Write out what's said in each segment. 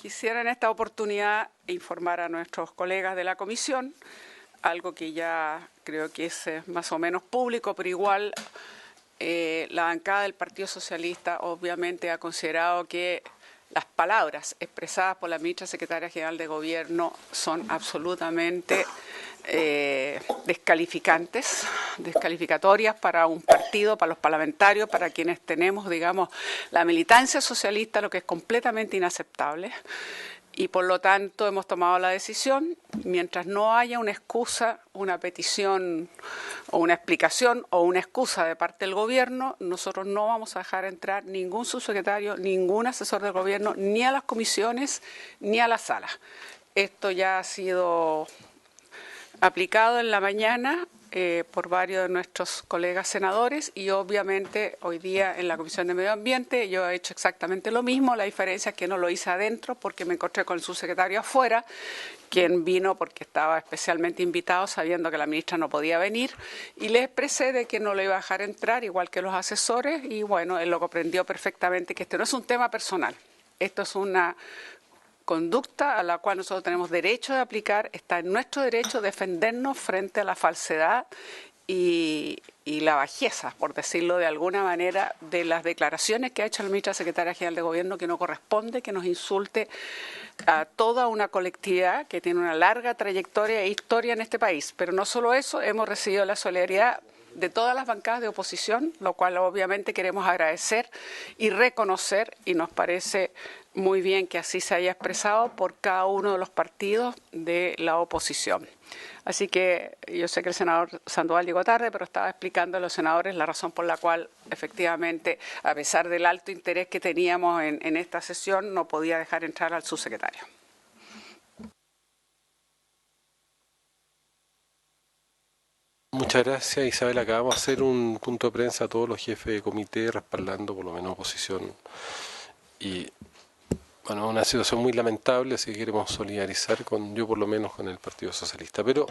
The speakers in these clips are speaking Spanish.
Quisiera en esta oportunidad informar a nuestros colegas de la comisión, algo que ya creo que es más o menos público, pero igual la bancada del Partido Socialista obviamente ha considerado que las palabras expresadas por la ministra secretaria general de Gobierno son absolutamente descalificatorias para un partido, para los parlamentarios, para quienes tenemos, digamos, la militancia socialista, lo que es completamente inaceptable. Y por lo tanto hemos tomado la decisión, mientras no haya una excusa, una petición o una explicación o una excusa de parte del Gobierno, nosotros no vamos a dejar entrar ningún subsecretario, ningún asesor del Gobierno, ni a las comisiones, ni a la sala. Esto ya ha sido aplicado en la mañana por varios de nuestros colegas senadores y obviamente hoy día en la Comisión de Medio Ambiente yo he hecho exactamente lo mismo, la diferencia es que no lo hice adentro porque me encontré con el subsecretario afuera, quien vino porque estaba especialmente invitado sabiendo que la ministra no podía venir y le expresé de que no lo iba a dejar entrar igual que los asesores y bueno, él lo comprendió perfectamente que este no es un tema personal, esto es una conducta a la cual nosotros tenemos derecho de aplicar, está en nuestro derecho defendernos frente a la falsedad y la bajeza, por decirlo de alguna manera, de las declaraciones que ha hecho la ministra secretaria general de Gobierno, que no corresponde que nos insulte a toda una colectividad que tiene una larga trayectoria e historia en este país. Pero no solo eso, hemos recibido la solidaridad de todas las bancadas de oposición, lo cual obviamente queremos agradecer y reconocer, y nos parece muy bien que así se haya expresado por cada uno de los partidos de la oposición. Así que yo sé que el senador Sandoval llegó tarde, pero estaba explicando a los senadores la razón por la cual efectivamente, a pesar del alto interés que teníamos en esta sesión, no podía dejar entrar al subsecretario. Muchas gracias, Isabel. Acabamos de hacer un punto de prensa a todos los jefes de comité respaldando por lo menos oposición. Y bueno, una situación muy lamentable, así que queremos solidarizar yo por lo menos con el Partido Socialista. Pero,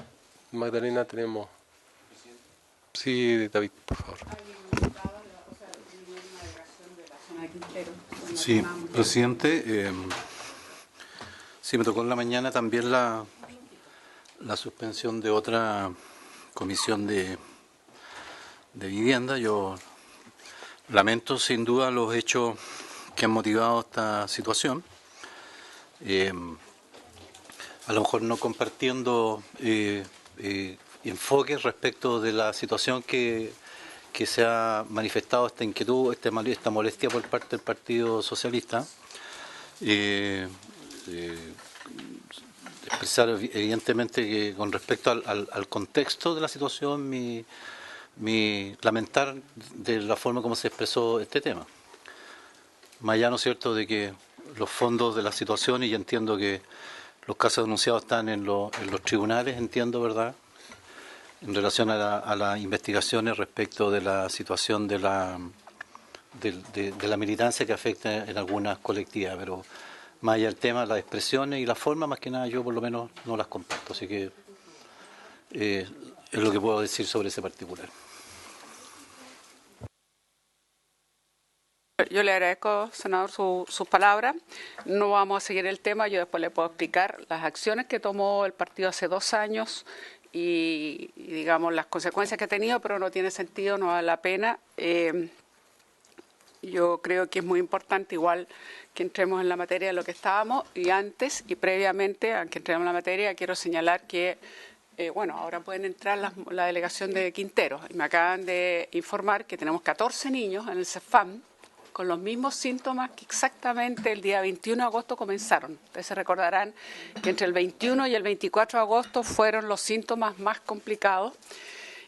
Magdalena, tenemos... Sí, David, por favor. Sí, presidente. Sí, me tocó en la mañana también la suspensión de otra comisión de vivienda. Yo lamento sin duda los hechos que han motivado esta situación. A lo mejor no compartiendo enfoques respecto de la situación que se ha manifestado, esta inquietud, esta molestia por parte del Partido Socialista. Expresar evidentemente que con respecto al contexto de la situación, mi lamentar de la forma como se expresó este tema. Más allá, ¿no es cierto?, de que los fondos de la situación, y entiendo que los casos denunciados están en los tribunales, entiendo, ¿verdad?, en relación a las investigaciones respecto de la situación de la militancia que afecta en algunas colectividades, pero más allá del tema, las expresiones y la forma, más que nada, yo por lo menos no las comparto, así que es lo que puedo decir sobre ese particular. Yo le agradezco, senador, sus palabras. No vamos a seguir el tema. Yo después le puedo explicar las acciones que tomó el partido hace 2 años y digamos, las consecuencias que ha tenido, pero no tiene sentido, no vale la pena. Yo creo que es muy importante, igual que entremos en la materia de lo que estábamos, y antes y previamente, aunque entremos en la materia, quiero señalar que bueno, ahora pueden entrar la delegación de Quintero. Y me acaban de informar que tenemos 14 niños en el CEFAM con los mismos síntomas que exactamente el día 21 de agosto comenzaron. Ustedes se recordarán que entre el 21 y el 24 de agosto fueron los síntomas más complicados.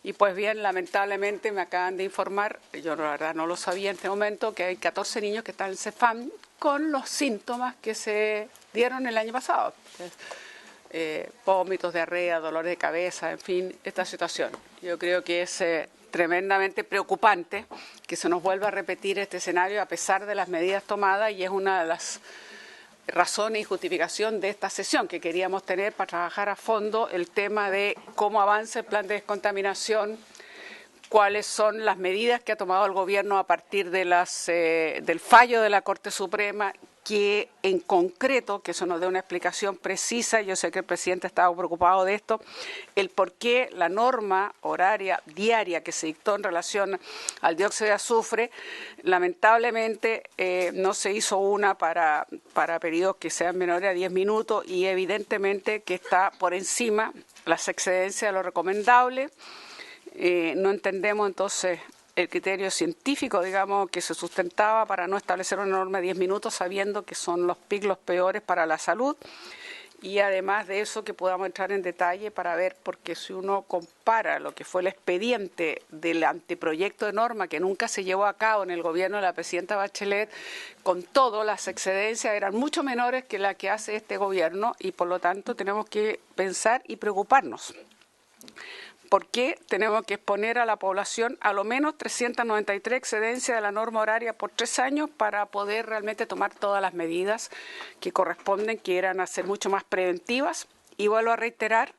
Y pues bien, lamentablemente me acaban de informar, yo la verdad no lo sabía en este momento, que hay 14 niños que están en el CEFAM con los síntomas que se dieron el año pasado. Vómitos, diarrea, dolores de cabeza, en fin, esta situación. Yo creo que es tremendamente preocupante que se nos vuelva a repetir este escenario a pesar de las medidas tomadas, y es una de las razones y justificación de esta sesión que queríamos tener para trabajar a fondo el tema de cómo avanza el plan de descontaminación, cuáles son las medidas que ha tomado el Gobierno a partir de del fallo de la Corte Suprema, que en concreto, que eso nos dé una explicación precisa, yo sé que el presidente estaba preocupado de esto, el por qué la norma horaria diaria que se dictó en relación al dióxido de azufre, lamentablemente no se hizo una para periodos que sean menores a 10 minutos y evidentemente que está por encima las excedencias de lo recomendable. No entendemos entonces el criterio científico, digamos, que se sustentaba para no establecer una norma de 10 minutos, sabiendo que son los PIC los peores para la salud. Y además de eso, que podamos entrar en detalle para ver, porque si uno compara lo que fue el expediente del anteproyecto de norma que nunca se llevó a cabo en el gobierno de la presidenta Bachelet, con todo, las excedencias eran mucho menores que las que hace este gobierno y por lo tanto tenemos que pensar y preocuparnos. ¿Por qué tenemos que exponer a la población a lo menos 393 excedencias de la norma horaria por 3 años para poder realmente tomar todas las medidas que corresponden, que eran a ser mucho más preventivas? Y vuelvo a reiterar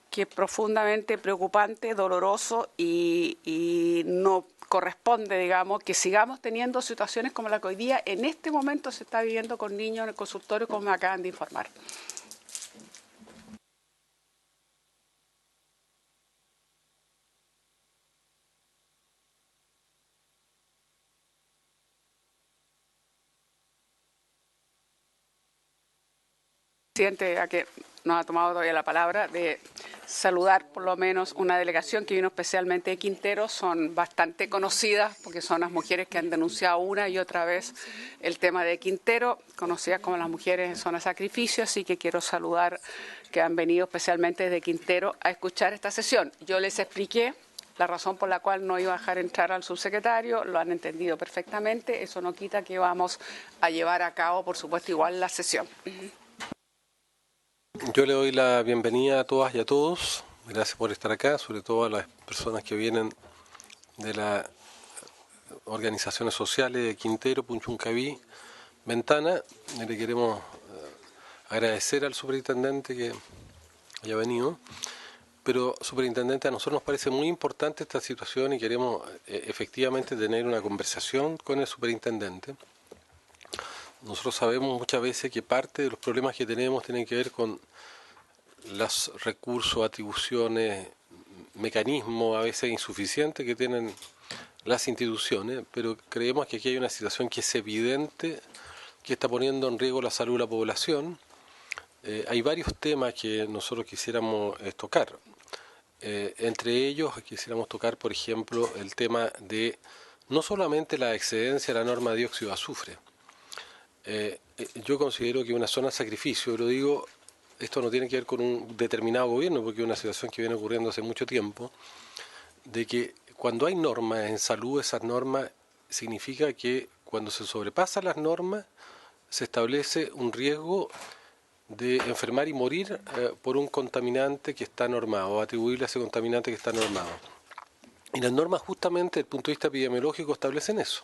que es profundamente preocupante, doloroso y no corresponde, digamos, que sigamos teniendo situaciones como la que hoy día en este momento se está viviendo con niños en el consultorio, como me acaban de informar. A que nos ha tomado todavía la palabra, de saludar por lo menos una delegación que vino especialmente de Quintero. Son bastante conocidas porque son las mujeres que han denunciado una y otra vez el tema de Quintero, conocidas como las mujeres en zona de sacrificio, así que quiero saludar que han venido especialmente desde Quintero a escuchar esta sesión. Yo les expliqué la razón por la cual no iba a dejar entrar al subsecretario, lo han entendido perfectamente, eso no quita que vamos a llevar a cabo, por supuesto, igual la sesión. Yo le doy la bienvenida a todas y a todos. Gracias por estar acá, sobre todo a las personas que vienen de las organizaciones sociales de Quintero, Punchuncaví, Ventana. Le queremos agradecer al superintendente que haya venido. Pero, superintendente, a nosotros nos parece muy importante esta situación y queremos efectivamente tener una conversación con el superintendente. Nosotros sabemos muchas veces que parte de los problemas que tenemos tienen que ver con los recursos, atribuciones, mecanismos a veces insuficientes que tienen las instituciones, pero creemos que aquí hay una situación que es evidente, que está poniendo en riesgo la salud de la población. Hay varios temas que nosotros quisiéramos tocar. Entre ellos quisiéramos tocar, por ejemplo, el tema de no solamente la excedencia de la norma de dióxido de azufre. Yo considero que una zona de sacrificio, lo digo, esto no tiene que ver con un determinado gobierno, porque es una situación que viene ocurriendo hace mucho tiempo, de que cuando hay normas en salud, esas normas significa que cuando se sobrepasan las normas, se establece un riesgo de enfermar y morir por un contaminante que está normado, o atribuible a ese contaminante que está normado. Y las normas justamente desde el punto de vista epidemiológico establecen eso.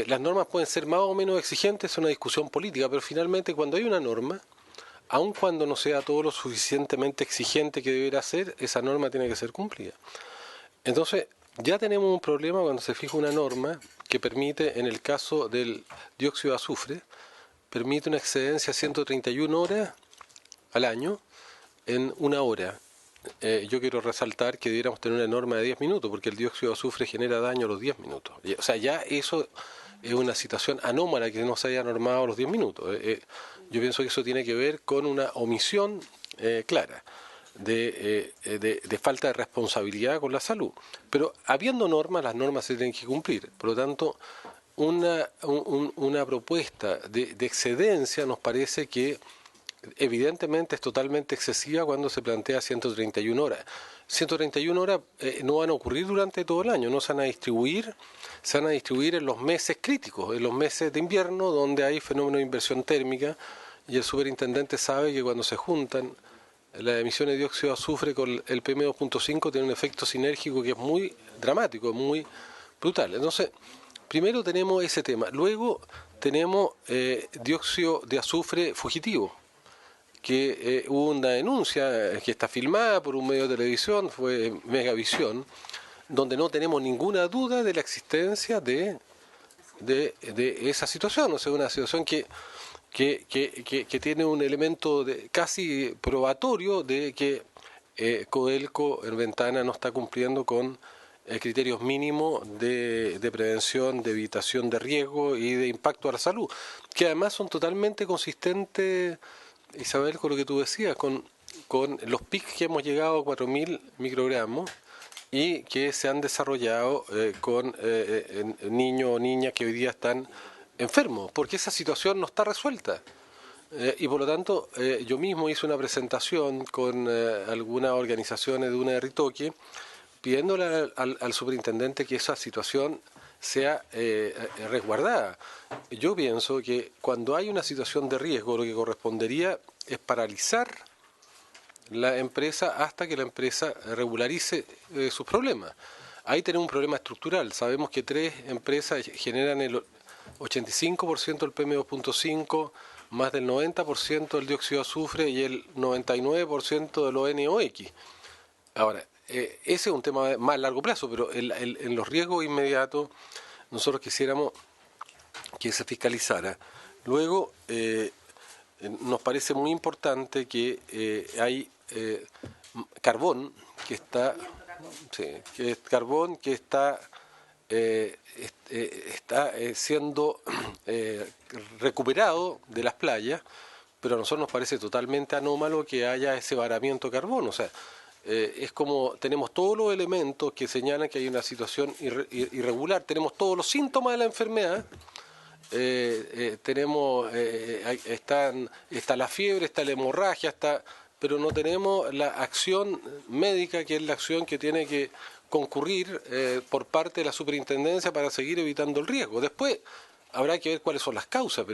Las normas pueden ser más o menos exigentes, es una discusión política, pero finalmente cuando hay una norma, aun cuando no sea todo lo suficientemente exigente que deberá ser, esa norma tiene que ser cumplida. Entonces, ya tenemos un problema cuando se fija una norma que permite, en el caso del dióxido de azufre, permite una excedencia de 131 horas al año en 1 hora. Yo quiero resaltar que debiéramos tener una norma de 10 minutos, porque el dióxido de azufre genera daño a los 10 minutos. O sea, ya eso es una situación anómala que no se haya normado a los 10 minutos. Yo pienso que eso tiene que ver con una omisión clara de falta de responsabilidad con la salud. Pero habiendo normas, las normas se tienen que cumplir. Por lo tanto, una propuesta de excedencia nos parece que evidentemente es totalmente excesiva cuando se plantea 131 horas. 131 horas no van a ocurrir durante todo el año, no se van a distribuir, se van a distribuir en los meses críticos, en los meses de invierno donde hay fenómeno de inversión térmica, y el superintendente sabe que cuando se juntan las emisiones de dióxido de azufre con el PM2.5 tiene un efecto sinérgico que es muy dramático, muy brutal. Entonces, primero tenemos ese tema, luego tenemos dióxido de azufre fugitivo, que hubo una denuncia que está filmada por un medio de televisión, fue Megavisión, donde no tenemos ninguna duda de la existencia de de esa situación, o sea, una situación que tiene un elemento casi probatorio de que Codelco en Ventana no está cumpliendo con criterios mínimos de prevención, de evitación de riesgo y de impacto a la salud, que además son totalmente consistentes, Isabel, con lo que tú decías, con los PIC que hemos llegado a 4.000 microgramos y que se han desarrollado con niños o niñas que hoy día están enfermos, porque esa situación no está resuelta. Y por lo tanto, yo mismo hice una presentación con algunas organizaciones de una de Ritoque, pidiéndole al superintendente que esa situación sea resguardada. Yo pienso que cuando hay una situación de riesgo, lo que correspondería es paralizar la empresa hasta que la empresa regularice sus problemas. Ahí tenemos un problema estructural. Sabemos que 3 empresas generan el 85% del PM2.5, más del 90% del dióxido de azufre y el 99% de los NOx. Ahora, ese es un tema más a largo plazo, pero en los riesgos inmediatos nosotros quisiéramos que se fiscalizara. Luego, nos parece muy importante que hay carbón que está, está siendo recuperado de las playas, pero a nosotros nos parece totalmente anómalo que haya ese varamiento de carbón. O sea, es como tenemos todos los elementos que señalan que hay una situación irregular, tenemos todos los síntomas de la enfermedad. Está la fiebre, está la hemorragia, pero no tenemos la acción médica, que es la acción que tiene que concurrir por parte de la superintendencia para seguir evitando el riesgo. Después habrá que ver cuáles son las causas,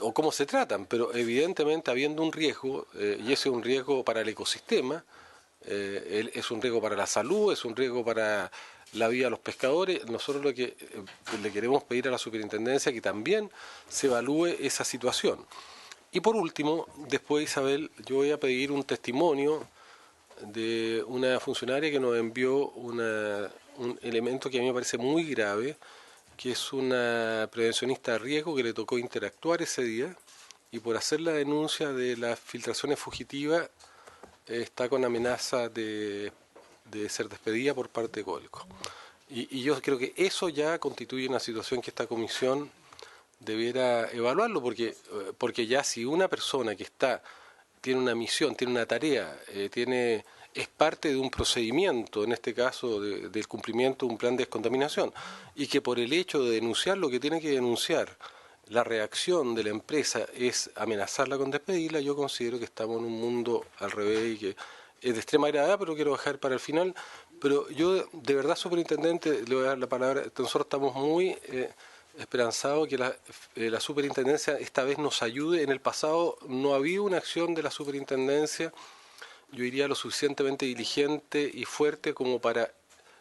o cómo se tratan, pero evidentemente habiendo un riesgo, y ese es un riesgo para el ecosistema, es un riesgo para la salud, es un riesgo para la vida de los pescadores. Nosotros lo que le queremos pedir a la superintendencia que también se evalúe esa situación. Y por último, después, Isabel, yo voy a pedir un testimonio de una funcionaria que nos envió un elemento que a mí me parece muy grave, que es una prevencionista de riesgo que le tocó interactuar ese día y por hacer la denuncia de las filtraciones fugitivas está con amenaza de ser despedida por parte de Codelco. Y yo creo que eso ya constituye una situación que esta comisión debiera evaluarlo, porque ya si una persona que tiene una misión, tiene una tarea, es parte de un procedimiento, en este caso del cumplimiento de un plan de descontaminación, y que por el hecho de denunciar lo que tiene que denunciar, la reacción de la empresa es amenazarla con despedirla, yo considero que estamos en un mundo al revés y que es de extrema gravedad, pero quiero bajar para el final. Pero yo, de verdad, superintendente, le voy a dar la palabra. Nosotros estamos muy esperanzados que la superintendencia esta vez nos ayude. En el pasado no había una acción de la superintendencia, yo diría, lo suficientemente diligente y fuerte como para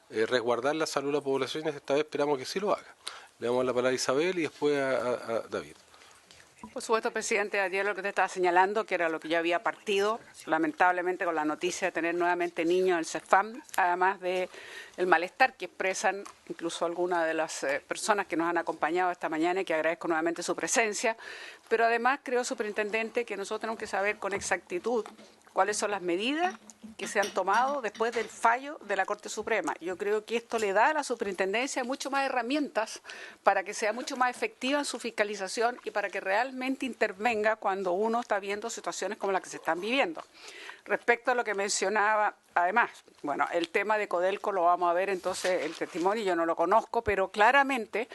resguardar la salud de la población, y esta vez esperamos que sí lo haga. Le damos la palabra a Isabel y después a David. Por supuesto, presidente, ayer lo que usted estaba señalando, que era lo que ya había partido, lamentablemente con la noticia de tener nuevamente niños en el CEFAM, además de el malestar que expresan incluso algunas de las personas que nos han acompañado esta mañana y que agradezco nuevamente su presencia, pero además creo, superintendente, que nosotros tenemos que saber con exactitud cuáles son las medidas que se han tomado después del fallo de la Corte Suprema. Yo creo que esto le da a la superintendencia mucho más herramientas para que sea mucho más efectiva en su fiscalización y para que realmente intervenga cuando uno está viendo situaciones como las que se están viviendo. Respecto a lo que mencionaba, además, bueno, el tema de Codelco lo vamos a ver entonces, el testimonio, yo no lo conozco, pero claramente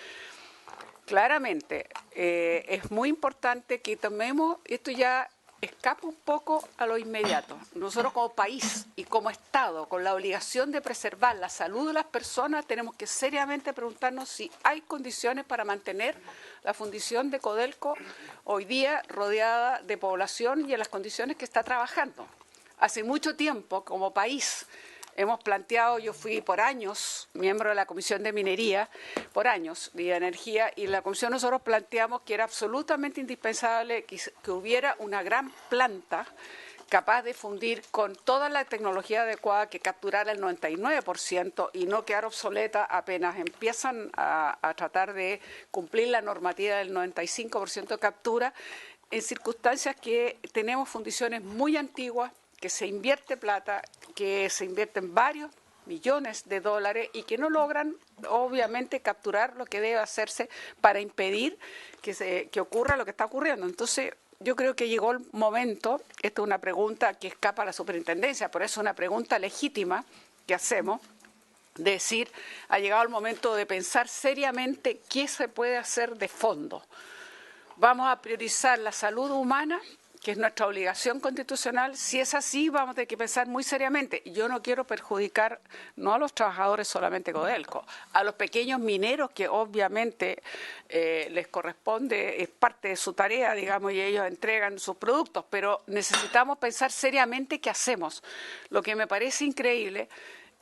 es muy importante que tomemos, esto ya escapa un poco a lo inmediato. Nosotros como país y como Estado, con la obligación de preservar la salud de las personas, tenemos que seriamente preguntarnos si hay condiciones para mantener la fundición de Codelco hoy día rodeada de población y en las condiciones que está trabajando. Hace mucho tiempo, como país, hemos planteado, yo fui por años miembro de la Comisión de Minería, por años, de Energía, y en la Comisión nosotros planteamos que era absolutamente indispensable que hubiera una gran planta capaz de fundir con toda la tecnología adecuada que capturara el 99% y no quedar obsoleta apenas empiezan a tratar de cumplir la normativa del 95% de captura, en circunstancias que tenemos fundiciones muy antiguas, que se invierte plata, que se invierten varios millones de dólares y que no logran, obviamente, capturar lo que debe hacerse para impedir que ocurra lo que está ocurriendo. Entonces, yo creo que llegó el momento, esta es una pregunta que escapa a la superintendencia, por eso es una pregunta legítima que hacemos, de decir, ha llegado el momento de pensar seriamente qué se puede hacer de fondo. Vamos a priorizar la salud humana, que es nuestra obligación constitucional. Si es así, vamos a tener que pensar muy seriamente. Yo no quiero perjudicar no a los trabajadores solamente Codelco, a los pequeños mineros que obviamente les corresponde, es parte de su tarea, digamos, y ellos entregan sus productos, pero necesitamos pensar seriamente qué hacemos. Lo que me parece increíble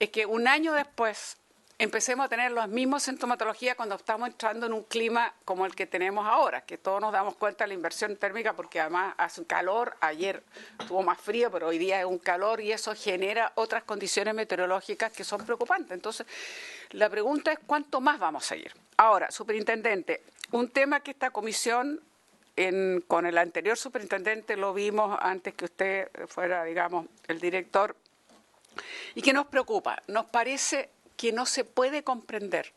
es que un año después empecemos a tener las mismas sintomatologías cuando estamos entrando en un clima como el que tenemos ahora, que todos nos damos cuenta de la inversión térmica porque además hace un calor, ayer estuvo más frío, pero hoy día es un calor y eso genera otras condiciones meteorológicas que son preocupantes. Entonces, la pregunta es ¿cuánto más vamos a seguir? Ahora, superintendente, un tema que esta comisión, con el anterior superintendente lo vimos antes que usted fuera, digamos, el director, y que nos preocupa, nos parece que no se puede comprender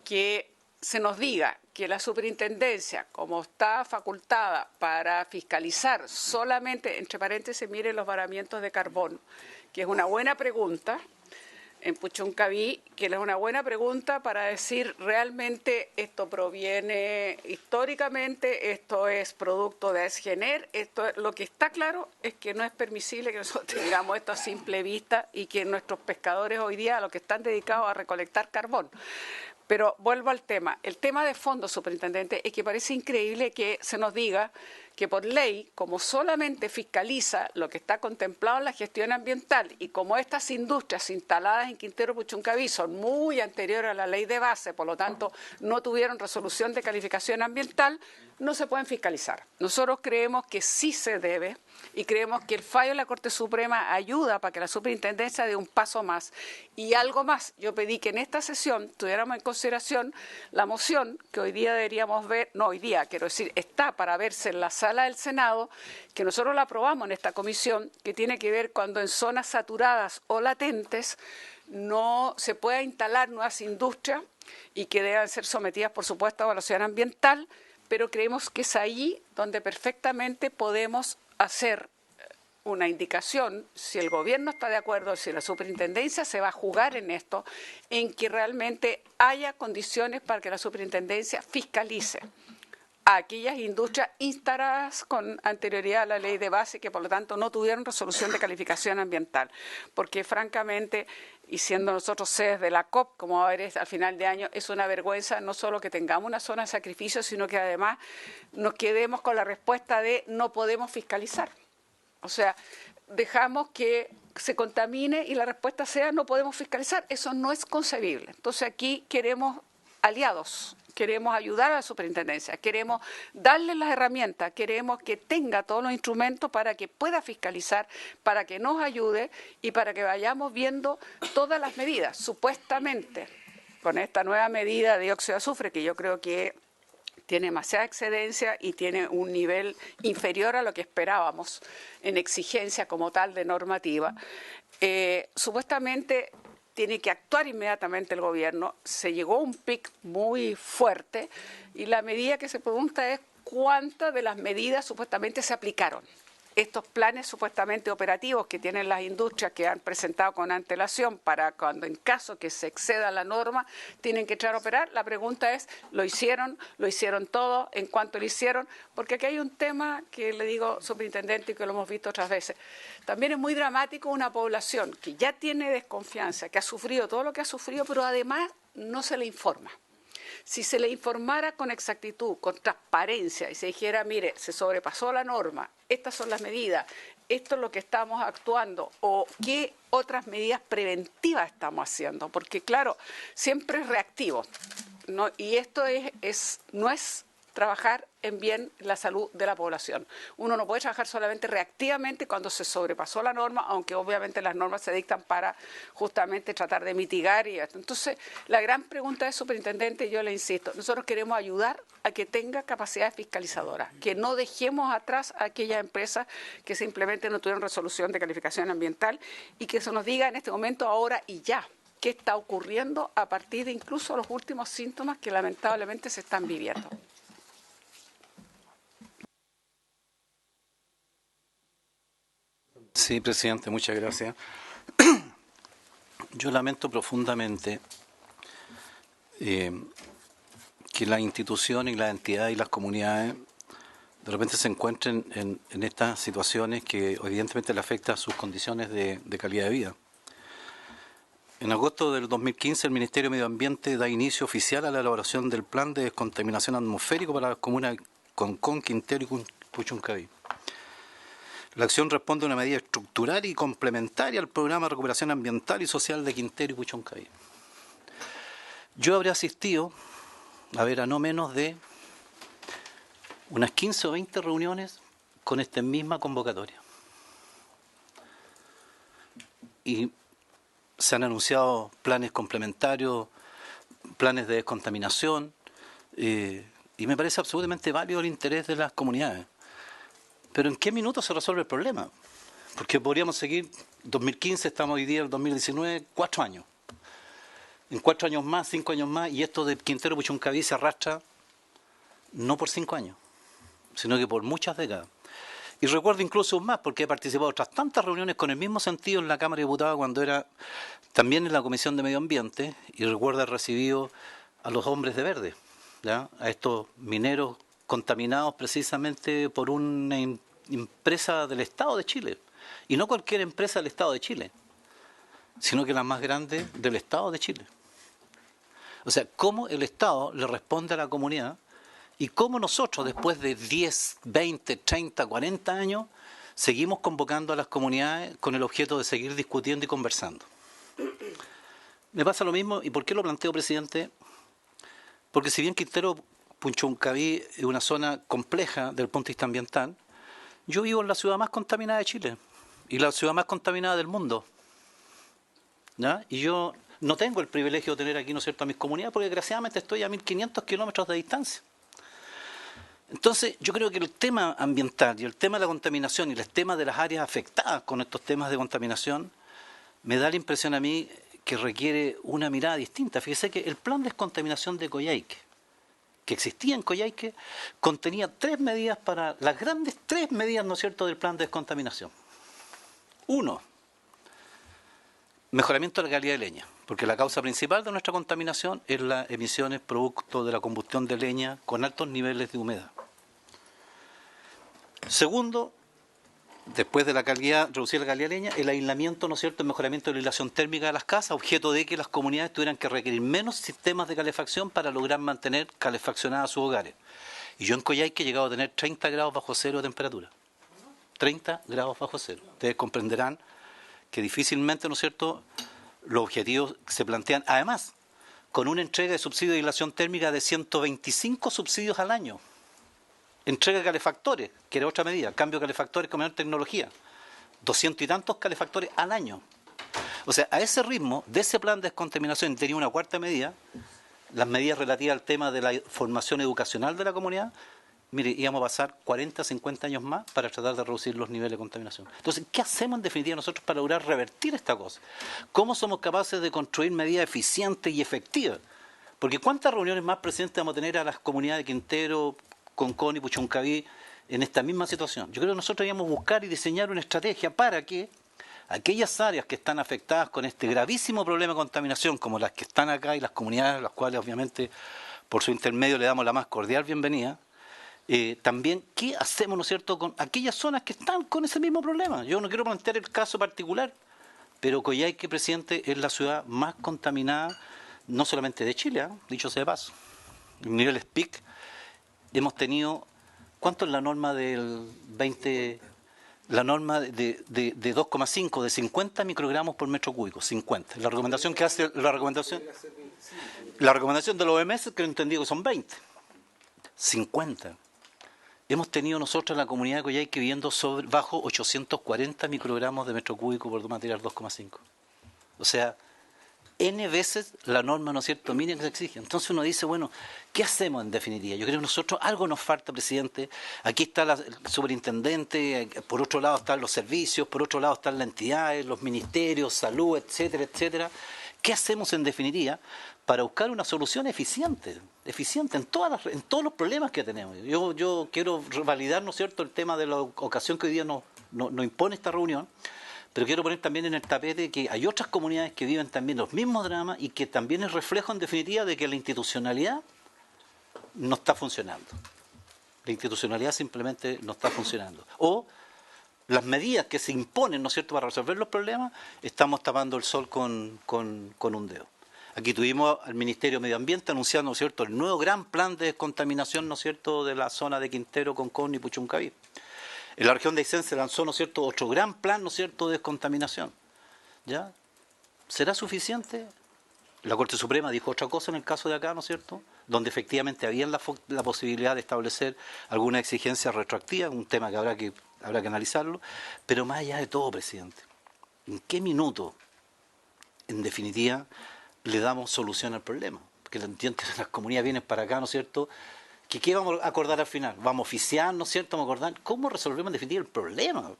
que se nos diga que la superintendencia, como está facultada para fiscalizar solamente, entre paréntesis, mire los varamientos de carbón, que es una buena pregunta, en Puchuncaví, que es una buena pregunta para decir realmente esto proviene históricamente, esto es producto de Esgener, lo que está claro es que no es permisible que nosotros tengamos esto a simple vista y que nuestros pescadores hoy día a lo que están dedicados a recolectar carbón. Pero vuelvo al tema. El tema de fondo, superintendente, es que parece increíble que se nos diga que por ley, como solamente fiscaliza lo que está contemplado en la gestión ambiental y como estas industrias instaladas en Quintero Puchuncaví son muy anteriores a la ley de base, por lo tanto no tuvieron resolución de calificación ambiental, no se pueden fiscalizar. Nosotros creemos que sí se debe y creemos que el fallo de la Corte Suprema ayuda para que la superintendencia dé un paso más. Y algo más, yo pedí que en esta sesión tuviéramos en consideración la moción que hoy día deberíamos ver, no hoy día, quiero decir, está para verse en la sala del Senado, que nosotros la aprobamos en esta comisión, que tiene que ver cuando en zonas saturadas o latentes no se pueda instalar nuevas industrias y que deban ser sometidas, por supuesto, a evaluación ambiental, pero creemos que es allí donde perfectamente podemos hacer una indicación, si el gobierno está de acuerdo, si la superintendencia se va a jugar en esto, en que realmente haya condiciones para que la superintendencia fiscalice a aquellas industrias instaladas con anterioridad a la ley de base que por lo tanto no tuvieron resolución de calificación ambiental, porque francamente, y siendo nosotros sedes de la COP, como va a ver al final de año, es una vergüenza no solo que tengamos una zona de sacrificio, sino que además nos quedemos con la respuesta de no podemos fiscalizar. O sea, dejamos que se contamine y la respuesta sea no podemos fiscalizar. Eso no es concebible. Entonces aquí queremos aliados, queremos ayudar a la superintendencia, queremos darle las herramientas, queremos que tenga todos los instrumentos para que pueda fiscalizar, para que nos ayude y para que vayamos viendo todas las medidas. Supuestamente, con esta nueva medida de dióxido de azufre, que yo creo que tiene demasiada excedencia y tiene un nivel inferior a lo que esperábamos en exigencia como tal de normativa, supuestamente tiene que actuar inmediatamente el gobierno. Se llegó a un pic muy fuerte y la medida que se pregunta es cuántas de las medidas supuestamente se aplicaron. Estos planes supuestamente operativos que tienen las industrias que han presentado con antelación para cuando en caso que se exceda la norma tienen que entrar a operar. La pregunta es, ¿lo hicieron todo? ¿En cuánto lo hicieron? Porque aquí hay un tema que le digo, superintendente, y que lo hemos visto otras veces. También es muy dramático una población que ya tiene desconfianza, que ha sufrido todo lo que ha sufrido, pero además no se le informa. Si se le informara con exactitud, con transparencia y se dijera, mire, se sobrepasó la norma, estas son las medidas, esto es lo que estamos actuando o qué otras medidas preventivas estamos haciendo, porque claro, siempre es reactivo, ¿no? Y esto no es trabajar en bien la salud de la población. Uno no puede trabajar solamente reactivamente cuando se sobrepasó la norma, aunque obviamente las normas se dictan para justamente tratar de mitigar y esto. Entonces, la gran pregunta es, superintendente, yo le insisto, nosotros queremos ayudar a que tenga capacidad fiscalizadora, que no dejemos atrás a aquellas empresas que simplemente no tuvieron resolución de calificación ambiental y que se nos diga en este momento, ahora y ya, qué está ocurriendo a partir de incluso los últimos síntomas que lamentablemente se están viviendo. Sí, presidente, muchas gracias. Yo lamento profundamente que las instituciones y las entidades y las comunidades de repente se encuentren en estas situaciones que evidentemente le afectan a sus condiciones de calidad de vida. En agosto del 2015 el Ministerio de Medio Ambiente da inicio oficial a la elaboración del Plan de Descontaminación Atmosférica para las comunas de Concón, Quintero y Puchuncaví. La acción responde a una medida estructural y complementaria al Programa de Recuperación Ambiental y Social de Quintero y Puchuncaví. Yo habré asistido a no menos de unas 15 o 20 reuniones con esta misma convocatoria. Y se han anunciado planes complementarios, planes de descontaminación, y me parece absolutamente válido el interés de las comunidades. Pero ¿en qué minuto se resuelve el problema? Porque podríamos seguir, 2015, estamos hoy día en el 2019, 4 años. En 4 años más, 5 años más, y esto de Quintero Puchuncaví se arrastra no por 5 años, sino que por muchas décadas. Y recuerdo incluso más, porque he participado en otras tantas reuniones con el mismo sentido en la Cámara de Diputados cuando era también en la Comisión de Medio Ambiente, y recuerdo haber recibido a los hombres de verde, ¿ya? A estos mineros contaminados precisamente por una empresa del Estado de Chile. Y no cualquier empresa del Estado de Chile, sino que la más grande del Estado de Chile. O sea, cómo el Estado le responde a la comunidad y cómo nosotros, después de 10, 20, 30, 40 años, seguimos convocando a las comunidades con el objeto de seguir discutiendo y conversando. Me pasa lo mismo, ¿y por qué lo planteo, presidente? Porque si bien Quintero Puchuncaví es una zona compleja desde el punto de vista ambiental, yo vivo en la ciudad más contaminada de Chile y la ciudad más contaminada del mundo, ¿ya? Y yo no tengo el privilegio de tener aquí, ¿no es cierto?, a mis comunidades, porque desgraciadamente estoy a 1.500 kilómetros de distancia. Entonces, yo creo que el tema ambiental y el tema de la contaminación y el tema de las áreas afectadas con estos temas de contaminación me da la impresión a mí que requiere una mirada distinta. Fíjese que el plan de descontaminación de Coyhaique, que existía en Coyhaique, contenía 3 medidas para las grandes 3 medidas, ¿no es cierto?, del plan de descontaminación. 1, mejoramiento de la calidad de leña, porque la causa principal de nuestra contaminación es las emisiones producto de la combustión de leña con altos niveles de humedad. Segundo, después de la calidad, reducir la calidad de leña, el aislamiento, ¿no es cierto?, el mejoramiento de la aislación térmica de las casas, objeto de que las comunidades tuvieran que requerir menos sistemas de calefacción para lograr mantener calefaccionadas sus hogares. Y yo en Coyhaique he llegado a tener 30 grados bajo cero de temperatura. 30 grados bajo cero. Ustedes comprenderán que difícilmente, ¿no es cierto?, los objetivos se plantean, además, con una entrega de subsidio de aislación térmica de 125 subsidios al año. Entrega de calefactores, que era otra medida, cambio de calefactores con menor tecnología. 200 y tantos calefactores al año. O sea, a ese ritmo, de ese plan de descontaminación, tenía una cuarta medida, las medidas relativas al tema de la formación educacional de la comunidad. Mire, íbamos a pasar 40, 50 años más para tratar de reducir los niveles de contaminación. Entonces, ¿qué hacemos en definitiva nosotros para lograr revertir esta cosa? ¿Cómo somos capaces de construir medidas eficientes y efectivas? Porque ¿cuántas reuniones más, presidente, vamos a tener a las comunidades de Quintero, Concón y Puchuncaví en esta misma situación? Yo creo que nosotros debemos buscar y diseñar una estrategia para que aquellas áreas que están afectadas con este gravísimo problema de contaminación, como las que están acá y las comunidades a las cuales obviamente por su intermedio le damos la más cordial bienvenida, también qué hacemos, ¿no es cierto?, con aquellas zonas que están con ese mismo problema. Yo no quiero plantear el caso particular, pero Coyhaique, presidente, es la ciudad más contaminada, no solamente de Chile, dicho sea de paso. En niveles PIC hemos tenido, ¿cuánto es la norma del 20? La norma de 2,5, de 50 microgramos por metro cúbico, 50. La recomendación que hace, la recomendación de la OMS, que he entendido que son 20. 50. Hemos tenido nosotros en la comunidad de Coyhaique viviendo bajo 840 microgramos de metro cúbico por material 2,5. O sea, N veces la norma, ¿no es cierto?, mínima que se exige. Entonces uno dice, bueno, ¿qué hacemos en definitiva? Yo creo que nosotros algo nos falta, presidente. Aquí está el superintendente, por otro lado están los servicios, por otro lado están las entidades, los ministerios, salud, etcétera, etcétera. ¿Qué hacemos en definitiva para buscar una solución eficiente en todos los problemas que tenemos? Yo quiero validar, ¿no es cierto?, el tema de la ocasión que hoy día nos impone esta reunión, pero quiero poner también en el tapete que hay otras comunidades que viven también los mismos dramas y que también es reflejo en definitiva de que la institucionalidad no está funcionando. La institucionalidad simplemente no está funcionando. O las medidas que se imponen, ¿no es cierto?, para resolver los problemas, estamos tapando el sol con un dedo. Aquí tuvimos al Ministerio de Medio Ambiente anunciando, ¿no es cierto?, el nuevo gran plan de descontaminación, ¿no es cierto?, de la zona de Quintero, Concón y Puchuncaví. En la región de Aysén se lanzó, ¿no es cierto?, otro gran plan, ¿no es cierto?, de descontaminación. ¿Ya? ¿Será suficiente? La Corte Suprema dijo otra cosa en el caso de acá, ¿no es cierto?, donde efectivamente había la posibilidad de establecer alguna exigencia retroactiva, un tema que habrá que analizarlo, pero más allá de todo, presidente, ¿en qué minuto, en definitiva, le damos solución al problema? Porque entiendo que las comunidades vienen para acá, ¿no es cierto?, ¿qué vamos a acordar al final? ¿Vamos a oficiar, ¿no es cierto?, vamos a acordar cómo resolvemos en definitiva el problema.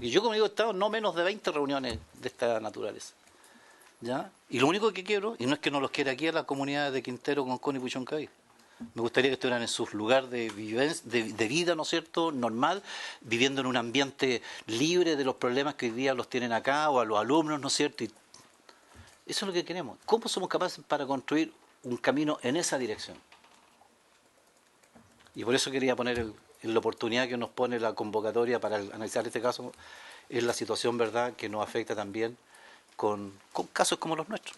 Y yo, como digo, he estado en no menos de 20 reuniones de esta naturaleza. ¿Ya? Y lo único que quiero, y no es que no los quiera aquí a las comunidades de Quintero, Concón y Puchuncaví, me gustaría que estuvieran en sus lugares de vida, ¿no es cierto?, normal, viviendo en un ambiente libre de los problemas que hoy día los tienen acá, o a los alumnos, ¿no es cierto? Y eso es lo que queremos. ¿Cómo somos capaces para construir un camino en esa dirección? Y por eso quería poner en la oportunidad que nos pone la convocatoria para analizar este caso, es la situación, ¿verdad?, que nos afecta también con casos como los nuestros,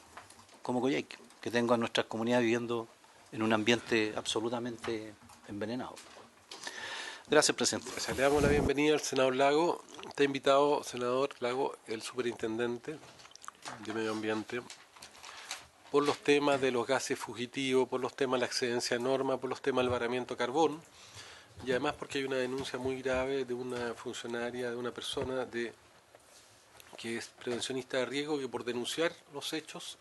como Coyhaique, que tengo a nuestras comunidades viviendo en un ambiente absolutamente envenenado. Gracias, presidente. Le damos la bienvenida al senador Lago. Está invitado, senador Lago, el superintendente de Medio Ambiente, por los temas de los gases fugitivos, por los temas de la excedencia de norma, por los temas del varamiento de carbón, y además porque hay una denuncia muy grave de una funcionaria, de una persona que es prevencionista de riesgo, que por denunciar los hechos,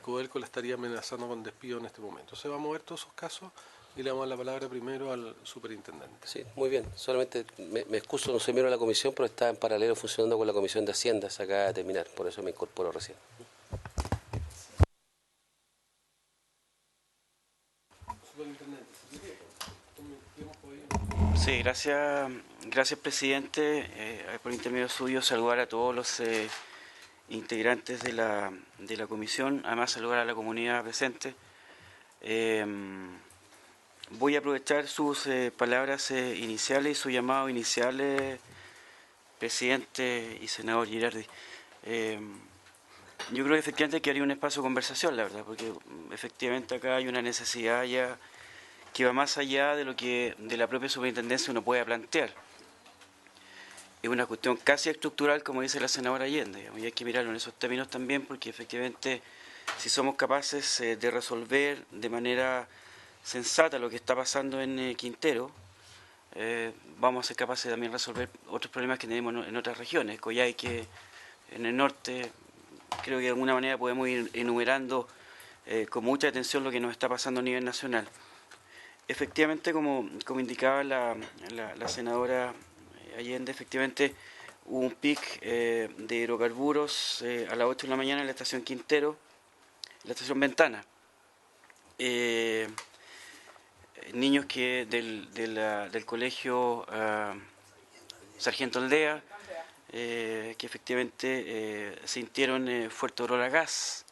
Codelco la estaría amenazando con despido en este momento. Entonces vamos a ver todos esos casos y le damos la palabra primero al superintendente. Sí, muy bien. Solamente me excuso, no soy miembro de la comisión, pero está en paralelo funcionando con la Comisión de Hacienda, se acaba de terminar, por eso me incorporo recién. Sí, gracias presidente. Por intermedio suyo saludar a todos los integrantes de la comisión, además saludar a la comunidad presente. Voy a aprovechar sus palabras iniciales y su llamado inicial, presidente y senador Girardi. Yo creo que efectivamente que haría un espacio de conversación, la verdad, porque efectivamente acá hay una necesidad ya que va más allá de lo que de la propia superintendencia uno puede plantear. Es una cuestión casi estructural, como dice la senadora Allende, y hay que mirarlo en esos términos también, porque efectivamente si somos capaces de resolver de manera sensata lo que está pasando en Quintero, vamos a ser capaces también de resolver otros problemas que tenemos en otras regiones. Coyhaique, en el norte, creo que de alguna manera podemos ir enumerando con mucha atención lo que nos está pasando a nivel nacional. Efectivamente, como indicaba la senadora Allende, efectivamente hubo un pic de hidrocarburos a las 8 de la mañana en la estación Quintero, en la estación Ventana. Niños que del colegio Sargento Aldea, que efectivamente sintieron fuerte olor a gas.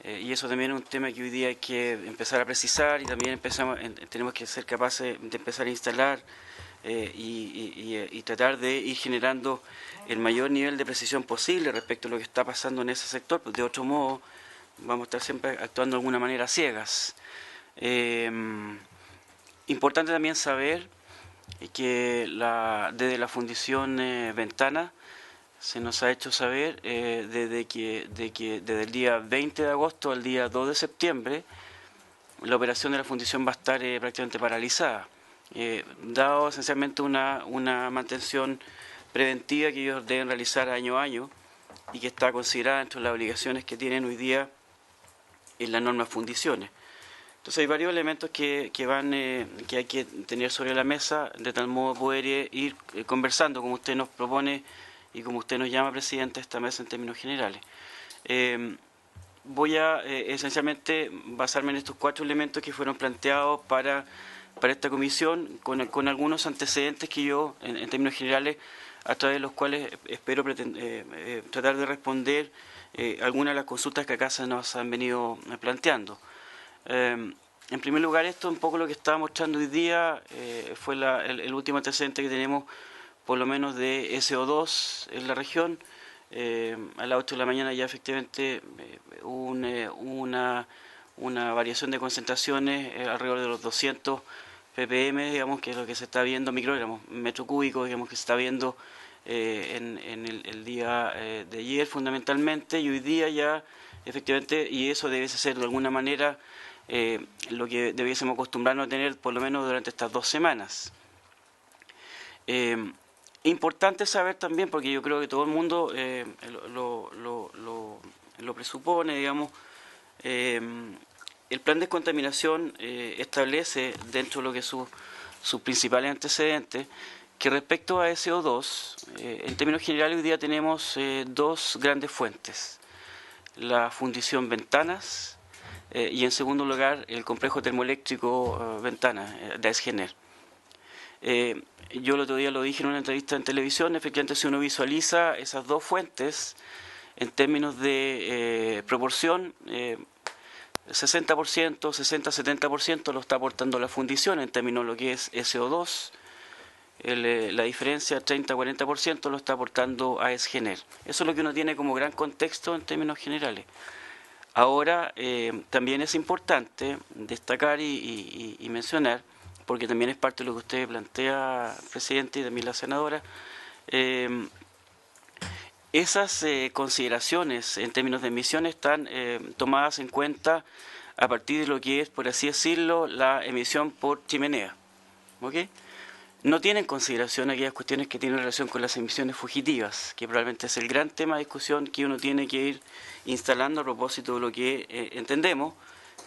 Y eso también es un tema que hoy día hay que empezar a precisar y también tenemos que ser capaces de empezar a instalar y tratar de ir generando el mayor nivel de precisión posible respecto a lo que está pasando en ese sector, pues de otro modo vamos a estar siempre actuando de alguna manera ciegas. Importante también saber que desde la Fundición Ventana se nos ha hecho saber desde el día 20 de agosto al día 2 de septiembre la operación de la fundición va a estar prácticamente paralizada, dado esencialmente una mantención preventiva que ellos deben realizar año a año y que está considerada entre las obligaciones que tienen hoy día en las normas fundiciones. Entonces hay varios elementos que hay que tener sobre la mesa, de tal modo poder ir conversando, como usted nos propone y como usted nos llama, presidente, a esta mesa en términos generales. Voy a esencialmente basarme en estos 4 elementos que fueron planteados para esta comisión, con algunos antecedentes que yo, en términos generales, a través de los cuales espero tratar de responder algunas de las consultas que acá se nos han venido planteando. En primer lugar, esto un poco lo que estaba mostrando hoy día fue el último antecedente que tenemos, por lo menos de SO2 en la región. A las 8 de la mañana ya efectivamente hubo una variación de concentraciones alrededor de los 200 ppm, digamos, que es lo que se está viendo, microgramos, metro cúbico, digamos, que se está viendo en el día de ayer fundamentalmente, y hoy día ya efectivamente, y eso debe ser de alguna manera lo que debiésemos acostumbrarnos a tener por lo menos durante estas 2 semanas. Importante saber también, porque yo creo que todo el mundo lo presupone, digamos, el plan de descontaminación establece dentro de lo que es sus principales antecedentes, que respecto a SO2, en términos generales hoy día tenemos 2 grandes fuentes: la fundición Ventanas y en segundo lugar el complejo termoeléctrico Ventanas de AES-Gener. Yo el otro día lo dije en una entrevista en televisión, efectivamente si uno visualiza esas 2 fuentes en términos de proporción, 60%, 60-70% lo está aportando la fundición en términos de lo que es SO2, la diferencia 30-40% lo está aportando AES-Gener. Eso es lo que uno tiene como gran contexto en términos generales. Ahora, también es importante destacar y mencionar, porque también es parte de lo que usted plantea, presidente, y también la senadora, esas consideraciones en términos de emisiones están tomadas en cuenta a partir de lo que es, por así decirlo, la emisión por chimenea. ¿Okay? No tienen en consideración aquellas cuestiones que tienen relación con las emisiones fugitivas, que probablemente es el gran tema de discusión que uno tiene que ir instalando a propósito de lo que entendemos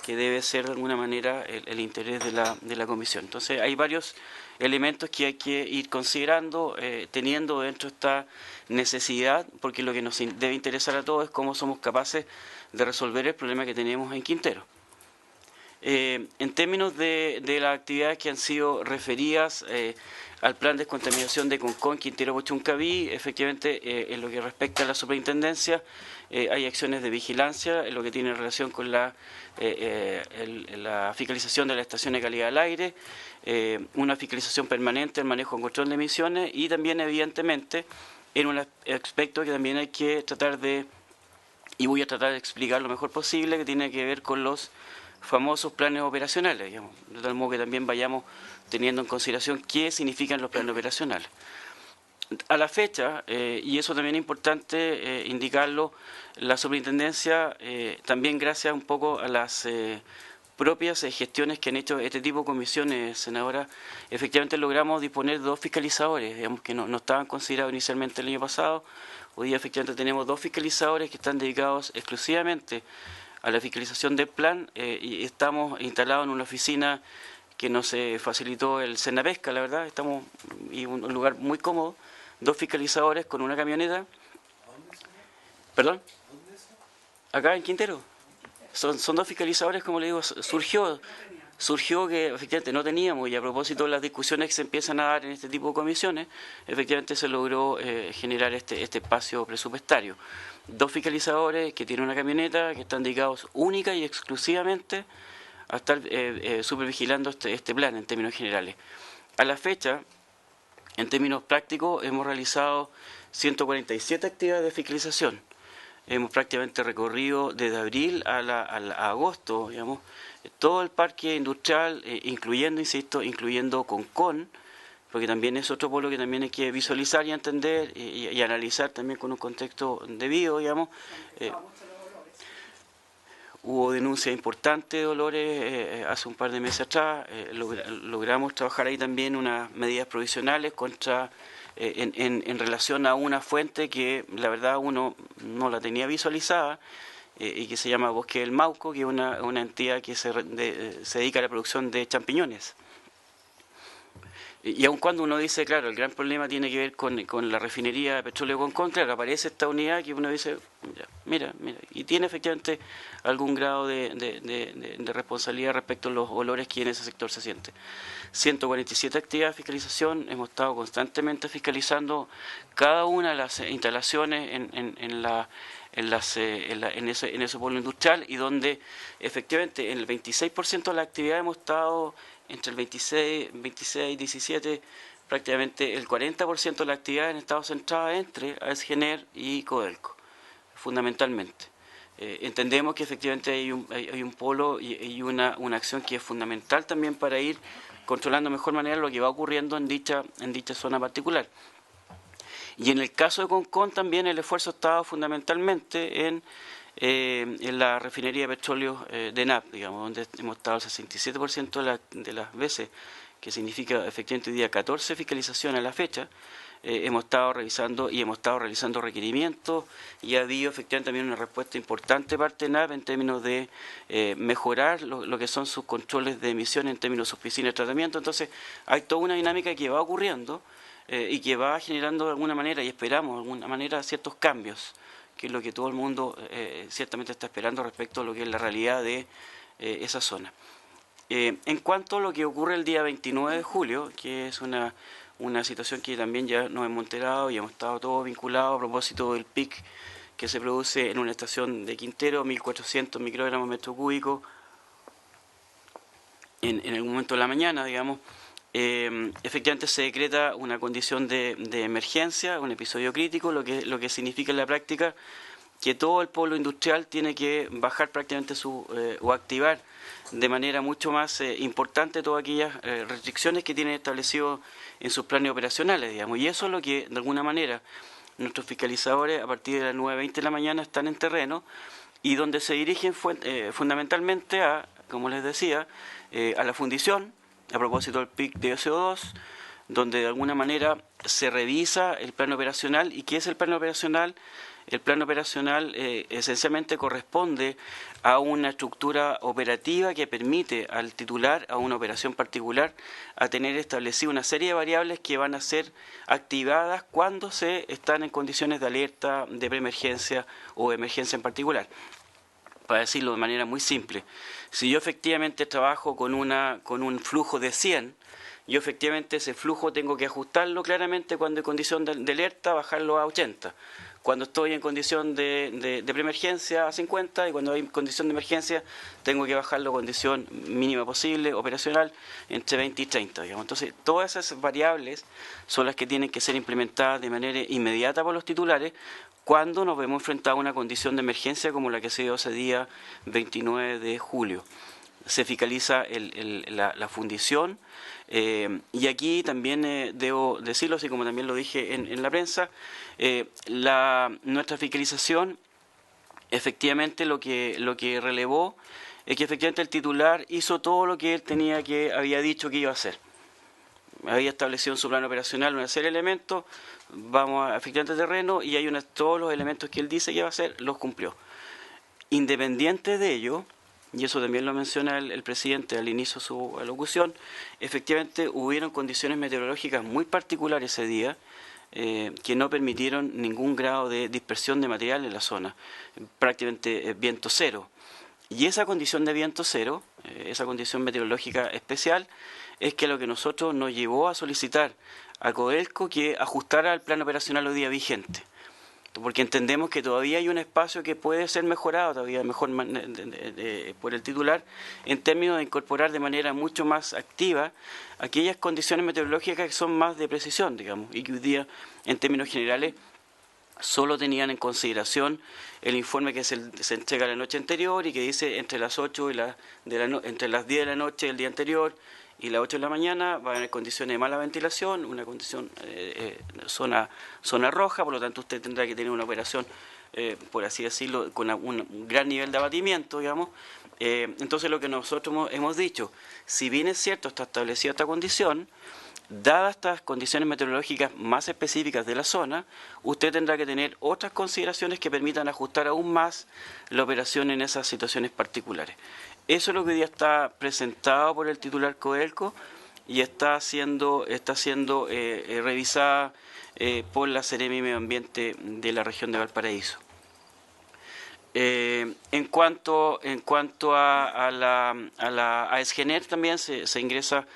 que debe ser de alguna manera el interés de la comisión. Entonces hay varios elementos que hay que ir considerando, teniendo dentro esta necesidad, porque lo que nos debe interesar a todos es cómo somos capaces de resolver el problema que tenemos en Quintero. En términos de las actividades que han sido referidas al plan de descontaminación de Concón, Quintero, Puchuncaví, efectivamente en lo que respecta a la superintendencia hay acciones de vigilancia en lo que tiene relación con la fiscalización de la estación de calidad del aire, una fiscalización permanente, el manejo y control de emisiones, y también evidentemente en un aspecto que también hay que tratar de, y voy a tratar de explicar lo mejor posible, que tiene que ver con los famosos planes operacionales, digamos, de tal modo que también vayamos teniendo en consideración qué significan los planes operacionales. A la fecha, y eso también es importante indicarlo, la superintendencia, también gracias un poco a las propias gestiones que han hecho este tipo de comisiones, senadora, efectivamente logramos disponer de 2 fiscalizadores, digamos, que no estaban considerados inicialmente el año pasado. Hoy día efectivamente tenemos 2 fiscalizadores que están dedicados exclusivamente a la fiscalización del plan, y estamos instalados en una oficina que nos facilitó el Senapesca, la verdad, estamos en un lugar muy cómodo, 2 fiscalizadores con una camioneta. ¿Perdón? Acá en Quintero. Son 2 fiscalizadores, como le digo, surgió que efectivamente no teníamos, y a propósito de las discusiones que se empiezan a dar en este tipo de comisiones, efectivamente se logró generar este espacio presupuestario. 2 fiscalizadores que tienen una camioneta, que están dedicados única y exclusivamente a estar supervigilando este plan en términos generales. A la fecha, en términos prácticos, hemos realizado 147 actividades de fiscalización. Hemos prácticamente recorrido desde abril a agosto, digamos, todo el parque industrial, incluyendo Concón, porque también es otro pueblo que también hay que visualizar y entender y analizar también con un contexto debido, digamos. hubo denuncias importantes de olores hace un par de meses atrás. Logramos trabajar ahí también unas medidas provisionales contra en relación a una fuente que la verdad uno no la tenía visualizada y que se llama Bosque del Mauco, que es una entidad que se dedica a la producción de champiñones. Y aun cuando uno dice, claro, el gran problema tiene que ver con la refinería de petróleo con Contra, aparece esta unidad que uno dice, mira, y tiene efectivamente algún grado de responsabilidad respecto a los olores que en ese sector se siente. 147 actividades de fiscalización, hemos estado constantemente fiscalizando cada una de las instalaciones en ese polo industrial, y donde efectivamente en el 26% de la actividad hemos estado entre el 26 y 17, prácticamente el 40% de la actividad en estado centrada entre AESGENER y Codelco, fundamentalmente. Entendemos que efectivamente hay un polo y una acción que es fundamental también para ir controlando de mejor manera lo que va ocurriendo en dicha zona particular. Y en el caso de Concón también el esfuerzo ha estado fundamentalmente en la refinería de petróleo de NAP, digamos, donde hemos estado el 67% de las veces, que significa efectivamente hoy día 14 fiscalizaciones a la fecha. Hemos estado revisando y hemos estado realizando requerimientos, y ha habido efectivamente también una respuesta importante de parte de NAP en términos de mejorar lo que son sus controles de emisión en términos de sus piscinas de tratamiento. Entonces hay toda una dinámica que va ocurriendo y que va generando de alguna manera, y esperamos de alguna manera, ciertos cambios, que es lo que todo el mundo ciertamente está esperando respecto a lo que es la realidad de esa zona. En cuanto a lo que ocurre el día 29 de julio, que es una situación que también ya nos hemos enterado y hemos estado todos vinculados a propósito del PIC que se produce en una estación de Quintero, 1.400 microgramos metro cúbico, en algún momento de la mañana, digamos. Efectivamente se decreta una condición de emergencia, un episodio crítico, lo que significa en la práctica que todo el polo industrial tiene que bajar prácticamente o activar de manera mucho más importante todas aquellas restricciones que tienen establecido en sus planes operacionales, digamos. Y eso es lo que, de alguna manera, nuestros fiscalizadores a partir de las 9:20 de la mañana están en terreno, y donde se dirigen fundamentalmente a, como les decía, a la fundición, a propósito del PIC de CO2, donde de alguna manera se revisa el plan operacional. ¿Y qué es el plan operacional? El plan operacional esencialmente corresponde a una estructura operativa que permite al titular, a una operación particular, a tener establecida una serie de variables que van a ser activadas cuando se están en condiciones de alerta, de preemergencia o emergencia en particular. Para decirlo de manera muy simple, si yo efectivamente trabajo con un flujo de 100, yo efectivamente ese flujo tengo que ajustarlo claramente cuando en condición de alerta, bajarlo a 80. Cuando estoy en condición de preemergencia a 50, y cuando hay condición de emergencia tengo que bajarlo a condición mínima posible, operacional, entre 20 y 30. Digamos. Entonces, todas esas variables son las que tienen que ser implementadas de manera inmediata por los titulares cuando nos vemos enfrentados a una condición de emergencia como la que se dio ese día 29 de julio. Se fiscaliza la fundición, y aquí también debo decirlo, así como también lo dije en la prensa, nuestra fiscalización efectivamente lo que relevó es que efectivamente el titular hizo todo lo que él había dicho que iba a hacer. Había establecido en su plan operacional una serie de elementos, vamos efectivamente al terreno, y hay todos los elementos que él dice que iba a hacer, los cumplió. Independiente de ello, y eso también lo menciona el presidente al inicio de su alocución, efectivamente hubieron condiciones meteorológicas muy particulares ese día, que no permitieron ningún grado de dispersión de material en la zona, prácticamente viento cero. Y esa condición de viento cero, esa condición meteorológica especial, es que lo que nosotros nos llevó a solicitar a Codelco que ajustara el plan operacional hoy día vigente. Porque entendemos que todavía hay un espacio que puede ser mejorado todavía mejor por el titular, en términos de incorporar de manera mucho más activa aquellas condiciones meteorológicas que son más de precisión, digamos, y que hoy día, en términos generales, solo tenían en consideración el informe que se entrega la noche anterior y que dice entre las 8 y entre las 10 de la noche del día anterior y las 8 de la mañana va a haber condiciones de mala ventilación, una condición zona roja, por lo tanto usted tendrá que tener una operación por así decirlo, con un gran nivel de abatimiento, digamos. Entonces lo que nosotros hemos dicho, si bien es cierto, está establecida esta condición, dadas estas condiciones meteorológicas más específicas de la zona, usted tendrá que tener otras consideraciones que permitan ajustar aún más la operación en esas situaciones particulares. Eso es lo que hoy día está presentado por el titular Codelco y está siendo revisada por la Seremi Medio Ambiente de la región de Valparaíso. En cuanto a Esgener también se ingresa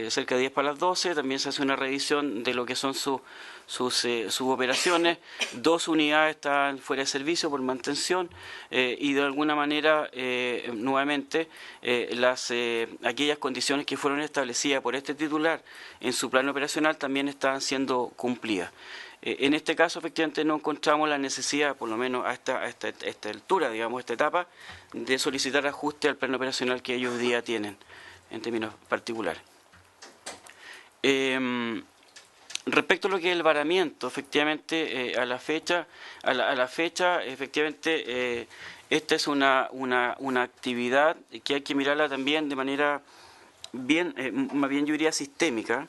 cerca de 10 para las 12, también se hace una revisión de lo que son sus operaciones. 2 unidades están fuera de servicio por mantención y de alguna manera nuevamente aquellas condiciones que fueron establecidas por este titular en su plan operacional también están siendo cumplidas. En este caso, efectivamente, no encontramos la necesidad, por lo menos a esta altura, digamos, esta etapa, de solicitar ajuste al plan operacional que ellos hoy día tienen, en términos particulares. Respecto a lo que es el varamiento, efectivamente, a la fecha, efectivamente, esta es una actividad que hay que mirarla también de manera más bien yo diría sistémica.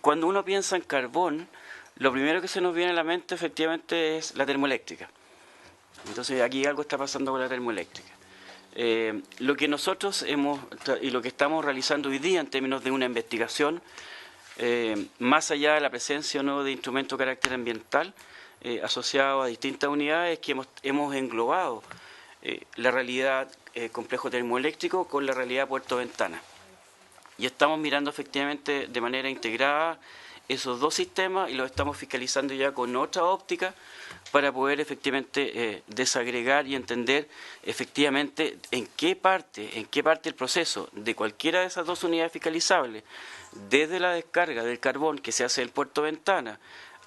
Cuando uno piensa en carbón, lo primero que se nos viene a la mente efectivamente es la termoeléctrica. Entonces aquí algo está pasando con la termoeléctrica. Lo que nosotros y lo que estamos realizando hoy día en términos de una investigación, más allá de la presencia o no de instrumentos de carácter ambiental asociados a distintas unidades, que hemos englobado la realidad complejo termoeléctrico con la realidad Puerto Ventana. Y estamos mirando efectivamente de manera integrada esos dos sistemas y los estamos fiscalizando ya con otra óptica para poder efectivamente desagregar y entender efectivamente en qué parte el proceso de cualquiera de esas dos unidades fiscalizables, desde la descarga del carbón que se hace del puerto Ventana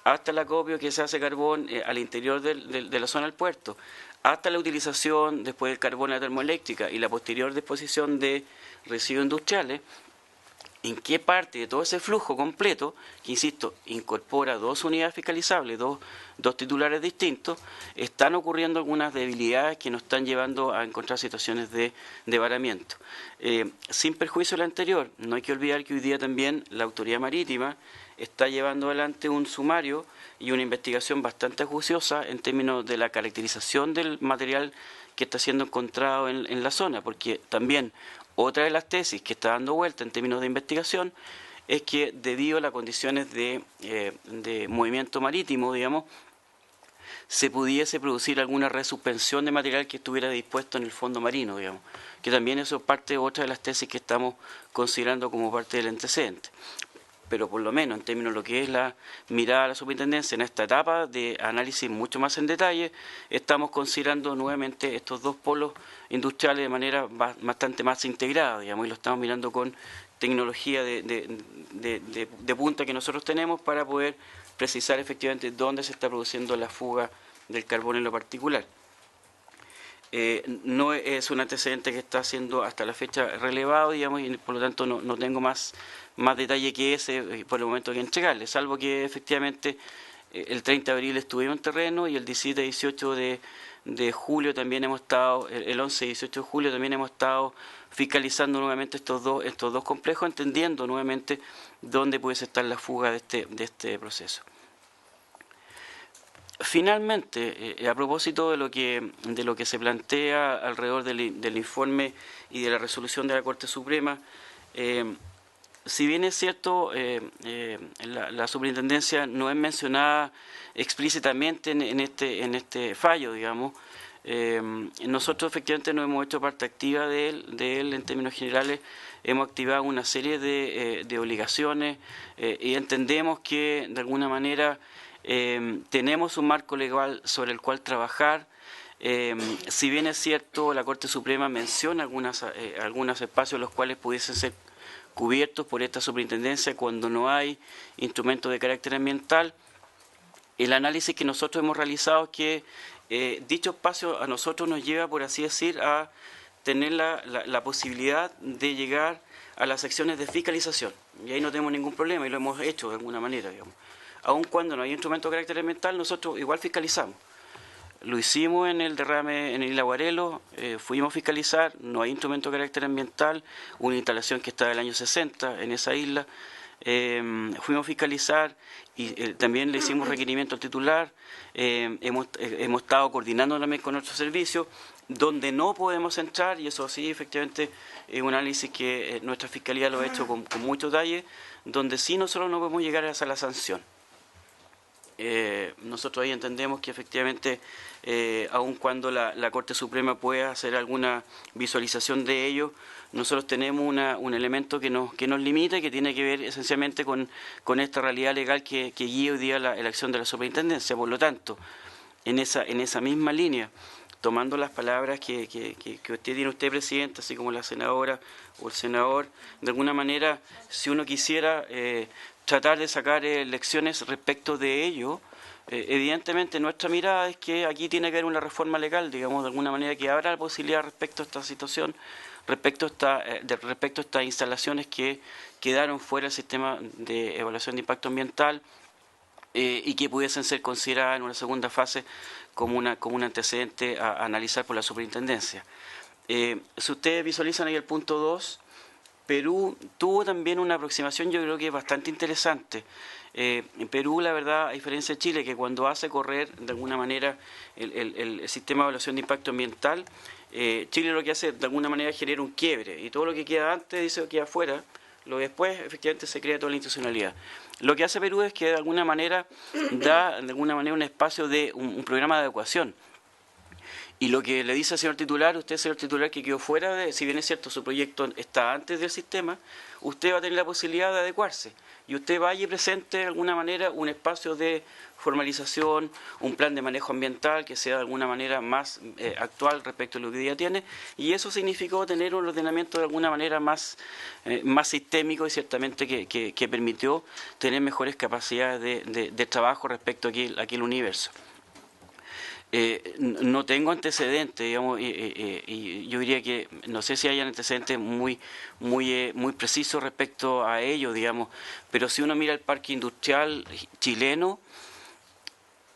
hasta el acopio que se hace carbón al interior de la zona del puerto, hasta la utilización después del carbón en la termoeléctrica y la posterior disposición de residuos industriales, en qué parte de todo ese flujo completo, que insisto, incorpora 2 unidades fiscalizables, dos titulares distintos, están ocurriendo algunas debilidades que nos están llevando a encontrar situaciones de varamiento. Sin perjuicio de lo anterior, no hay que olvidar que hoy día también la Autoridad Marítima está llevando adelante un sumario y una investigación bastante acuciosa en términos de la caracterización del material que está siendo encontrado en la zona, porque también otra de las tesis que está dando vuelta en términos de investigación es que debido a las condiciones de movimiento marítimo, digamos, se pudiese producir alguna resuspensión de material que estuviera dispuesto en el fondo marino, digamos, que también eso es parte de otra de las tesis que estamos considerando como parte del antecedente. Pero por lo menos en términos de lo que es la mirada a la superintendencia en esta etapa de análisis mucho más en detalle, estamos considerando nuevamente estos dos polos industriales de manera bastante más integrada, digamos, y lo estamos mirando con tecnología de punta que nosotros tenemos para poder precisar efectivamente dónde se está produciendo la fuga del carbón en lo particular. No es un antecedente que está siendo hasta la fecha relevado, digamos, y por lo tanto no tengo más detalle que ese por el momento que entregarle, salvo que efectivamente el 30 de abril estuvimos en terreno y el 17 y 18 de julio también hemos estado, el 11 y 18 de julio también hemos estado fiscalizando nuevamente estos dos complejos, entendiendo nuevamente dónde pudiese estar la fuga de este proceso. Finalmente, a propósito de lo que se plantea alrededor del informe y de la resolución de la Corte Suprema, si bien es cierto, la superintendencia no es mencionada explícitamente en este fallo, digamos, nosotros efectivamente no hemos hecho parte activa de él en términos generales, hemos activado una serie de obligaciones y entendemos que de alguna manera tenemos un marco legal sobre el cual trabajar. Si bien es cierto, la Corte Suprema menciona algunos espacios los cuales pudiesen ser cubiertos por esta superintendencia cuando no hay instrumentos de carácter ambiental, el análisis que nosotros hemos realizado es que dicho espacio a nosotros nos lleva, por así decir, a tener la posibilidad de llegar a las secciones de fiscalización. Y ahí no tenemos ningún problema y lo hemos hecho de alguna manera, digamos. Aun cuando no hay instrumento de carácter ambiental, nosotros igual fiscalizamos. Lo hicimos en el derrame en Isla Guarelo, fuimos a fiscalizar, no hay instrumento de carácter ambiental, una instalación que está del año 60 en esa isla. Fuimos a fiscalizar y también le hicimos requerimiento al titular. Hemos estado coordinando también con nuestros servicios, donde no podemos entrar, y eso sí, efectivamente, es un análisis que nuestra Fiscalía lo ha hecho con mucho detalle, donde sí nosotros no podemos llegar a la sanción. Nosotros ahí entendemos que efectivamente, aun cuando la Corte Suprema pueda hacer alguna visualización de ello, nosotros tenemos un elemento que nos limita y que tiene que ver esencialmente con esta realidad legal que guía hoy día la acción de la superintendencia. Por lo tanto, en esa misma línea, tomando las palabras que tiene usted, Presidente, así como la senadora o el senador, de alguna manera, si uno quisiera tratar de sacar lecciones respecto de ello, evidentemente nuestra mirada es que aquí tiene que haber una reforma legal, digamos, de alguna manera que abra la posibilidad respecto a esta situación, respecto a estas instalaciones que quedaron fuera del sistema de evaluación de impacto ambiental y que pudiesen ser consideradas en una segunda fase como un antecedente a analizar por la superintendencia. Si ustedes visualizan ahí el punto 2, Perú tuvo también una aproximación, yo creo que bastante interesante. En Perú, la verdad, a diferencia de Chile, que cuando hace correr de alguna manera el sistema de evaluación de impacto ambiental, Chile lo que hace de alguna manera genera un quiebre, y todo lo que queda antes dice que queda afuera, lo que después efectivamente se crea toda la institucionalidad. Lo que hace Perú es que de alguna manera da un espacio de un programa de adecuación. Y lo que le dice al señor titular, usted, señor titular, que quedó fuera de, si bien es cierto, su proyecto está antes del sistema, usted va a tener la posibilidad de adecuarse. Y usted vaya y presente de alguna manera un espacio de formalización, un plan de manejo ambiental que sea de alguna manera más actual respecto a lo que hoy día tiene. Y eso significó tener un ordenamiento de alguna manera más sistémico y ciertamente que permitió tener mejores capacidades de trabajo respecto a aquel universo. No tengo antecedentes, digamos, y yo diría que no sé si hay antecedentes muy precisos respecto a ello, digamos, pero si uno mira el parque industrial chileno,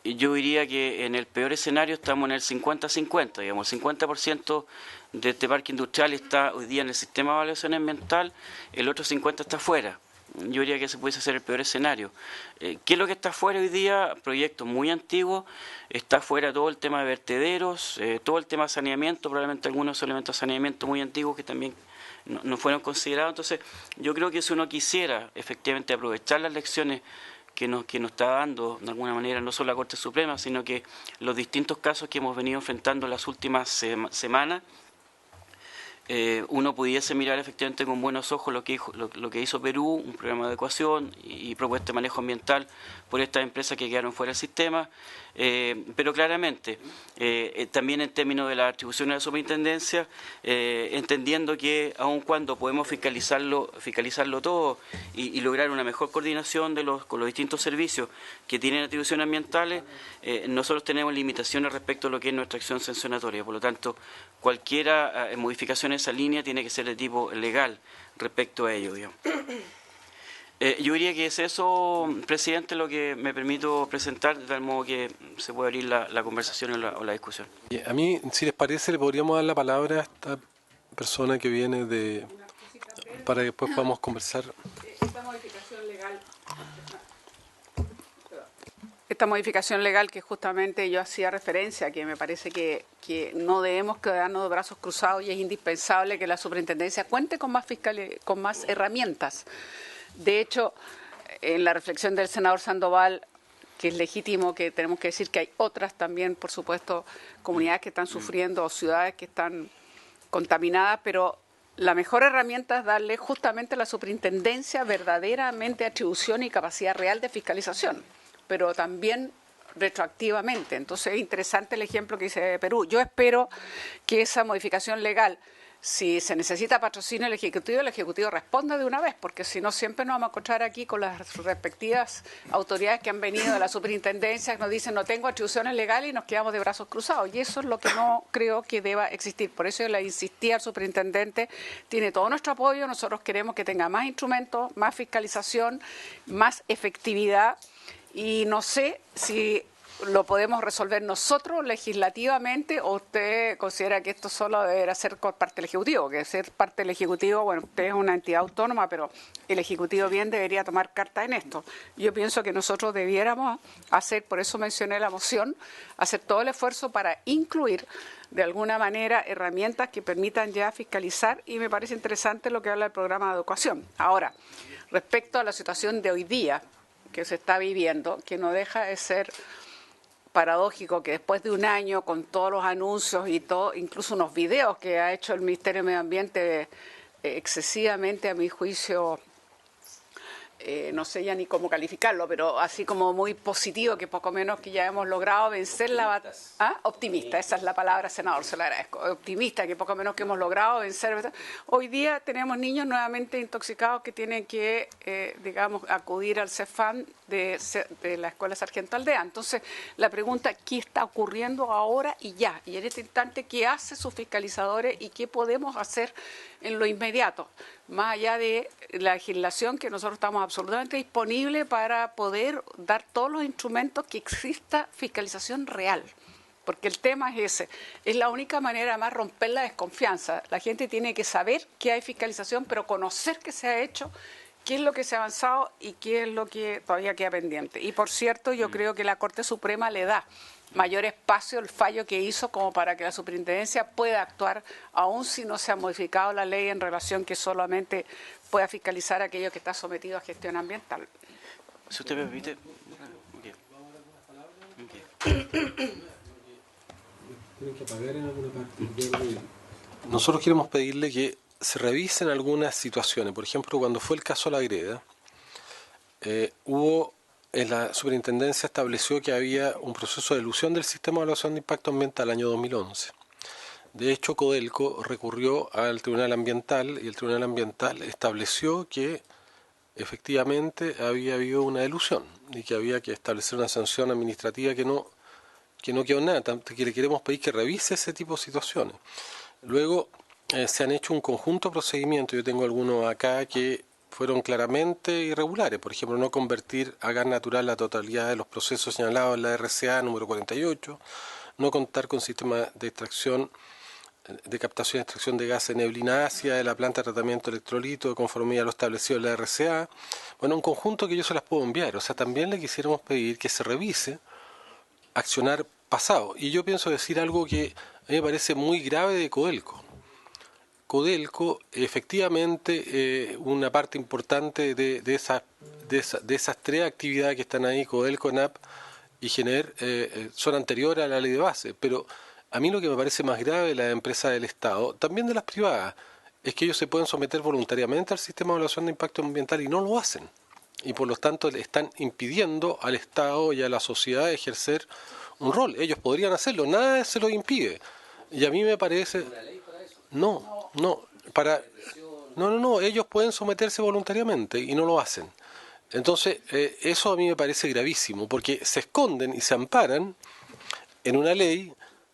yo diría que en el peor escenario estamos en el 50-50, digamos, el 50% de este parque industrial está hoy día en el sistema de evaluación ambiental, el otro 50% está fuera. Yo diría que ese puede ser el peor escenario. ¿Qué es lo que está fuera hoy día? Proyectos muy antiguos, está fuera todo el tema de vertederos, todo el tema de saneamiento, probablemente algunos elementos de saneamiento muy antiguos que también no fueron considerados. Entonces, yo creo que si uno quisiera efectivamente aprovechar las lecciones que nos está dando de alguna manera no solo la Corte Suprema, sino que los distintos casos que hemos venido enfrentando en las últimas semanas, uno pudiese mirar efectivamente con buenos ojos lo que hizo Perú, un programa de adecuación y propuesta de manejo ambiental por estas empresas que quedaron fuera del sistema, pero claramente también en términos de la atribución de la superintendencia, entendiendo que aun cuando podemos fiscalizarlo todo y lograr una mejor coordinación con los distintos servicios que tienen atribuciones ambientales, nosotros tenemos limitaciones respecto a lo que es nuestra acción sancionatoria. Por lo tanto, cualquier modificación en esa línea tiene que ser de tipo legal respecto a ello, digamos. Yo diría que es eso, Presidente, lo que me permito presentar, de tal modo que se puede abrir la conversación o la discusión. A mí, si les parece, le podríamos dar la palabra a esta persona que viene para que después podamos conversar. Esta modificación legal que justamente yo hacía referencia, que me parece que no debemos quedarnos de brazos cruzados y es indispensable que la superintendencia cuente con más herramientas. De hecho, en la reflexión del senador Sandoval, que es legítimo, que tenemos que decir que hay otras también, por supuesto, comunidades que están sufriendo o ciudades que están contaminadas, pero la mejor herramienta es darle justamente a la superintendencia verdaderamente atribución y capacidad real de fiscalización, pero también retroactivamente. Entonces es interesante el ejemplo que dice Perú. Yo espero que esa modificación legal, si se necesita patrocinio del el Ejecutivo responda de una vez, porque si no siempre nos vamos a encontrar aquí con las respectivas autoridades que han venido de la superintendencia, que nos dicen no tengo atribuciones legales y nos quedamos de brazos cruzados. Y eso es lo que no creo que deba existir. Por eso yo le insistí al superintendente, tiene todo nuestro apoyo, nosotros queremos que tenga más instrumentos, más fiscalización, más efectividad. Y no sé si ¿lo podemos resolver nosotros legislativamente o usted considera que esto solo deberá ser por parte del Ejecutivo? Que ser parte del Ejecutivo, bueno, usted es una entidad autónoma, pero el Ejecutivo bien debería tomar carta en esto. Yo pienso que nosotros debiéramos hacer, por eso mencioné la moción, hacer todo el esfuerzo para incluir de alguna manera herramientas que permitan ya fiscalizar, y me parece interesante lo que habla el programa de educación. Ahora, respecto a la situación de hoy día que se está viviendo, que no deja de ser paradójico que después de un año con todos los anuncios y todo, incluso unos videos que ha hecho el Ministerio de Medio Ambiente excesivamente, a mi juicio, no sé ya ni cómo calificarlo, pero así como muy positivo, que poco menos que ya hemos logrado vencer la batalla. ¿Ah? Optimista, esa es la palabra, senador, se lo agradezco. Optimista, que poco menos que hemos logrado vencer. Hoy día tenemos niños nuevamente intoxicados que tienen que, digamos, acudir al CEFAM de la Escuela Sargento Aldea. Entonces, la pregunta, ¿qué está ocurriendo ahora y ya? Y en este instante, ¿qué hacen sus fiscalizadores y qué podemos hacer en lo inmediato? Más allá de la legislación, que nosotros estamos absolutamente disponibles para poder dar todos los instrumentos que exista fiscalización real. Porque el tema es ese, es la única manera más romper la desconfianza. La gente tiene que saber que hay fiscalización, pero conocer qué se ha hecho, qué es lo que se ha avanzado y qué es lo que todavía queda pendiente. Y por cierto, yo creo que la Corte Suprema le da mayor espacio el fallo que hizo como para que la superintendencia pueda actuar, aun si no se ha modificado la ley en relación que solamente pueda fiscalizar aquello que está sometido a gestión ambiental. Si usted me permite. Nosotros queremos pedirle que se revisen algunas situaciones. Por ejemplo, cuando fue el caso La Greda, la superintendencia estableció que había un proceso de elusión del sistema de evaluación de impacto ambiental el año 2011. De hecho, Codelco recurrió al Tribunal Ambiental y el Tribunal Ambiental estableció que efectivamente había habido una elusión y que había que establecer una sanción administrativa que no quedó nada, tanto que le queremos pedir que revise ese tipo de situaciones. Luego se han hecho un conjunto de procedimientos, yo tengo algunos acá que fueron claramente irregulares, por ejemplo, no convertir a gas natural la totalidad de los procesos señalados en la RCA número 48, no contar con sistema de extracción, de captación y extracción de gas en neblina ácida de la planta de tratamiento de electrolito de conformidad a lo establecido en la RCA. Bueno, un conjunto que yo se las puedo enviar, o sea, también le quisiéramos pedir que se revise accionar pasado. Y yo pienso decir algo que a mí me parece muy grave de Codelco. Codelco, efectivamente, una parte importante de esas tres actividades que están ahí, Codelco, ENAP y GENER, son anteriores a la ley de base. Pero a mí lo que me parece más grave de las empresas del Estado, también de las privadas, es que ellos se pueden someter voluntariamente al sistema de evaluación de impacto ambiental y no lo hacen. Y por lo tanto le están impidiendo al Estado y a la sociedad ejercer un rol. Ellos podrían hacerlo, nada se lo impide. Y a mí me parece... No, ellos pueden someterse voluntariamente y no lo hacen. Entonces, eso a mí me parece gravísimo, porque se esconden y se amparan en una ley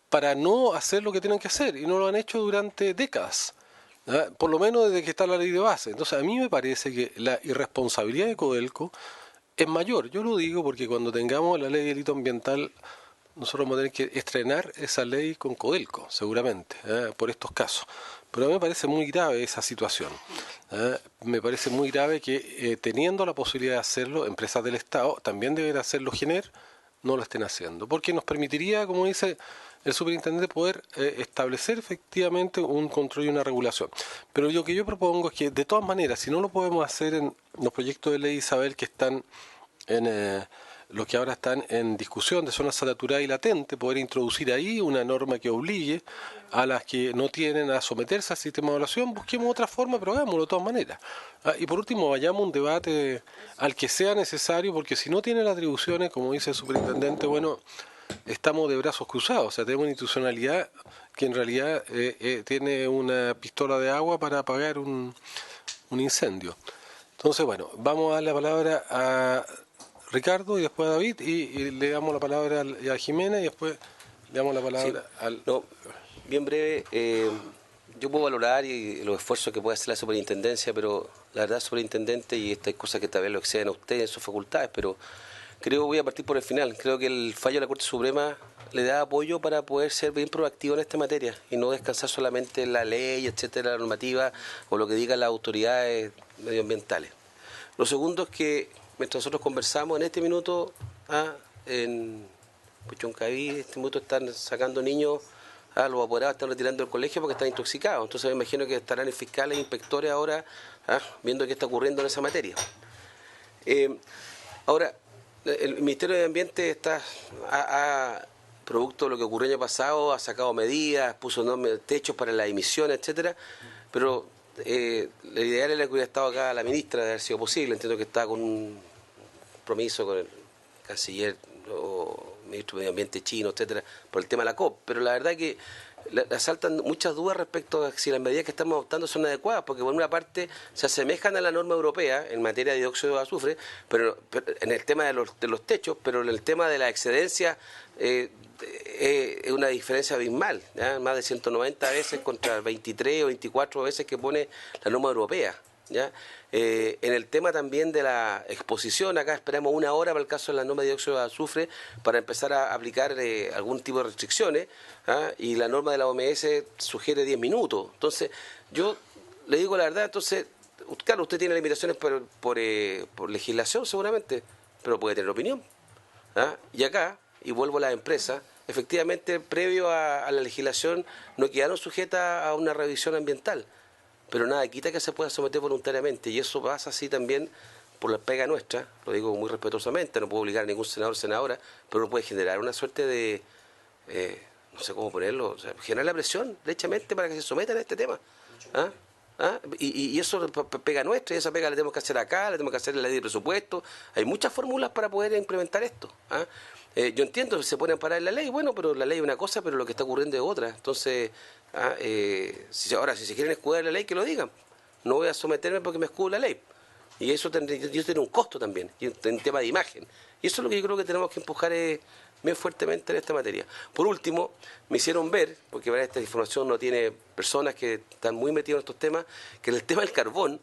para no hacer lo que tienen que hacer, y no lo han hecho durante décadas, ¿verdad? Por lo menos desde que está la ley de base. Entonces, a mí me parece que la irresponsabilidad de Codelco es mayor. Yo lo digo porque cuando tengamos la ley de delito ambiental, nosotros vamos a tener que estrenar esa ley con Codelco, seguramente, por estos casos. Pero a mí me parece muy grave esa situación. Me parece muy grave que, teniendo la posibilidad de hacerlo, empresas del Estado, también deben hacerlo GENER, no lo estén haciendo. Porque nos permitiría, como dice el superintendente, poder establecer efectivamente un control y una regulación. Pero lo que yo propongo es que, de todas maneras, si no lo podemos hacer en los proyectos de ley, Isabel, que están en... los que ahora están en discusión de zona saturada y latente, poder introducir ahí una norma que obligue a las que no tienen a someterse al sistema de evaluación, busquemos otra forma, pero hagámoslo de todas maneras. Y por último, vayamos a un debate al que sea necesario, porque si no tiene las atribuciones, como dice el superintendente, bueno, estamos de brazos cruzados, o sea, tenemos una institucionalidad que en realidad tiene una pistola de agua para apagar un incendio. Entonces, bueno, vamos a dar la palabra a Ricardo y después a David y le damos la palabra a Jimena y después le damos la palabra al... No, bien breve, yo puedo valorar los esfuerzos que puede hacer la superintendencia, pero la verdad, superintendente, y estas cosas que tal vez lo exceden a usted en sus facultades, pero voy a partir por el final. Creo que el fallo de la Corte Suprema le da apoyo para poder ser bien proactivo en esta materia y no descansar solamente en la ley, etcétera, la normativa o lo que digan las autoridades medioambientales. Lo segundo es que mientras nosotros conversamos en este minuto, en Puchuncaví, en este minuto están sacando niños, los apoderados están retirando del colegio porque están intoxicados. Entonces me imagino que estarán los fiscales e inspectores ahora viendo qué está ocurriendo en esa materia. Ahora, el Ministerio de Ambiente está, producto de lo que ocurrió el año pasado, ha sacado medidas, puso techos para las emisiones, etcétera, pero la ideal era que hubiera estado acá la ministra, de haber sido posible. Entiendo que está con un compromiso con el canciller o ministro de Medio Ambiente chino, etcétera, por el tema de la COP, pero la verdad que le asaltan muchas dudas respecto a si las medidas que estamos adoptando son adecuadas, porque por una parte se asemejan a la norma europea en materia de dióxido de azufre, pero en el tema de los techos, pero en el tema de la excedencia es una diferencia abismal, ¿ya? Más de 190 veces contra 23 o 24 veces que pone la norma europea, ¿ya? En el tema también de la exposición, acá esperamos 1 hora para el caso de la norma de dióxido de azufre para empezar a aplicar algún tipo de restricciones, y la norma de la OMS sugiere 10 minutos. Entonces, yo le digo la verdad, entonces, claro, usted tiene limitaciones por legislación seguramente, pero puede tener opinión. Y acá, y vuelvo a las empresas, efectivamente, previo a la legislación, no quedaron sujetas a una revisión ambiental, pero nada quita que se pueda someter voluntariamente, y eso pasa así también por la pega nuestra, lo digo muy respetuosamente, no puedo obligar a ningún senador o senadora, pero puede generar una suerte de, no sé cómo ponerlo, o sea, generar la presión, derechamente, para que se sometan a este tema. Y eso pega nuestra, y esa pega la tenemos que hacer acá, la tenemos que hacer en la ley de presupuesto. Hay muchas fórmulas para poder implementar esto. Yo entiendo que se puede amparar en la ley, bueno, pero la ley es una cosa, pero lo que está ocurriendo es otra. Entonces, ahora, si se quieren escudar la ley, que lo digan. No voy a someterme porque me escudo la ley. Y eso tiene un costo también, y un tema de imagen. Y eso es lo que yo creo que tenemos que empujar bien fuertemente en esta materia. Por último, me hicieron ver, porque para esta información no tiene personas que están muy metidas en estos temas, que en el tema del carbón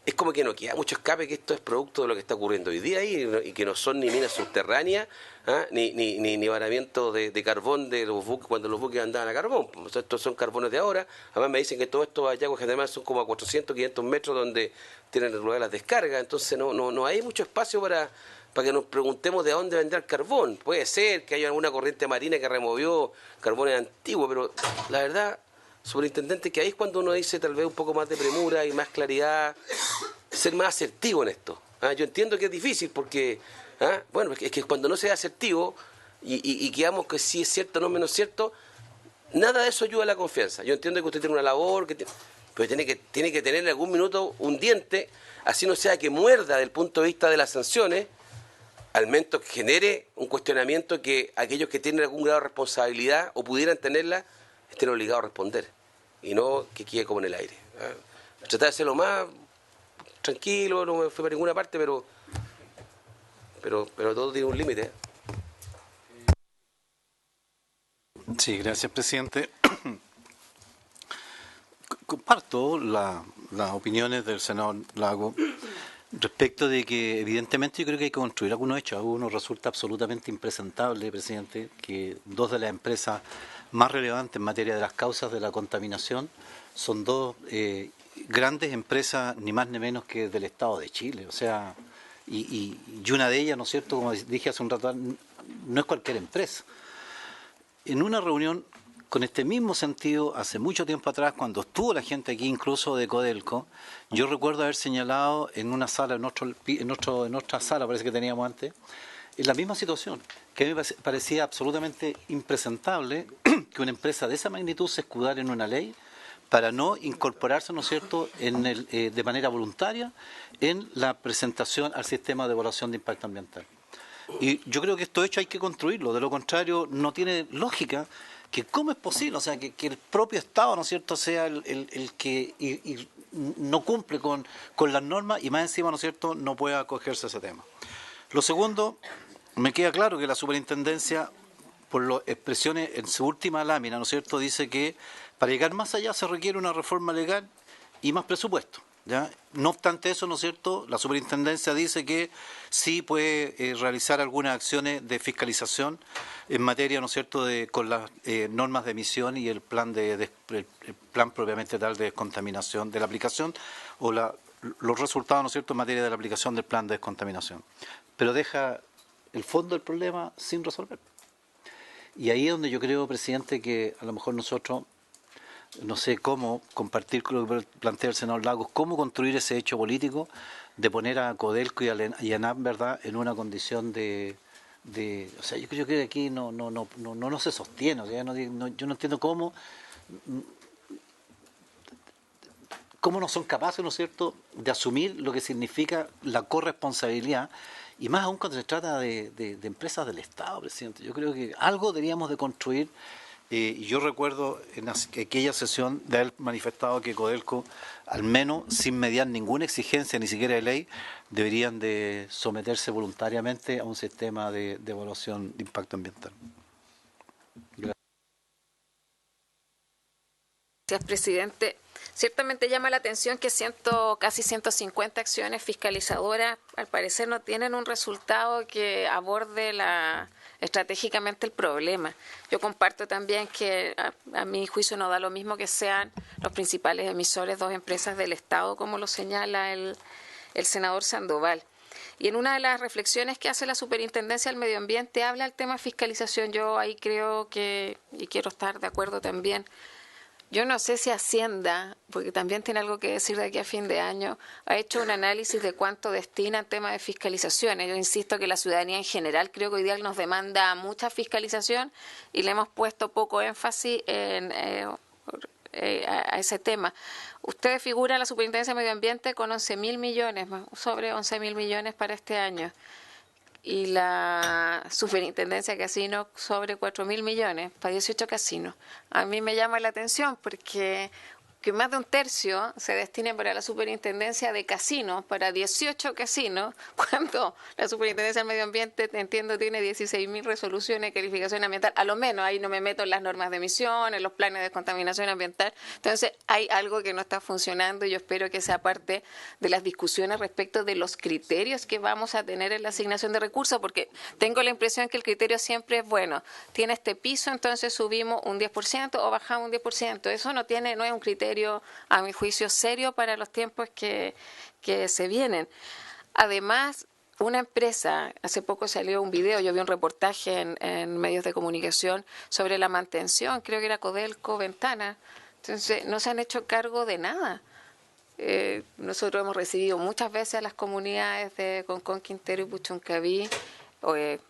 es como que no queda mucho escape, que esto es producto de lo que está ocurriendo hoy día y que no son ni minas subterráneas, ni varamiento de carbón de los buques cuando los buques andaban a carbón. O sea, estos son carbones de ahora. Además me dicen que todos estos hallazgos generalmente son como a 400, 500 metros donde tienen lugar las descargas. Entonces no hay mucho espacio para que nos preguntemos de dónde vendrá el carbón. Puede ser que haya alguna corriente marina que removió carbones antiguos, pero la verdad, superintendente, que ahí es cuando uno dice tal vez un poco más de premura y más claridad, ser más asertivo en esto. Yo entiendo que es difícil porque, bueno, es que cuando no se es asertivo y quedamos que sí es cierto, no menos cierto, nada de eso ayuda a la confianza. Yo entiendo que usted tiene una labor, pero tiene que tener en algún minuto un diente, así no sea que muerda desde el punto de vista de las sanciones, al menos que genere un cuestionamiento que aquellos que tienen algún grado de responsabilidad o pudieran tenerla estén obligados a responder y no que quede como en el aire. Tratar de hacerlo más tranquilo, no me fui para ninguna parte, pero todo tiene un límite. Sí, gracias, presidente. Comparto las opiniones del senador Lago respecto de que evidentemente yo creo que hay que construir algunos hechos. Algunos resulta absolutamente impresentable, presidente, que 2 de las empresas más relevantes en materia de las causas de la contaminación son 2 grandes empresas, ni más ni menos que del Estado de Chile. O sea, y una de ellas, ¿no es cierto?, como dije hace un rato, no es cualquier empresa. En una reunión con este mismo sentido, hace mucho tiempo atrás, cuando estuvo la gente aquí, incluso de Codelco, yo recuerdo haber señalado en una sala, en otra sala parece que teníamos antes, en la misma situación, que a mí me parecía absolutamente impresentable que una empresa de esa magnitud se escudara en una ley para no incorporarse, ¿no es cierto?, de manera voluntaria en la presentación al sistema de evaluación de impacto ambiental. Y yo creo que estos hechos hay que construirlo, de lo contrario no tiene lógica que cómo es posible, o sea, que el propio Estado, ¿no es cierto?, sea el que no cumple con las normas y más encima, ¿no es cierto?, no pueda acogerse a ese tema. Lo segundo, me queda claro que la superintendencia, por las expresiones en su última lámina, ¿no es cierto?, dice que para llegar más allá se requiere una reforma legal y más presupuesto. ¿ya? No obstante eso, ¿no es cierto?, la superintendencia dice que sí puede realizar algunas acciones de fiscalización en materia, ¿no es cierto?, con las normas de emisión y el plan el plan propiamente tal de descontaminación de la aplicación o los resultados, ¿no es cierto?, en materia de la aplicación del plan de descontaminación. Pero deja el fondo del problema sin resolver. Y ahí es donde yo creo, presidente, que a lo mejor nosotros, no sé cómo compartir con lo que plantea el senador Lagos, cómo construir ese hecho político de poner a Codelco y a ENAP, ¿verdad?, en una condición o sea, yo creo que aquí no se sostiene. O sea, yo no entiendo cómo no son capaces, ¿no es cierto?, de asumir lo que significa la corresponsabilidad, y más aún cuando se trata de empresas del Estado, presidente. Yo creo que algo deberíamos de construir. Y yo recuerdo en aquella sesión de haber manifestado que Codelco, al menos sin mediar ninguna exigencia, ni siquiera de ley, deberían de someterse voluntariamente a un sistema de evaluación de impacto ambiental. Gracias, presidente. Ciertamente llama la atención que casi 150 acciones fiscalizadoras al parecer no tienen un resultado que aborde estratégicamente el problema. Yo comparto también que a mi juicio no da lo mismo que sean los principales emisores dos empresas del Estado, como lo señala el senador Sandoval. Y en una de las reflexiones que hace la Superintendencia del Medio Ambiente habla del tema fiscalización. Yo ahí creo que, y quiero estar de acuerdo también, yo no sé si Hacienda, porque también tiene algo que decir de aquí a fin de año, ha hecho un análisis de cuánto destina en temas de fiscalizaciones. Yo insisto que la ciudadanía en general creo que hoy día nos demanda mucha fiscalización y le hemos puesto poco énfasis a ese tema. Usted figura en la Superintendencia de Medio Ambiente con 11.000 millones, sobre 11.000 millones para este año. Y la Superintendencia de Casinos sobre 4.000 millones para 18 casinos. A mí me llama la atención porque que más de un tercio se destine para la Superintendencia de Casinos, para 18 casinos, cuando la Superintendencia del Medio Ambiente, entiendo, tiene 16.000 resoluciones de calificación ambiental, a lo menos. Ahí no me meto en las normas de emisión, en los planes de descontaminación ambiental. Entonces, hay algo que no está funcionando y yo espero que sea parte de las discusiones respecto de los criterios que vamos a tener en la asignación de recursos, porque tengo la impresión que el criterio siempre es, bueno, tiene este piso, entonces subimos un 10% o bajamos un 10%. Eso no es un criterio, a mi juicio, serio para los tiempos que se vienen. Además, una empresa, hace poco salió un video, yo vi un reportaje en medios de comunicación sobre la mantención, creo que era Codelco Ventana, entonces no se han hecho cargo de nada. Nosotros hemos recibido muchas veces a las comunidades de Concón, Quintero y Puchuncaví,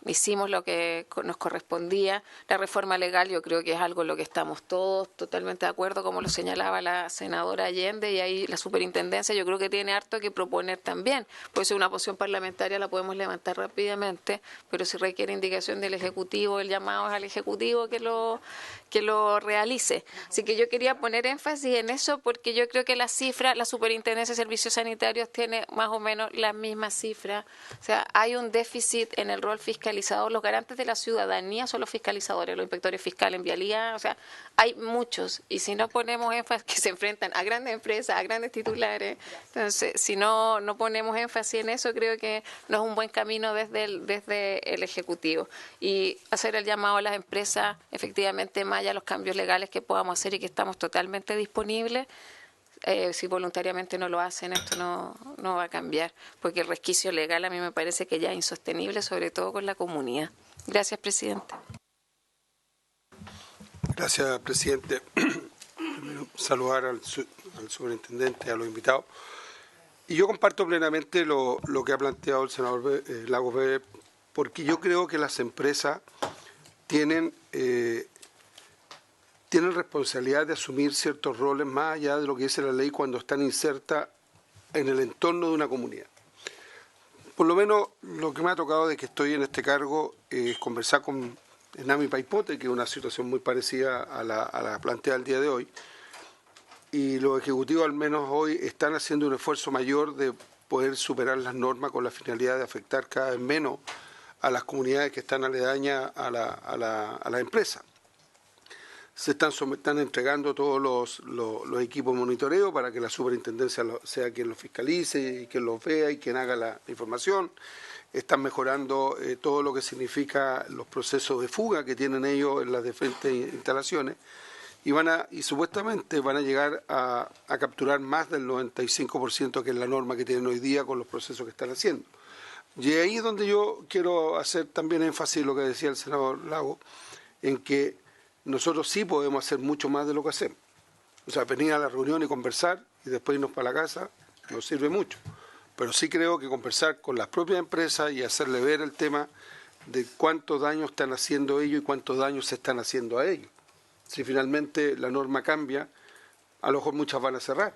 hicimos lo que nos correspondía. La reforma legal yo creo que es algo en lo que estamos todos totalmente de acuerdo, como lo señalaba la senadora Allende, y ahí la superintendencia yo creo que tiene harto que proponer también. Puede ser una posición parlamentaria, la podemos levantar rápidamente, pero si requiere indicación del Ejecutivo, el llamado es al Ejecutivo que lo realice. Así que yo quería poner énfasis en eso porque yo creo que la cifra, la Superintendencia de Servicios Sanitarios tiene más o menos la misma cifra. O sea, hay un déficit en el rol fiscalizador. Los garantes de la ciudadanía son los fiscalizadores, los inspectores fiscales en vialidad. O sea, hay muchos. Y si no ponemos énfasis, que se enfrentan a grandes empresas, a grandes titulares, entonces, si no ponemos énfasis en eso, creo que no es un buen camino desde el Ejecutivo. Y hacer el llamado a las empresas, efectivamente, más allá de los cambios legales que podamos hacer y que estamos totalmente disponibles. Si voluntariamente no lo hacen, esto no va a cambiar, porque el resquicio legal a mí me parece que ya es insostenible, sobre todo con la comunidad. Gracias, presidente. Gracias, presidente. Saludar al superintendente, a los invitados. Y yo comparto plenamente lo que ha planteado el senador Lagos Weber, porque yo creo que las empresas tienen responsabilidad de asumir ciertos roles más allá de lo que dice la ley cuando están insertas en el entorno de una comunidad. Por lo menos lo que me ha tocado de que estoy en este cargo es conversar con Enami Paipote, que es una situación muy parecida a la planteada el día de hoy, y los ejecutivos al menos hoy están haciendo un esfuerzo mayor de poder superar las normas con la finalidad de afectar cada vez menos a las comunidades que están aledañas a la empresa. Se están entregando todos los equipos de monitoreo para que la superintendencia sea quien los fiscalice y quien los vea y quien haga la información. Están mejorando todo lo que significa los procesos de fuga que tienen ellos en las diferentes instalaciones y supuestamente van a llegar a capturar más del 95% que es la norma que tienen hoy día con los procesos que están haciendo. Y ahí es donde yo quiero hacer también énfasis en lo que decía el senador Lago, en que nosotros sí podemos hacer mucho más de lo que hacemos. O sea, venir a la reunión y conversar y después irnos para la casa nos sirve mucho. Pero sí creo que conversar con las propias empresas y hacerle ver el tema de cuánto daño están haciendo ellos y cuántos daños se están haciendo a ellos. Si finalmente la norma cambia, a lo mejor muchas van a cerrar,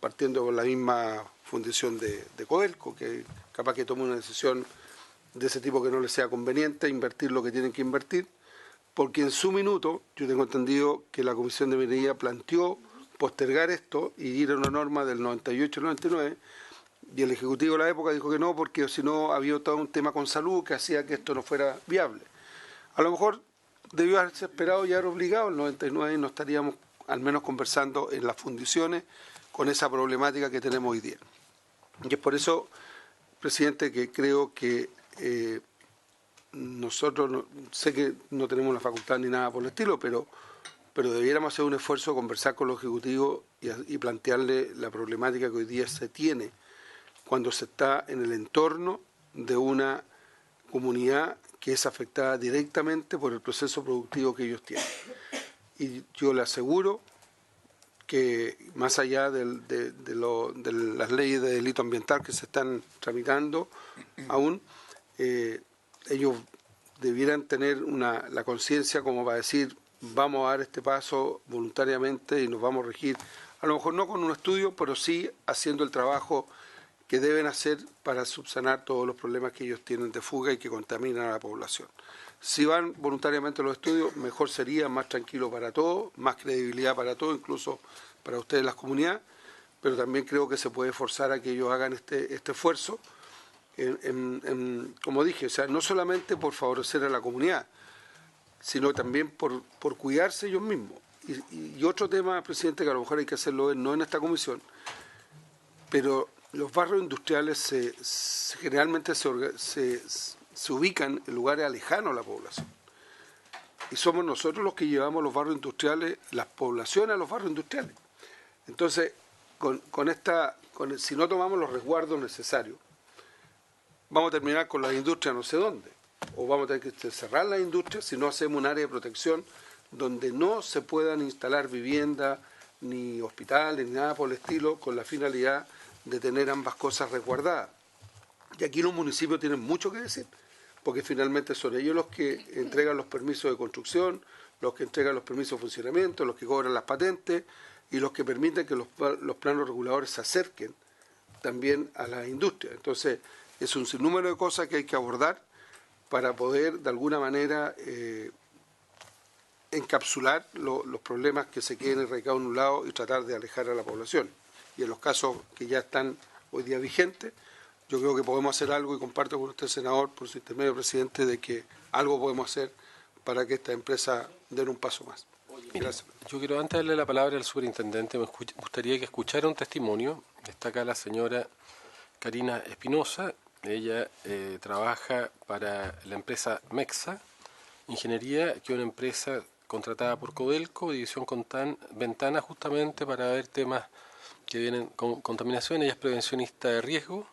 partiendo con la misma fundición de Codelco, que capaz que tome una decisión de ese tipo que no les sea conveniente, invertir lo que tienen que invertir, porque en su minuto, yo tengo entendido que la Comisión de Minería planteó postergar esto y ir a una norma del 98-99, y el Ejecutivo de la época dijo que no, porque si no había todo un tema con salud que hacía que esto no fuera viable. A lo mejor debió haberse esperado y haber obligado el 99 y no estaríamos al menos conversando en las fundiciones con esa problemática que tenemos hoy día. Y es por eso, presidente, que creo que nosotros, sé que no tenemos la facultad ni nada por el estilo, pero debiéramos hacer un esfuerzo, conversar con los ejecutivos y plantearle la problemática que hoy día se tiene cuando se está en el entorno de una comunidad que es afectada directamente por el proceso productivo que ellos tienen. Y yo le aseguro que más allá de las leyes de delito ambiental que se están tramitando aún, ellos debieran tener la conciencia como para decir, vamos a dar este paso voluntariamente y nos vamos a regir, a lo mejor no con un estudio, pero sí haciendo el trabajo que deben hacer para subsanar todos los problemas que ellos tienen de fuga y que contaminan a la población. Si van voluntariamente a los estudios, mejor sería, más tranquilo para todos, más credibilidad para todos, incluso para ustedes las comunidades, pero también creo que se puede forzar a que ellos hagan este esfuerzo, como dije, o sea, no solamente por favorecer a la comunidad, sino también por cuidarse ellos mismos. Y otro tema, presidente, que a lo mejor hay que hacerlo no en esta comisión, pero los barrios industriales generalmente se ubican en lugares alejanos a la población. Y somos nosotros los que llevamos los barrios industriales, las poblaciones a los barrios industriales. Entonces, si no tomamos los resguardos necesarios, vamos a terminar con las industrias no sé dónde. O vamos a tener que cerrar las industrias si no hacemos un área de protección donde no se puedan instalar viviendas, ni hospitales, ni nada por el estilo, con la finalidad de tener ambas cosas resguardadas. Y aquí los municipios tienen mucho que decir, porque finalmente son ellos los que entregan los permisos de construcción, los que entregan los permisos de funcionamiento, los que cobran las patentes y los que permiten que los planos reguladores se acerquen también a la industria. Entonces, es un sinnúmero de cosas que hay que abordar para poder, de alguna manera, encapsular los problemas que se queden erradicados en un lado y tratar de alejar a la población. Y en los casos que ya están hoy día vigentes, yo creo que podemos hacer algo y comparto con usted, senador, por su intermedio, presidente, de que algo podemos hacer para que esta empresa den un paso más. Gracias. Yo quiero, antes de darle la palabra al superintendente, me gustaría que escuchara un testimonio. Está acá la señora Karina Espinosa. Ella trabaja para la empresa MEXA Ingeniería, que es una empresa contratada por Codelco, División Ventana, justamente para ver temas que vienen con contaminación. Ella es prevencionista de riesgo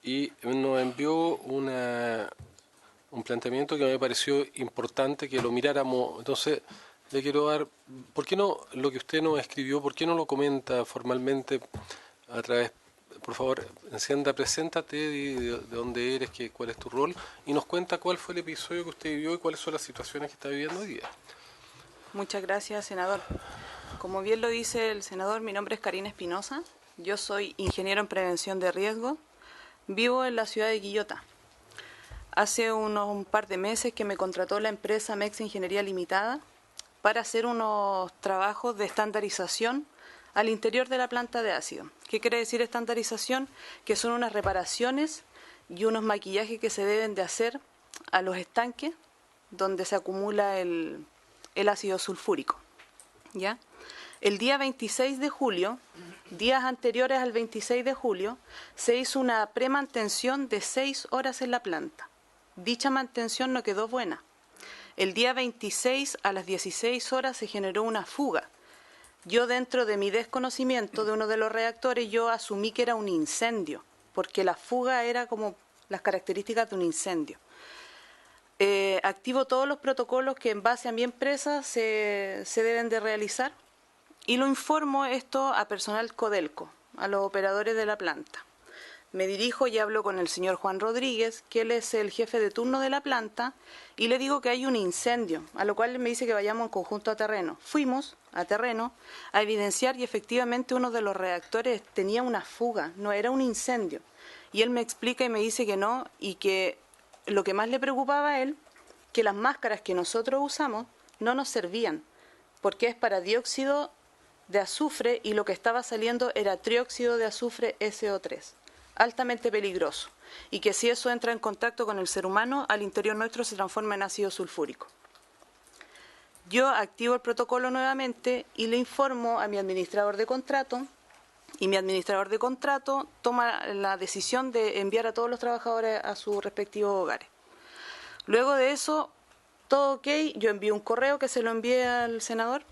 y nos envió un planteamiento que me pareció importante que lo miráramos. Entonces, le quiero dar, ¿por qué no lo que usted nos escribió, por qué no lo comenta formalmente a través, por favor, encienda, preséntate, de dónde eres, cuál es tu rol, y nos cuenta cuál fue el episodio que usted vivió y cuáles son las situaciones que está viviendo hoy día? Muchas gracias, senador. Como bien lo dice el senador, mi nombre es Karina Espinosa, yo soy ingeniero en prevención de riesgo, vivo en la ciudad de Quillota. Hace un par de meses que me contrató la empresa MEXA Ingeniería Limitada para hacer unos trabajos de estandarización al interior de la planta de ácido. ¿Qué quiere decir estandarización? Que son unas reparaciones y unos maquillajes que se deben de hacer a los estanques donde se acumula el ácido sulfúrico. ¿Ya? El día 26 de julio, días anteriores al 26 de julio, se hizo una premantención de 6 horas en la planta. Dicha mantención no quedó buena. El día 26 a las 16 horas se generó una fuga. Yo, dentro de mi desconocimiento de uno de los reactores, yo asumí que era un incendio, porque la fuga era como las características de un incendio. Activo todos los protocolos que en base a mi empresa se deben de realizar y lo informo esto a personal Codelco, a los operadores de la planta. Me dirijo y hablo con el señor Juan Rodríguez, que él es el jefe de turno de la planta, y le digo que hay un incendio, a lo cual me dice que vayamos en conjunto a terreno. Fuimos a terreno a evidenciar y efectivamente uno de los reactores tenía una fuga, no era un incendio. Y él me explica y me dice que no, y que lo que más le preocupaba a él, que las máscaras que nosotros usamos no nos servían, porque es para dióxido de azufre y lo que estaba saliendo era trióxido de azufre SO3. Altamente peligroso, y que si eso entra en contacto con el ser humano, al interior nuestro se transforma en ácido sulfúrico. Yo activo el protocolo nuevamente y le informo a mi administrador de contrato, y mi administrador de contrato toma la decisión de enviar a todos los trabajadores a sus respectivos hogares. Luego de eso, todo ok, yo envío un correo que se lo envié al senador,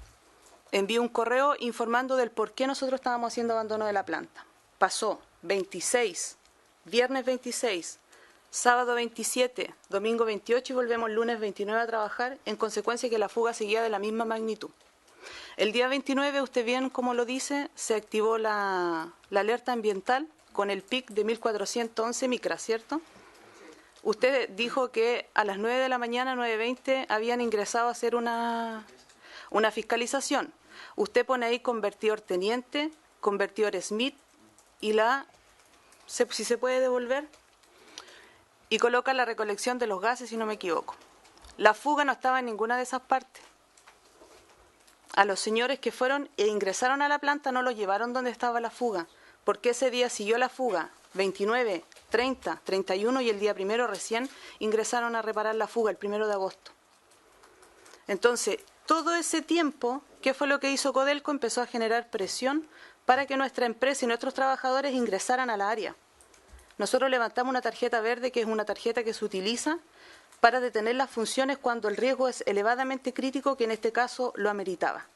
envío un correo informando del por qué nosotros estábamos haciendo abandono de la planta. Pasó 26, viernes 26, sábado 27, domingo 28 y volvemos lunes 29 a trabajar, en consecuencia que la fuga seguía de la misma magnitud. El día 29, usted bien como lo dice, se activó la alerta ambiental con el pic de 1411 micras, ¿cierto? Usted dijo que a las 9 de la mañana, 9:20, habían ingresado a hacer una fiscalización. Usted pone ahí convertidor teniente, convertidor Smith, y si se puede devolver, y coloca la recolección de los gases, si no me equivoco. La fuga no estaba en ninguna de esas partes. A los señores que fueron e ingresaron a la planta no los llevaron donde estaba la fuga, porque ese día siguió la fuga, 29, 30, 31 y el día primero recién ingresaron a reparar la fuga, el 1 de agosto. Entonces, todo ese tiempo, ¿qué fue lo que hizo Codelco? Empezó a generar presión para que nuestra empresa y nuestros trabajadores ingresaran a la área. Nosotros levantamos una tarjeta verde, que es una tarjeta que se utiliza para detener las funciones cuando el riesgo es elevadamente crítico, que en este caso lo ameritaba.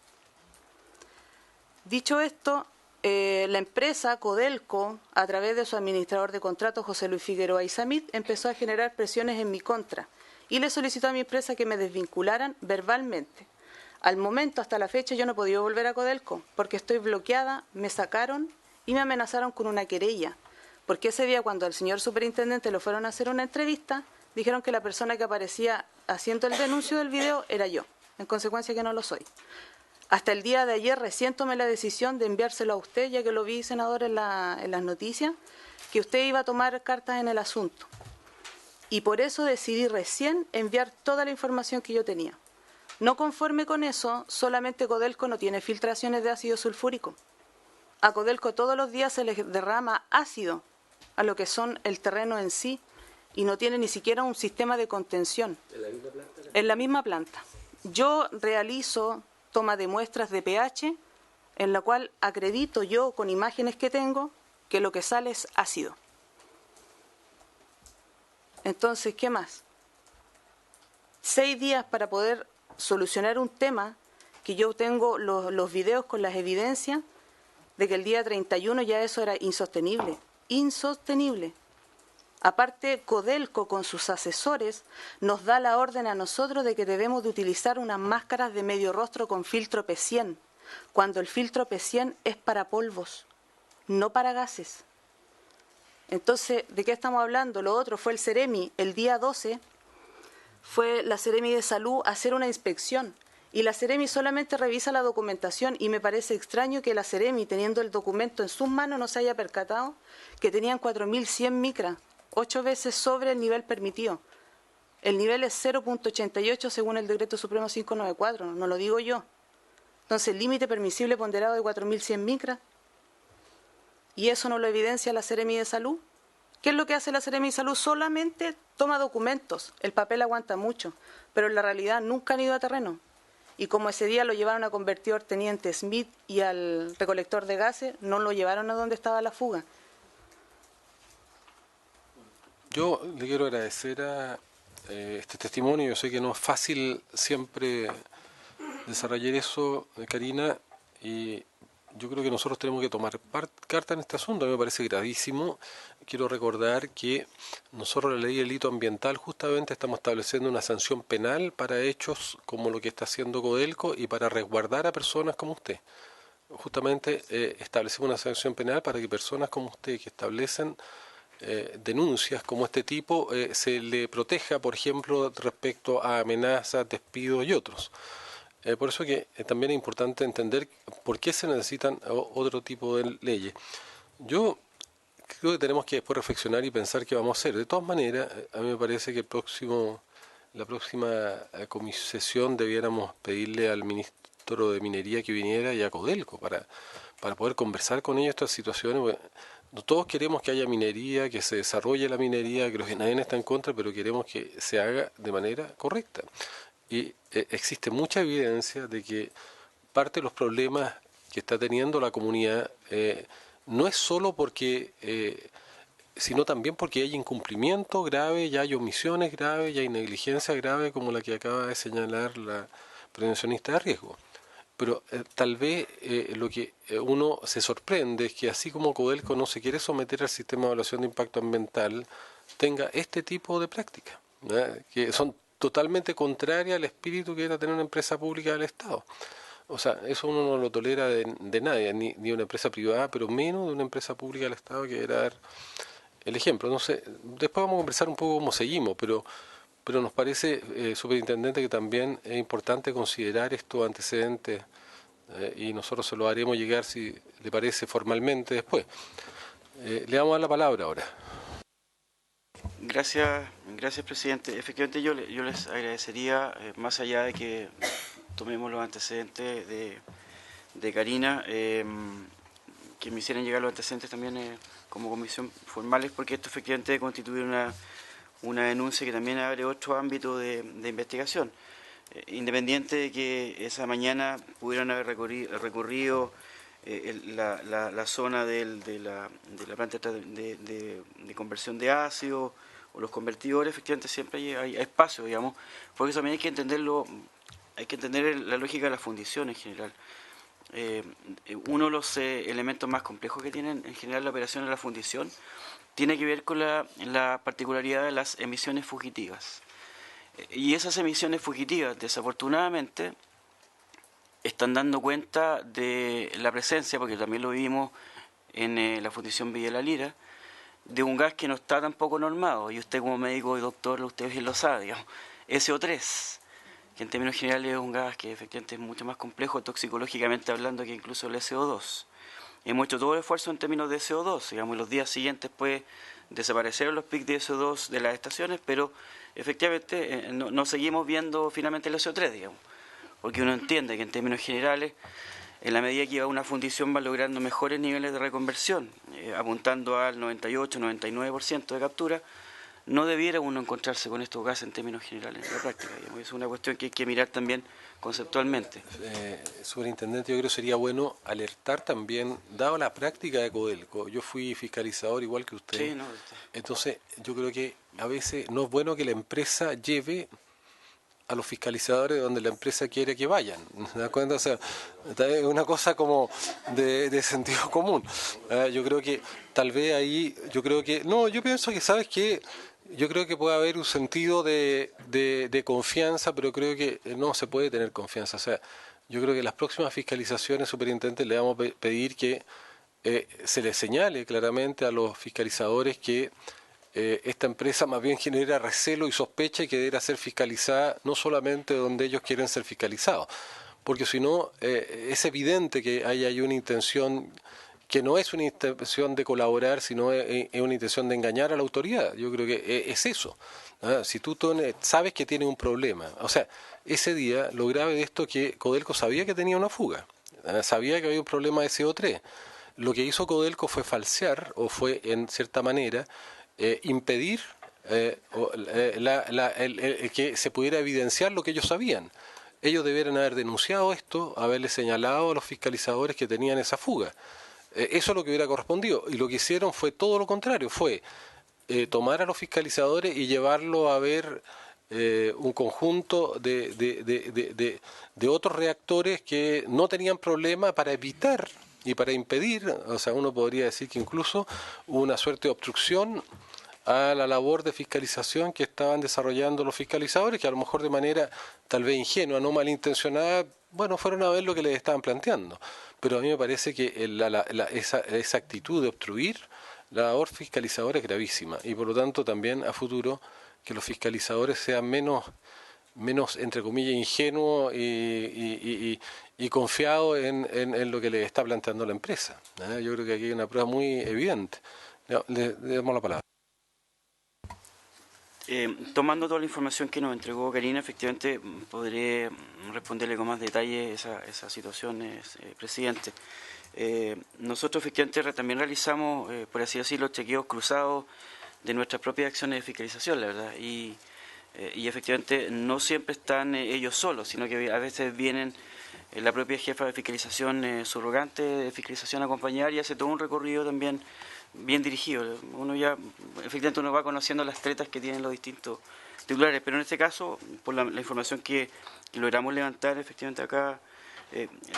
Dicho esto, la empresa Codelco, a través de su administrador de contratos, José Luis Figueroa Isamit, empezó a generar presiones en mi contra y le solicitó a mi empresa que me desvincularan verbalmente. Al momento, hasta la fecha, yo no he podido volver a Codelco porque estoy bloqueada, me sacaron y me amenazaron con una querella. Porque ese día, cuando al señor superintendente le fueron a hacer una entrevista, dijeron que la persona que aparecía haciendo el denuncio del video era yo, en consecuencia que no lo soy. Hasta el día de ayer recién tomé la decisión de enviárselo a usted, ya que lo vi, senador, en las noticias, que usted iba a tomar cartas en el asunto. Y por eso decidí recién enviar toda la información que yo tenía. No conforme con eso, solamente Codelco no tiene filtraciones de ácido sulfúrico. A Codelco todos los días se les derrama ácido a lo que son el terreno en sí y no tiene ni siquiera un sistema de contención. ¿En la misma planta? En la misma planta. Yo realizo toma de muestras de pH, en la cual acredito yo con imágenes que tengo que lo que sale es ácido. Entonces, ¿qué más? 6 días para poder solucionar un tema que yo tengo los videos con las evidencias de que el día 31 ya eso era insostenible. Insostenible. Aparte, Codelco con sus asesores nos da la orden a nosotros de que debemos de utilizar unas máscaras de medio rostro con filtro P100, cuando el filtro P100 es para polvos, no para gases. Entonces, ¿de qué estamos hablando? Lo otro fue el Ceremi, el día 12, fue la Ceremi de Salud a hacer una inspección y la Ceremi solamente revisa la documentación y me parece extraño que la Ceremi, teniendo el documento en sus manos, no se haya percatado que tenían 4100 micras, 8 veces sobre el nivel permitido. El nivel es 0.88 según el Decreto Supremo 594, no lo digo yo. Entonces, el límite permisible ponderado de 4100 micras, y eso no lo evidencia la Ceremi de Salud. ¿Qué es lo que hace la Ceremi de Salud? Solamente toma documentos, el papel aguanta mucho, pero en la realidad nunca han ido a terreno. y como ese día lo llevaron a convertidor Teniente Smith y al recolector de gases, no lo llevaron a donde estaba la fuga. Yo le quiero agradecer a este testimonio. Yo sé que no es fácil siempre desarrollar eso, Karina, y yo creo que nosotros tenemos que tomar carta en este asunto. A mí me parece gravísimo. Quiero recordar que nosotros, la ley de delito ambiental, justamente estamos estableciendo una sanción penal para hechos como lo que está haciendo Codelco y para resguardar a personas como usted. Justamente establecemos una sanción penal para que personas como usted que establecen denuncias como este tipo se le proteja, por ejemplo, respecto a amenazas, despidos y otros. Por eso que también es importante entender por qué se necesitan otro tipo de leyes. Yo creo que tenemos que después reflexionar y pensar qué vamos a hacer. De todas maneras, a mí me parece que la próxima sesión debiéramos pedirle al ministro de Minería que viniera y a Codelco para poder conversar con ellos estas situaciones. Todos queremos que haya minería, que se desarrolle la minería, creo que nadie está en contra, pero queremos que se haga de manera correcta. Y existe mucha evidencia de que parte de los problemas que está teniendo la comunidad no es solo porque, sino también porque hay incumplimiento grave, ya hay omisiones graves, ya hay negligencia grave como la que acaba de señalar la prevencionista de riesgo. Pero tal vez lo que uno se sorprende es que así como Codelco no se quiere someter al sistema de evaluación de impacto ambiental, tenga este tipo de prácticas, ¿verdad?, que son totalmente contrarias al espíritu que era tener una empresa pública del Estado. O sea, eso uno no lo tolera de nadie, ni de una empresa privada, pero menos de una empresa pública del Estado, que era dar el ejemplo. No sé, después vamos a conversar un poco cómo seguimos, pero nos parece, superintendente, que también es importante considerar estos antecedentes y nosotros se lo haremos llegar, si le parece, formalmente después. Le vamos a dar la palabra ahora. Gracias, presidente. Efectivamente, yo les agradecería, más allá de que tomemos los antecedentes de Karina, que me hicieran llegar los antecedentes también como comisión formales, porque esto efectivamente debe constituir una denuncia que también abre otro ámbito de investigación. Independiente de que esa mañana pudieran haber recorrido la zona de la planta de conversión de ácido o los convertidores, efectivamente siempre hay espacio, digamos, porque eso también hay que entenderlo, hay que entender la lógica de la fundición en general. Uno de los elementos más complejos que tienen en general la operación de la fundición tiene que ver con la particularidad de las emisiones fugitivas. Y esas emisiones fugitivas, desafortunadamente, están dando cuenta de la presencia, porque también lo vimos en la fundición Villa La Lira, de un gas que no está tampoco normado, y usted como médico y doctor, usted bien lo sabe, digamos, SO3, que en términos generales es un gas que efectivamente es mucho más complejo toxicológicamente hablando que incluso el SO2. Hemos hecho todo el esfuerzo en términos de SO2, digamos, y los días siguientes pues desaparecieron los picos de SO2 de las estaciones, pero efectivamente no seguimos viendo finalmente el SO3, digamos, porque uno entiende que en términos generales, en la medida que iba una fundición va logrando mejores niveles de reconversión, apuntando al 98-99% de captura, no debiera uno encontrarse con estos gases en términos generales en la práctica, digamos. Es una cuestión que hay que mirar también conceptualmente. Superintendente, yo creo que sería bueno alertar también, dado la práctica de Codelco, yo fui fiscalizador igual que usted, Sí, no, entonces yo creo que a veces no es bueno que la empresa lleve a los fiscalizadores donde la empresa quiere que vayan, ¿te das cuenta? O sea, es una cosa como de sentido común. Yo creo que tal vez ahí, yo pienso que, ¿sabes qué? Yo creo que puede haber un sentido de confianza, pero creo que no se puede tener confianza. O sea, yo creo que en las próximas fiscalizaciones, superintendente, le vamos a pedir que se le señale claramente a los fiscalizadores que esta empresa más bien genera recelo y sospecha y que deberá ser fiscalizada no solamente donde ellos quieren ser fiscalizados, porque si no es evidente que hay una intención que no es una intención de colaborar, sino es una intención de engañar a la autoridad. Yo creo que es eso. Si tú sabes que tiene un problema, o sea, ese día lo grave de esto es que Codelco sabía que tenía una fuga, sabía que había un problema de CO3. Lo que hizo Codelco fue falsear, o fue en cierta manera impedir que se pudiera evidenciar lo que ellos sabían. ellos debieran haber denunciado esto, haberle señalado a los fiscalizadores que tenían esa fuga. Eso es lo que hubiera correspondido. Y lo que hicieron fue todo lo contrario, fue tomar a los fiscalizadores y llevarlo a ver un conjunto de otros reactores que no tenían problema para evitar y para impedir, o sea, uno podría decir que incluso hubo una suerte de obstrucción a la labor de fiscalización que estaban desarrollando los fiscalizadores, que a lo mejor de manera tal vez ingenua, no malintencionada, bueno, fueron a ver lo que les estaban planteando. Pero a mí me parece que esa actitud de obstruir la labor fiscalizadora es gravísima, y por lo tanto también a futuro que los fiscalizadores sean menos entre comillas, ingenuos y confiados en lo que les está planteando la empresa. Yo creo que aquí hay una prueba muy evidente. Le damos la palabra. Tomando toda la información que nos entregó Karina, efectivamente podré responderle con más detalle esa situación, presidente. Nosotros efectivamente también realizamos, por así decirlo, chequeos cruzados de nuestras propias acciones de fiscalización, la verdad, y efectivamente no siempre están ellos solos, sino que a veces vienen la propia jefa de fiscalización subrogante de fiscalización a acompañar y hace todo un recorrido también bien dirigido. Efectivamente uno va conociendo las tretas que tienen los distintos titulares, pero en este caso, por la información que logramos levantar efectivamente acá,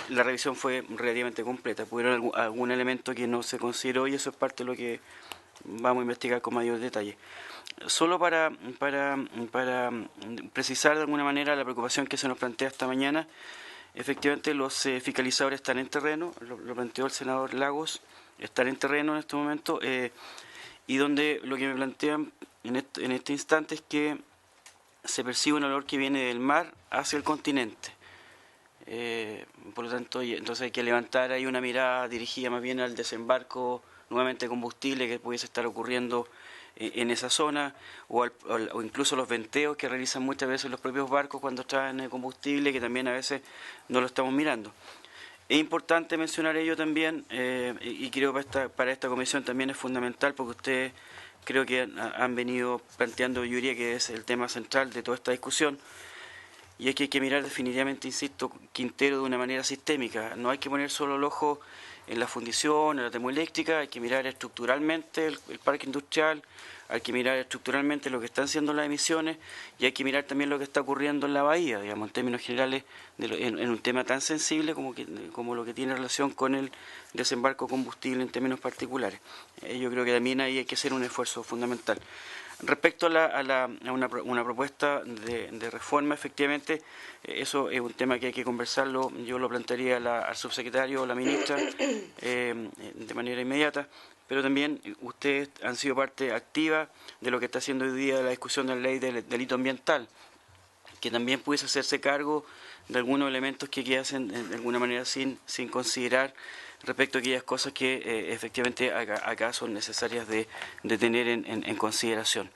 la revisión fue relativamente completa. Hubieron algún elemento que no se consideró y eso es parte de lo que vamos a investigar con mayor detalle. Solo para precisar de alguna manera la preocupación que se nos plantea esta mañana, efectivamente los fiscalizadores están en terreno, lo planteó el senador Lagos, están en terreno en este momento, y donde lo que me plantean en este instante es que se percibe un olor que viene del mar hacia el continente. Por lo tanto, entonces hay que levantar ahí una mirada dirigida más bien al desembarco nuevamente de combustible que pudiese estar ocurriendo en esa zona, o incluso los venteos que realizan muchas veces los propios barcos cuando traen combustible, que también a veces no lo estamos mirando. Es importante mencionar ello también, y creo que para esta comisión también es fundamental, porque ustedes creo que han venido planteando, yo diría que es el tema central de toda esta discusión, y es que hay que mirar definitivamente, insisto, Quintero de una manera sistémica. No hay que poner solo el ojo en la fundición, en la termoeléctrica, hay que mirar estructuralmente el parque industrial, hay que mirar estructuralmente lo que están haciendo las emisiones y hay que mirar también lo que está ocurriendo en la bahía, digamos, en términos generales, en un tema tan sensible como lo que tiene relación con el desembarco combustible en términos particulares. Yo creo que también ahí hay que hacer un esfuerzo fundamental. Respecto a una propuesta de reforma, efectivamente, eso es un tema que hay que conversarlo. Yo lo plantearía al subsecretario o a la ministra de manera inmediata, pero también ustedes han sido parte activa de lo que está haciendo hoy día la discusión de la ley del delito ambiental, que también pudiese hacerse cargo de algunos elementos que quedan de alguna manera sin considerar respecto a aquellas cosas que efectivamente acá son necesarias de tener en consideración.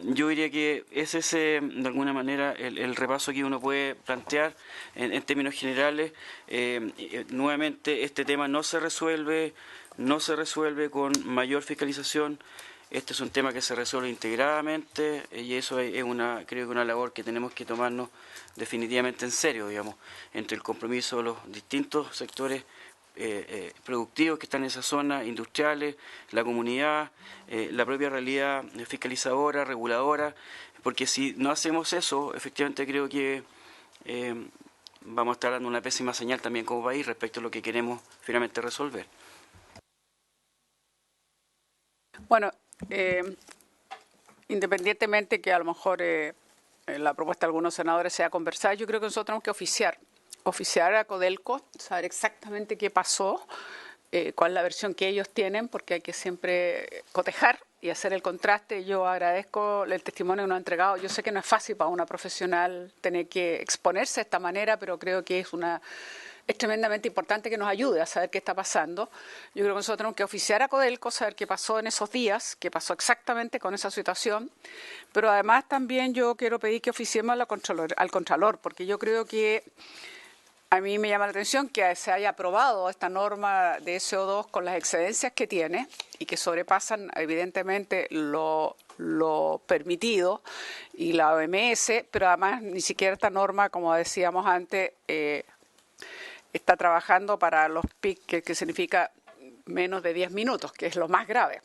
Yo diría que ese es de alguna manera el repaso que uno puede plantear en términos generales. Nuevamente este tema no se resuelve con mayor fiscalización. Este es un tema que se resuelve integradamente y eso es creo que una labor que tenemos que tomarnos definitivamente en serio, digamos, entre el compromiso de los distintos sectores productivos que están en esa zona, industriales, la comunidad, la propia realidad fiscalizadora, reguladora, porque si no hacemos eso, efectivamente creo que vamos a estar dando una pésima señal también como país respecto a lo que queremos finalmente resolver. Bueno, independientemente que a lo mejor la propuesta de algunos senadores sea conversar, yo creo que nosotros tenemos que oficiar a Codelco, saber exactamente qué pasó, cuál es la versión que ellos tienen, porque hay que siempre cotejar y hacer el contraste. Yo agradezco el testimonio que nos ha entregado. Yo sé que no es fácil para una profesional tener que exponerse de esta manera, pero creo que es tremendamente importante que nos ayude a saber qué está pasando. Yo creo que nosotros tenemos que oficiar a Codelco, saber qué pasó en esos días, qué pasó exactamente con esa situación, pero además también yo quiero pedir que oficiemos al Contralor, porque yo creo que A mí me llama la atención que se haya aprobado esta norma de CO2 con las excedencias que tiene y que sobrepasan evidentemente lo permitido y la OMS, pero además ni siquiera esta norma, como decíamos antes, está trabajando para los PIC, que significa menos de 10 minutos, que es lo más grave.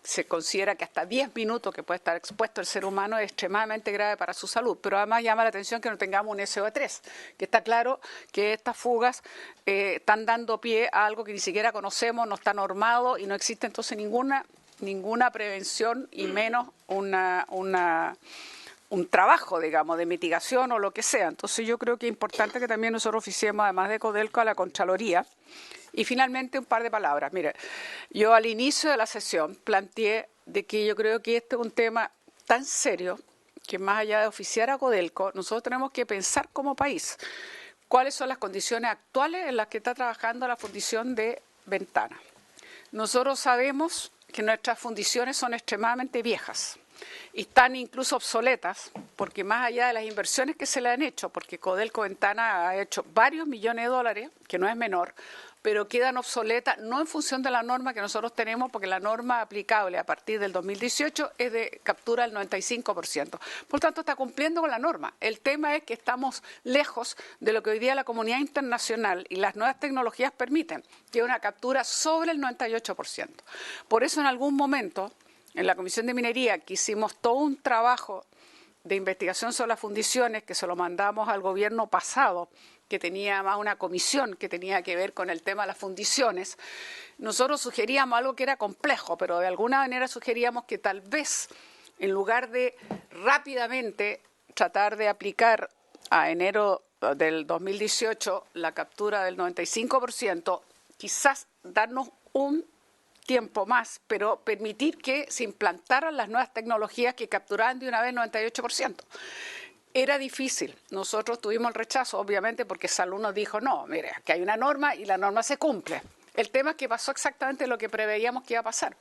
Se considera que hasta 10 minutos que puede estar expuesto el ser humano es extremadamente grave para su salud, pero además llama la atención que no tengamos un SO3, que está claro que estas fugas están dando pie a algo que ni siquiera conocemos, no está normado y no existe entonces ninguna prevención y menos un trabajo, digamos, de mitigación o lo que sea. Entonces yo creo que es importante que también nosotros oficiemos, además de Codelco, a la Contraloría. Y finalmente un par de palabras. Mire, yo al inicio de la sesión planteé de que yo creo que este es un tema tan serio que más allá de oficiar a Codelco, nosotros tenemos que pensar como país cuáles son las condiciones actuales en las que está trabajando la fundición de Ventana. Nosotros sabemos que nuestras fundiciones son extremadamente viejas y están incluso obsoletas, porque más allá de las inversiones que se le han hecho, porque Codelco Ventana ha hecho varios millones de dólares, que no es menor, pero quedan obsoletas no en función de la norma que nosotros tenemos, porque la norma aplicable a partir del 2018 es de captura del 95%. Por tanto, está cumpliendo con la norma. El tema es que estamos lejos de lo que hoy día la comunidad internacional y las nuevas tecnologías permiten, que es una captura sobre el 98%. Por eso, en algún momento, en la Comisión de Minería, que hicimos todo un trabajo de investigación sobre las fundiciones, que se lo mandamos al gobierno pasado, que tenía más una comisión que tenía que ver con el tema de las fundiciones, nosotros sugeríamos algo que era complejo, pero de alguna manera sugeríamos que tal vez, en lugar de rápidamente tratar de aplicar a enero del 2018 la captura del 95%, quizás darnos un tiempo más, pero permitir que se implantaran las nuevas tecnologías que capturaran de una vez el 98%. Era difícil. Nosotros tuvimos el rechazo, obviamente, porque Salud nos dijo, no, mire, que hay una norma y la norma se cumple. El tema es que pasó exactamente lo que preveíamos que iba a pasar.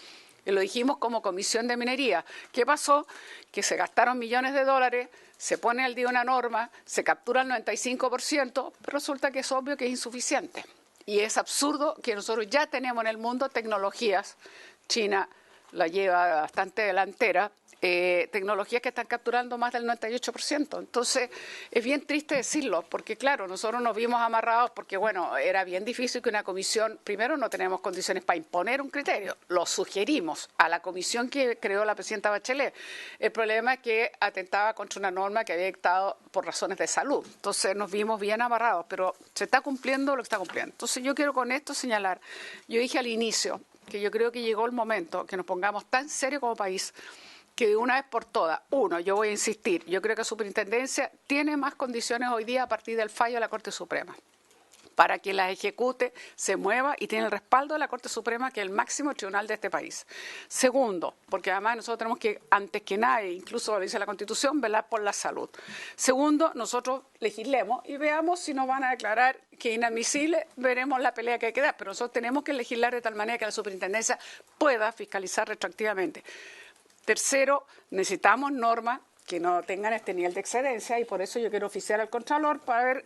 Y lo dijimos como Comisión de Minería. ¿Qué pasó? Que se gastaron millones de dólares, se pone al día una norma, se captura el 95%, pero resulta que es obvio que es insuficiente. Y es absurdo que nosotros ya tenemos en el mundo tecnologías, China la lleva bastante delantera, tecnologías que están capturando más del 98%. Entonces, es bien triste decirlo, porque claro, nosotros nos vimos amarrados porque, bueno, era bien difícil que una comisión, primero no tenemos condiciones para imponer un criterio, lo sugerimos a la comisión que creó la presidenta Bachelet. El problema es que atentaba contra una norma que había dictado por razones de salud. Entonces, nos vimos bien amarrados, pero se está cumpliendo lo que está cumpliendo. Entonces, yo quiero con esto señalar, yo dije al inicio que yo creo que llegó el momento que nos pongamos tan serios como país que de una vez por todas, yo voy a insistir, yo creo que la superintendencia tiene más condiciones hoy día a partir del fallo de la Corte Suprema para que las ejecute, se mueva y tiene el respaldo de la Corte Suprema, que es el máximo tribunal de este país. Segundo, porque además nosotros tenemos que, antes que nadie, incluso lo dice la Constitución, velar por la salud. Segundo, nosotros legislemos y veamos si nos van a declarar que es inadmisible, veremos la pelea que hay que dar, pero nosotros tenemos que legislar de tal manera que la superintendencia pueda fiscalizar retroactivamente. Tercero, necesitamos normas que no tengan este nivel de excedencia y por eso yo quiero oficiar al Contralor para ver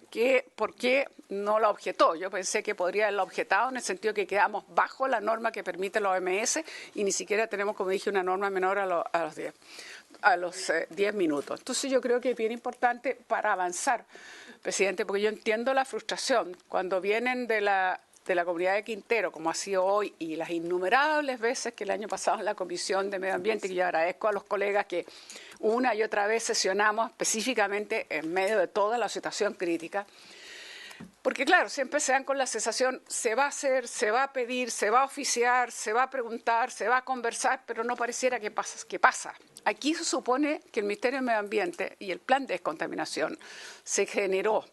por qué no la objetó. Yo pensé que podría haberla objetado en el sentido que quedamos bajo la norma que permite la OMS y ni siquiera tenemos, como dije, una norma menor a los 10 minutos. Entonces yo creo que es bien importante para avanzar, presidente, porque yo entiendo la frustración cuando vienen de la comunidad de Quintero, como ha sido hoy, y las innumerables veces que el año pasado en la Comisión de Medio Ambiente, que yo agradezco a los colegas que una y otra vez sesionamos específicamente en medio de toda la situación crítica, porque claro, siempre se dan con la sensación, se va a hacer, se va a pedir, se va a oficiar, se va a preguntar, se va a conversar, pero no pareciera que pasa. Aquí se supone que el Ministerio de Medio Ambiente y el plan de descontaminación se generó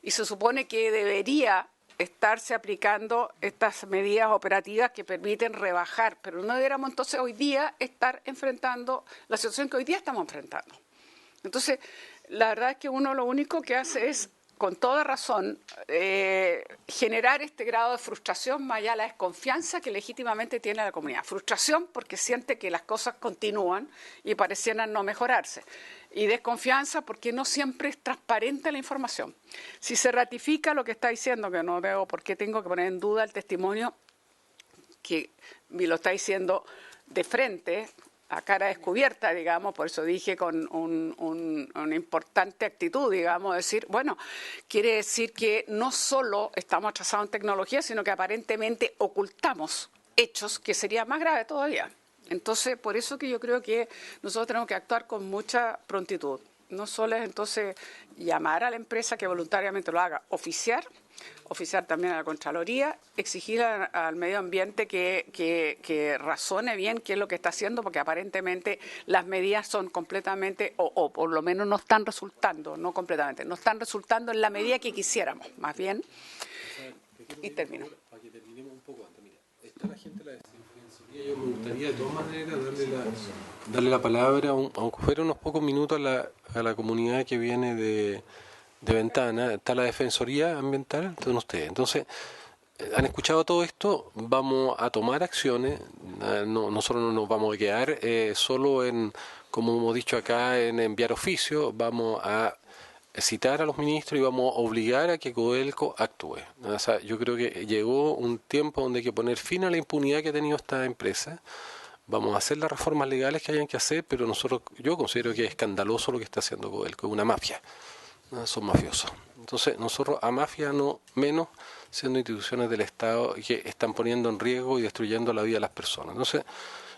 y se supone que debería estarse aplicando estas medidas operativas que permiten rebajar, pero no deberíamos entonces hoy día estar enfrentando la situación que hoy día estamos enfrentando. Entonces, la verdad es que uno lo único que hace es con toda razón, generar este grado de frustración más allá de la desconfianza que legítimamente tiene la comunidad. Frustración porque siente que las cosas continúan y parecieran no mejorarse. Y desconfianza porque no siempre es transparente la información. Si se ratifica lo que está diciendo, que no veo por qué tengo que poner en duda el testimonio, que me lo está diciendo de frente, a cara descubierta, digamos, por eso dije con una importante actitud, digamos, decir, bueno, quiere decir que no solo estamos atrasados en tecnología, sino que aparentemente ocultamos hechos que sería más grave todavía. Entonces, por eso que yo creo que nosotros tenemos que actuar con mucha prontitud. No solo es entonces llamar a la empresa que voluntariamente lo haga, oficiar también a la Contraloría, exigir al medio ambiente que razone bien qué es lo que está haciendo, porque aparentemente las medidas son completamente, o por lo menos no están resultando, no completamente, no están resultando en la medida que quisiéramos, más bien. Y termino. Para que terminemos un poco antes, mira, está la gente de la Defensoría, yo me gustaría de todas maneras darle la palabra, aunque fuera unos pocos minutos a la comunidad que viene de Ventana. Está la Defensoría Ambiental, con ustedes. Entonces, han escuchado todo esto, vamos a tomar acciones, nosotros no nos vamos a quedar solo en, como hemos dicho acá, en enviar oficio, vamos a citar a los ministros y vamos a obligar a que Codelco actúe. O sea, yo creo que llegó un tiempo donde hay que poner fin a la impunidad que ha tenido esta empresa. Vamos a hacer las reformas legales que hayan que hacer, pero yo considero que es escandaloso lo que está haciendo Codelco, es una mafia. Son mafiosos. Entonces, nosotros a mafia no menos, siendo instituciones del Estado que están poniendo en riesgo y destruyendo la vida de las personas. Entonces,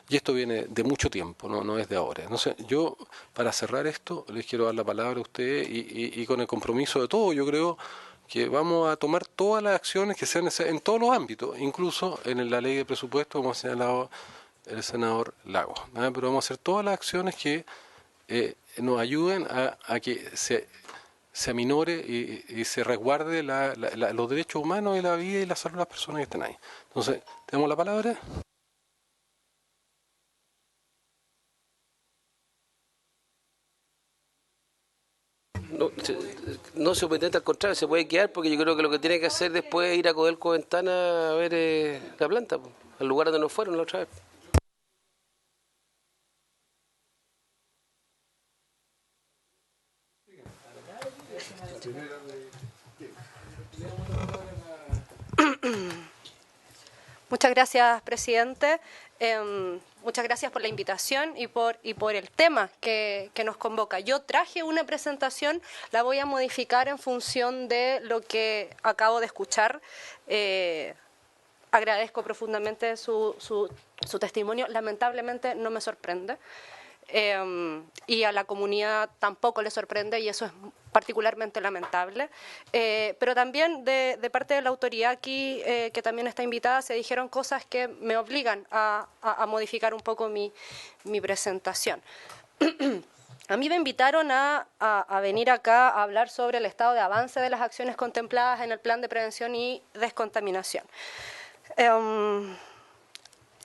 y esto viene de mucho tiempo, no es de ahora. Entonces, yo, para cerrar esto, les quiero dar la palabra a ustedes y con el compromiso de todos, yo creo que vamos a tomar todas las acciones que sean necesarias en todos los ámbitos, incluso en la ley de presupuesto, como ha señalado el senador Lagos. Pero vamos a hacer todas las acciones que nos ayuden a que se aminore y se resguarde los derechos humanos y la vida y la salud de las personas que estén ahí. Entonces, ¿tenemos la palabra? No, superintendente, al contrario, se puede quedar porque yo creo que lo que tiene que hacer después es ir a Codelco Ventana a ver la planta, al lugar donde nos fueron la otra vez. Muchas gracias, presidente. Muchas gracias por la invitación y por el tema que nos convoca. Yo traje una presentación, la voy a modificar en función de lo que acabo de escuchar. Agradezco profundamente su testimonio. Lamentablemente no me sorprende. Y a la comunidad tampoco le sorprende y eso es particularmente lamentable, pero también de parte de la autoridad aquí, que también está invitada, se dijeron cosas que me obligan a modificar un poco mi presentación. A mí me invitaron a venir acá a hablar sobre el estado de avance de las acciones contempladas en el Plan de Prevención y Descontaminación.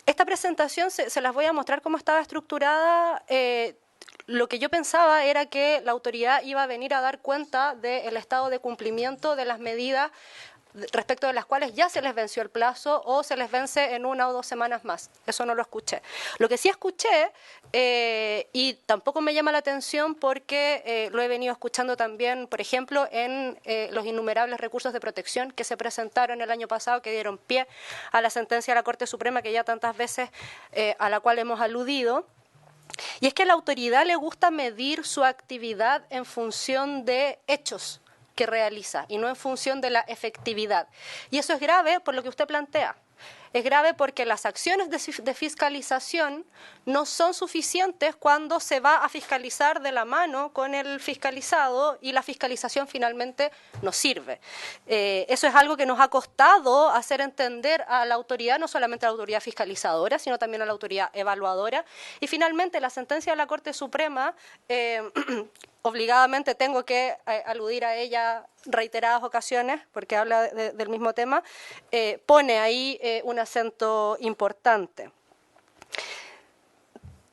Esta presentación se las voy a mostrar cómo estaba estructurada. Lo que yo pensaba era que la autoridad iba a venir a dar cuenta del estado de cumplimiento de las medidas respecto de las cuales ya se les venció el plazo o se les vence en 1 o 2 semanas más. Eso no lo escuché. Lo que sí escuché, y tampoco me llama la atención porque lo he venido escuchando también, por ejemplo, en los innumerables recursos de protección que se presentaron el año pasado, que dieron pie a la sentencia de la Corte Suprema que ya tantas veces a la cual hemos aludido. Y es que a la autoridad le gusta medir su actividad en función de hechos que realiza y no en función de la efectividad. Y eso es grave por lo que usted plantea. Es grave porque las acciones de fiscalización no son suficientes cuando se va a fiscalizar de la mano con el fiscalizado y la fiscalización finalmente no sirve. Eso es algo que nos ha costado hacer entender a la autoridad, no solamente a la autoridad fiscalizadora, sino también a la autoridad evaluadora. Y finalmente la sentencia de la Corte Suprema, obligadamente tengo que aludir a ella reiteradas ocasiones, porque habla del mismo tema, pone ahí un acento importante.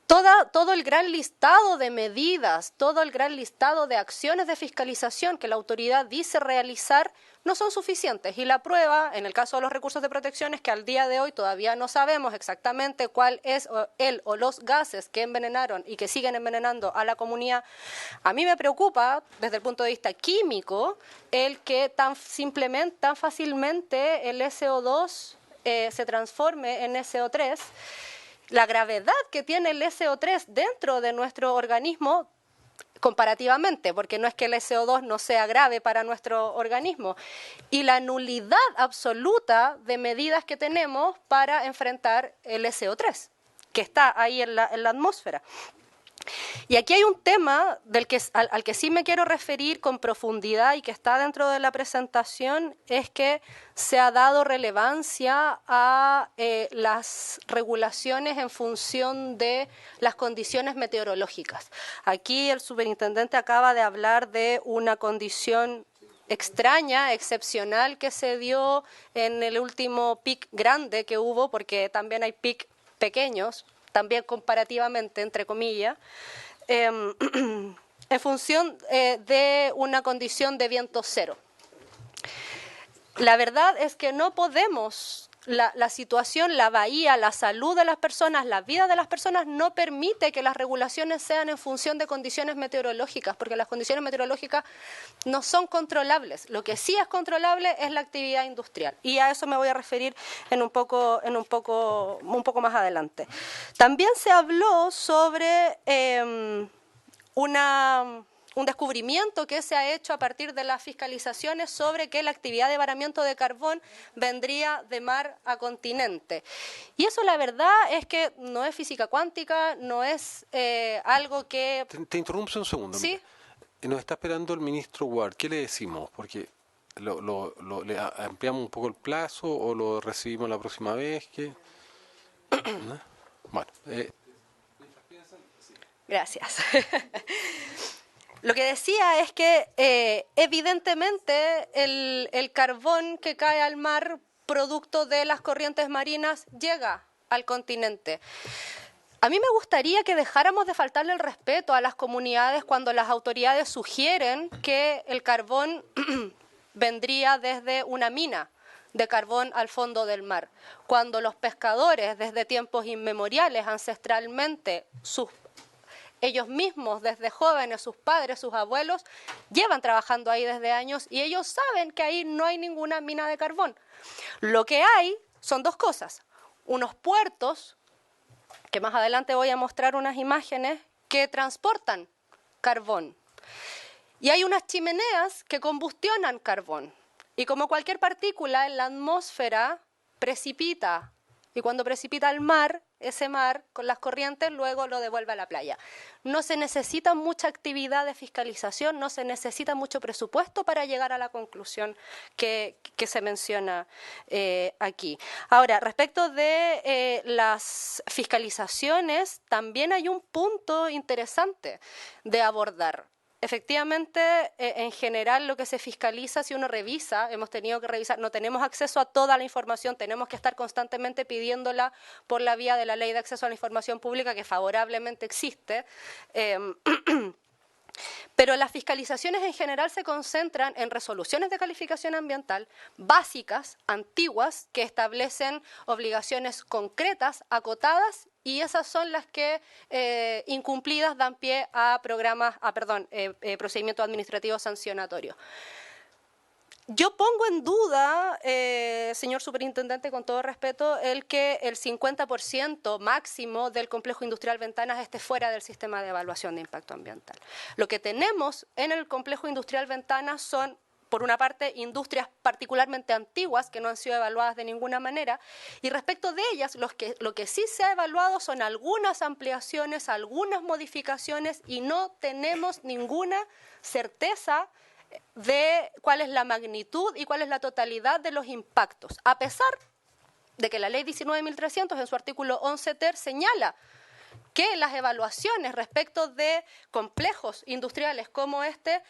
todo el gran listado de medidas, todo el gran listado de acciones de fiscalización que la autoridad dice realizar no son suficientes. Y la prueba, en el caso de los recursos de protección, es que al día de hoy todavía no sabemos exactamente cuál es el o los gases que envenenaron y que siguen envenenando a la comunidad. A mí me preocupa, desde el punto de vista químico, el que tan fácilmente el SO2 se transforme en SO3. La gravedad que tiene el SO3 dentro de nuestro organismo comparativamente, porque no es que el SO2 no sea grave para nuestro organismo, y la nulidad absoluta de medidas que tenemos para enfrentar el SO3, que está ahí en la atmósfera. Y aquí hay un tema al que sí me quiero referir con profundidad y que está dentro de la presentación, es que se ha dado relevancia a las regulaciones en función de las condiciones meteorológicas. Aquí el superintendente acaba de hablar de una condición extraña, excepcional, que se dio en el último pic grande que hubo, porque también hay pic pequeños, también comparativamente, entre comillas, en función de una condición de viento cero. La verdad es que no podemos, la situación, la bahía, la salud de las personas, la vida de las personas no permite que las regulaciones sean en función de condiciones meteorológicas, porque las condiciones meteorológicas no son controlables. Lo que sí es controlable es la actividad industrial, y a eso me voy a referir un poco más adelante. También se habló sobre un descubrimiento que se ha hecho a partir de las fiscalizaciones sobre que la actividad de varamiento de carbón vendría de mar a continente. Y eso, la verdad, es que no es física cuántica, no es algo que... Te interrumpo un segundo. ¿Sí? Nos está esperando el ministro Ward. ¿Qué le decimos? Porque ¿le ampliamos un poco el plazo o lo recibimos la próxima vez? ¿Qué? ¿No? Bueno. Gracias. Lo que decía es que evidentemente el carbón que cae al mar producto de las corrientes marinas llega al continente. A mí me gustaría que dejáramos de faltarle el respeto a las comunidades cuando las autoridades sugieren que el carbón vendría desde una mina de carbón al fondo del mar, cuando los pescadores desde tiempos inmemoriales, ancestralmente, ellos mismos, desde jóvenes, sus padres, sus abuelos, llevan trabajando ahí desde años y ellos saben que ahí no hay ninguna mina de carbón. Lo que hay son dos cosas: unos puertos, que más adelante voy a mostrar unas imágenes, que transportan carbón. Y hay unas chimeneas que combustionan carbón. Y como cualquier partícula en la atmósfera precipita, y cuando precipita al mar, ese mar con las corrientes luego lo devuelve a la playa. No se necesita mucha actividad de fiscalización, no se necesita mucho presupuesto para llegar a la conclusión que se menciona aquí. Ahora, respecto de las fiscalizaciones, también hay un punto interesante de abordar. Efectivamente, en general lo que se fiscaliza, si uno revisa, hemos tenido que revisar, no tenemos acceso a toda la información, tenemos que estar constantemente pidiéndola por la vía de la Ley de Acceso a la Información Pública, que favorablemente existe. Pero las fiscalizaciones en general se concentran en resoluciones de calificación ambiental básicas, antiguas, que establecen obligaciones concretas, acotadas, y esas son las que incumplidas dan pie a procedimientos administrativos sancionatorios. Yo pongo en duda, señor superintendente, con todo respeto, el que el 50% máximo del complejo industrial Ventanas esté fuera del sistema de evaluación de impacto ambiental. Lo que tenemos en el complejo industrial Ventanas son, por una parte, industrias particularmente antiguas que no han sido evaluadas de ninguna manera, y respecto de ellas, lo que sí se ha evaluado son algunas ampliaciones, algunas modificaciones, y no tenemos ninguna certeza de cuál es la magnitud y cuál es la totalidad de los impactos, a pesar de que la Ley 19.300 en su artículo 11 ter señala que las evaluaciones respecto de complejos industriales como este,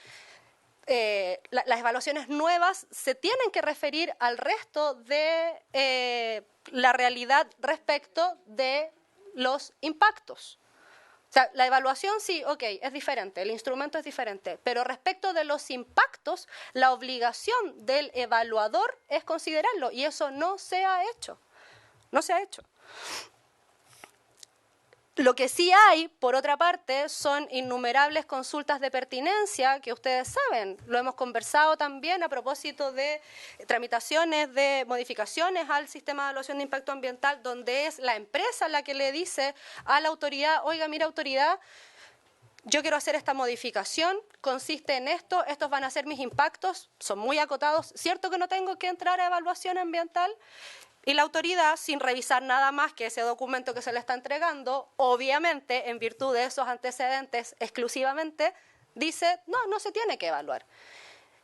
las evaluaciones nuevas se tienen que referir al resto de la realidad respecto de los impactos. O sea, la evaluación sí, ok, es diferente, el instrumento es diferente, pero respecto de los impactos, la obligación del evaluador es considerarlo, y eso no se ha hecho. No se ha hecho. Lo que sí hay, por otra parte, son innumerables consultas de pertinencia que ustedes saben. Lo hemos conversado también a propósito de tramitaciones de modificaciones al sistema de evaluación de impacto ambiental, donde es la empresa la que le dice a la autoridad, oiga, mira, autoridad, yo quiero hacer esta modificación, consiste en esto, estos van a ser mis impactos, son muy acotados, ¿cierto que no tengo que entrar a evaluación ambiental? Y la autoridad, sin revisar nada más que ese documento que se le está entregando, obviamente, en virtud de esos antecedentes exclusivamente, dice, no, no se tiene que evaluar.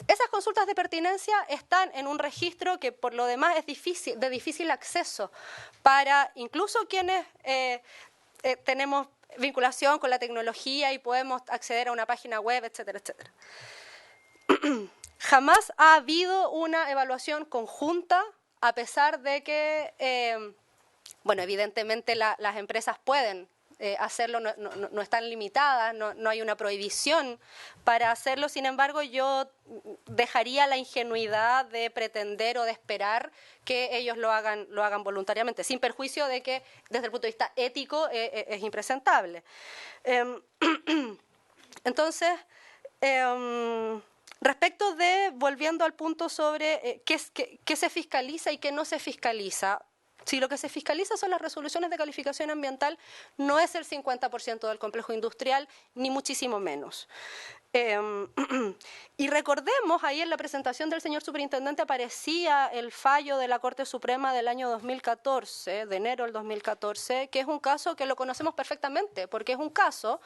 Esas consultas de pertinencia están en un registro que por lo demás es de difícil acceso para incluso quienes tenemos vinculación con la tecnología y podemos acceder a una página web, etcétera, etcétera. Jamás ha habido una evaluación conjunta, a pesar de que, bueno, evidentemente las empresas pueden hacerlo, no están limitadas, no hay una prohibición para hacerlo. Sin embargo, yo dejaría la ingenuidad de pretender o de esperar que ellos lo hagan voluntariamente, sin perjuicio de que desde el punto de vista ético es impresentable. Entonces, respecto de, volviendo al punto sobre qué se fiscaliza y qué no se fiscaliza, si lo que se fiscaliza son las resoluciones de calificación ambiental, no es el 50% del complejo industrial, ni muchísimo menos. Y recordemos, ahí en la presentación del señor superintendente aparecía el fallo de la Corte Suprema del año 2014, de enero del 2014, que es un caso que lo conocemos perfectamente, porque es un caso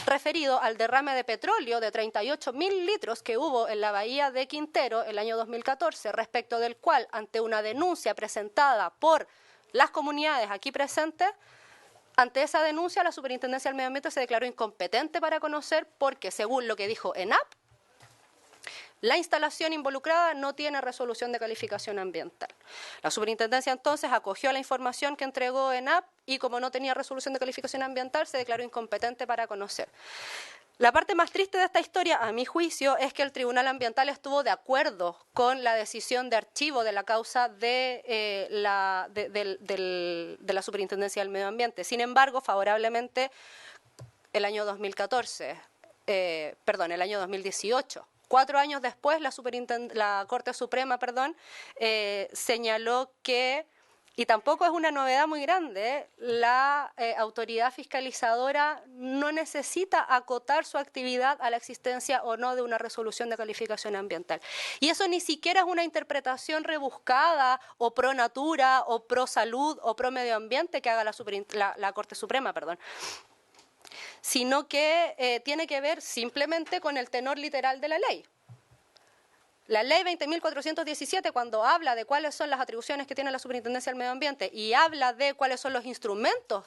referido al derrame de petróleo de 38.000 litros que hubo en la bahía de Quintero el año 2014, respecto del cual, ante una denuncia presentada por las comunidades aquí presentes, ante esa denuncia, la Superintendencia del Medio Ambiente se declaró incompetente para conocer porque, según lo que dijo ENAP, la instalación involucrada no tiene resolución de calificación ambiental. La Superintendencia entonces acogió la información que entregó ENAP y, como no tenía resolución de calificación ambiental, se declaró incompetente para conocer. La parte más triste de esta historia, a mi juicio, es que el Tribunal Ambiental estuvo de acuerdo con la decisión de archivo de la causa de la Superintendencia del Medio Ambiente. Sin embargo, favorablemente, el año 2018, 4 años después, la Corte Suprema, señaló que, y tampoco es una novedad muy grande, la autoridad fiscalizadora no necesita acotar su actividad a la existencia o no de una resolución de calificación ambiental. Y eso ni siquiera es una interpretación rebuscada o pro natura o pro salud o pro medio ambiente que haga la Corte Suprema, sino que tiene que ver simplemente con el tenor literal de la ley. La ley 20.417, cuando habla de cuáles son las atribuciones que tiene la Superintendencia del Medio Ambiente y habla de cuáles son los instrumentos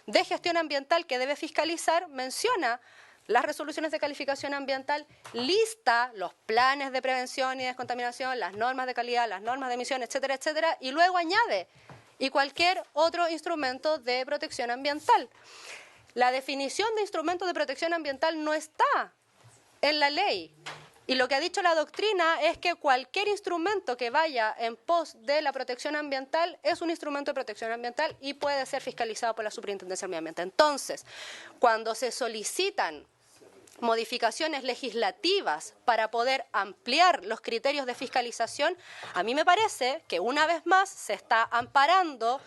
de gestión ambiental que debe fiscalizar, menciona las resoluciones de calificación ambiental, lista los planes de prevención y descontaminación, las normas de calidad, las normas de emisión, etcétera, etcétera, y luego añade, y cualquier otro instrumento de protección ambiental. La definición de instrumento de protección ambiental no está en la ley. Y lo que ha dicho la doctrina es que cualquier instrumento que vaya en pos de la protección ambiental es un instrumento de protección ambiental y puede ser fiscalizado por la Superintendencia del Medio Ambiente. Entonces, cuando se solicitan modificaciones legislativas para poder ampliar los criterios de fiscalización, a mí me parece que una vez más se está amparando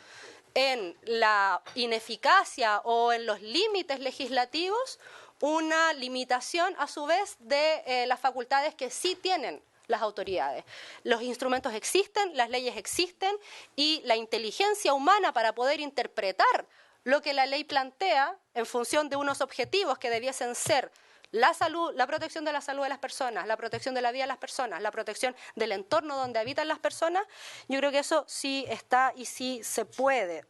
en la ineficacia o en los límites legislativos una limitación, a su vez, de las facultades que sí tienen las autoridades. Los instrumentos existen, las leyes existen y la inteligencia humana para poder interpretar lo que la ley plantea en función de unos objetivos que debiesen ser la salud, la protección de la salud de las personas, la protección de la vida de las personas, la protección del entorno donde habitan las personas, yo creo que eso sí está y sí se puede.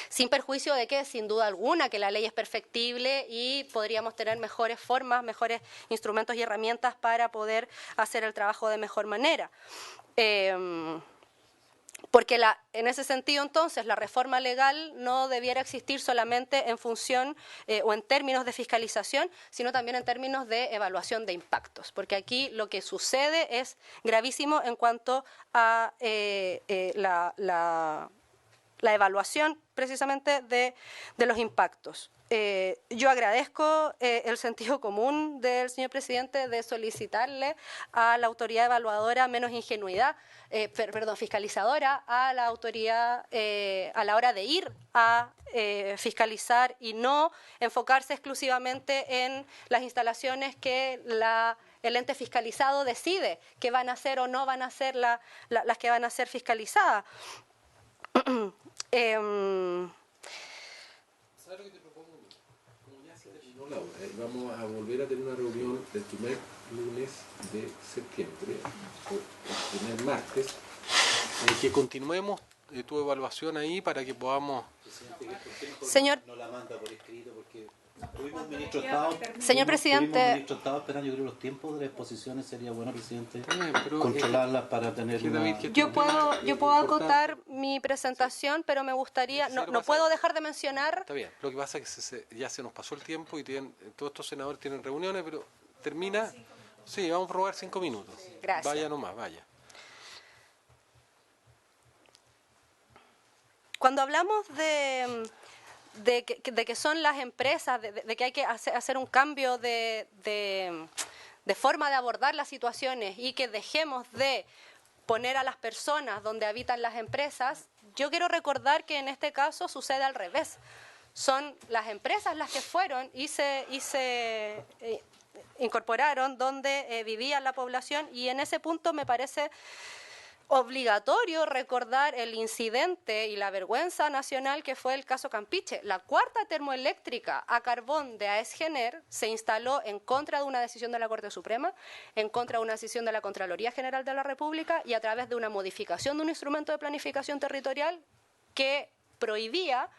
Sin perjuicio de que, sin duda alguna, que la ley es perfectible y podríamos tener mejores formas, mejores instrumentos y herramientas para poder hacer el trabajo de mejor manera. Porque en ese sentido, entonces, la reforma legal no debiera existir solamente en función o en términos de fiscalización, sino también en términos de evaluación de impactos. Porque aquí lo que sucede es gravísimo en cuanto a la evaluación precisamente de los impactos. Yo agradezco el sentido común del señor presidente de solicitarle a la autoridad evaluadora menos ingenuidad, fiscalizadora, a la autoridad a la hora de ir a fiscalizar y no enfocarse exclusivamente en las instalaciones que el ente fiscalizado decide que van a ser o no van a ser las que van a ser fiscalizadas. ¿Sabes lo que te propongo? Como ya se terminó la hora, vamos a volver a tener una reunión el primer lunes de septiembre, o el primer martes, que continuemos tu evaluación ahí para que podamos... Señor, no la manda por escrito porque tuvimos ministro de Estado. Señor presidente, tuvimos ministro de Estado esperando. Yo creo que los tiempos de las exposiciones sería bueno, presidente, controlarlas para tener una... yo puedo acotar mi presentación, pero me gustaría, no puedo dejar de mencionar... Está bien, lo que pasa es que ya se nos pasó el tiempo y todos estos senadores tienen reuniones, pero termina... Sí, vamos a probar 5 minutos. Gracias. Vaya nomás, vaya. Cuando hablamos de que son las empresas, de que hay que hacer un cambio de forma de abordar las situaciones y que dejemos de poner a las personas donde habitan las empresas, yo quiero recordar que en este caso sucede al revés. Son las empresas las que fueron y se incorporaron donde vivía la población, y en ese punto me parece obligatorio recordar el incidente y la vergüenza nacional que fue el caso Campiche. La cuarta termoeléctrica a carbón de AES Gener se instaló en contra de una decisión de la Corte Suprema, en contra de una decisión de la Contraloría General de la República y a través de una modificación de un instrumento de planificación territorial que prohibía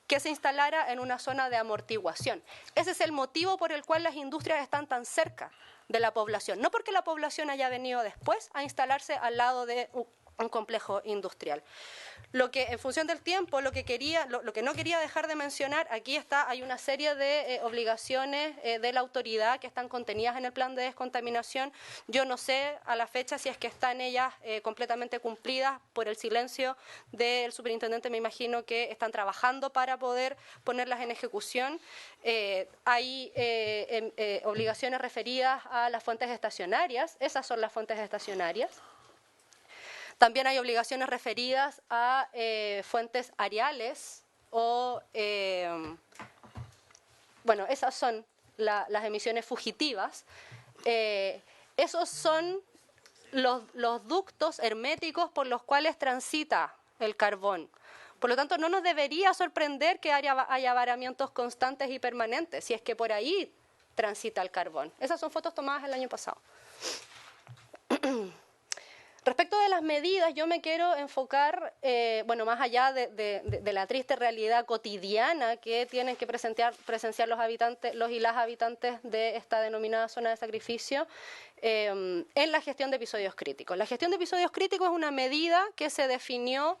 que se instalara en una zona de amortiguación. Ese es el motivo por el cual las industrias están tan cerca de la población, no porque la población haya venido después a instalarse al lado de un complejo industrial. Lo que, en función del tiempo, lo que no quería dejar de mencionar, hay una serie de obligaciones de la autoridad que están contenidas en el plan de descontaminación. Yo no sé a la fecha si es que están ellas completamente cumplidas. Por el silencio del superintendente me imagino que están trabajando para poder ponerlas en ejecución. Hay obligaciones referidas a las fuentes estacionarias. Esas son las fuentes estacionarias. También hay obligaciones referidas a fuentes areales o, esas son las emisiones fugitivas. Esos son los ductos herméticos por los cuales transita el carbón. Por lo tanto, no nos debería sorprender que haya varamientos constantes y permanentes, si es que por ahí transita el carbón. Esas son fotos tomadas el año pasado. Respecto de las medidas, yo me quiero enfocar, más allá de la triste realidad cotidiana que tienen que presenciar los y las habitantes de esta denominada zona de sacrificio, en la gestión de episodios críticos. La gestión de episodios críticos es una medida que se definió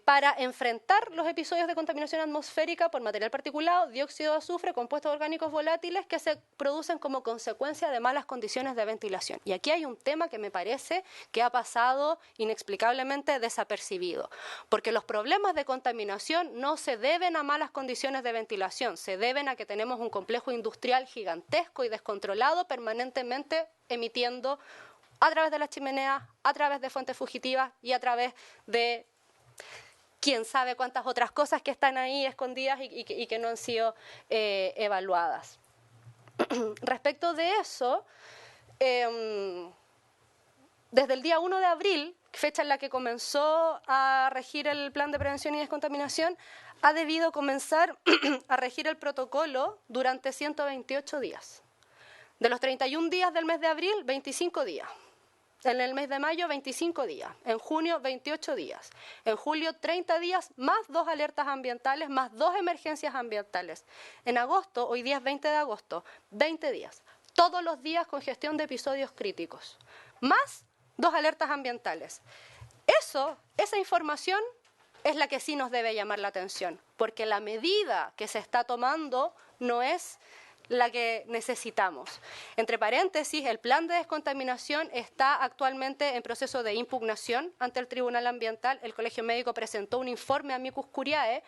para enfrentar los episodios de contaminación atmosférica por material particulado, dióxido de azufre, compuestos orgánicos volátiles que se producen como consecuencia de malas condiciones de ventilación. Y aquí hay un tema que me parece que ha pasado inexplicablemente desapercibido, porque los problemas de contaminación no se deben a malas condiciones de ventilación, se deben a que tenemos un complejo industrial gigantesco y descontrolado permanentemente emitiendo a través de las chimeneas, a través de fuentes fugitivas y a través de quién sabe cuántas otras cosas que están ahí escondidas y que no han sido evaluadas. Respecto de eso, desde el día 1 de abril, fecha en la que comenzó a regir el plan de prevención y descontaminación, ha debido comenzar a regir el protocolo durante 128 días. De los 31 días del mes de abril, 25 días. En el mes de mayo, 25 días. En junio, 28 días. En julio, 30 días, más 2 alertas ambientales, más 2 emergencias ambientales. En agosto, hoy día es 20 de agosto, 20 días. Todos los días con gestión de episodios críticos. Más 2 alertas ambientales. Esa información es la que sí nos debe llamar la atención, porque la medida que se está tomando no es la que necesitamos. Entre paréntesis, el plan de descontaminación está actualmente en proceso de impugnación ante el Tribunal Ambiental. El Colegio Médico presentó un informe Amicus Curiae,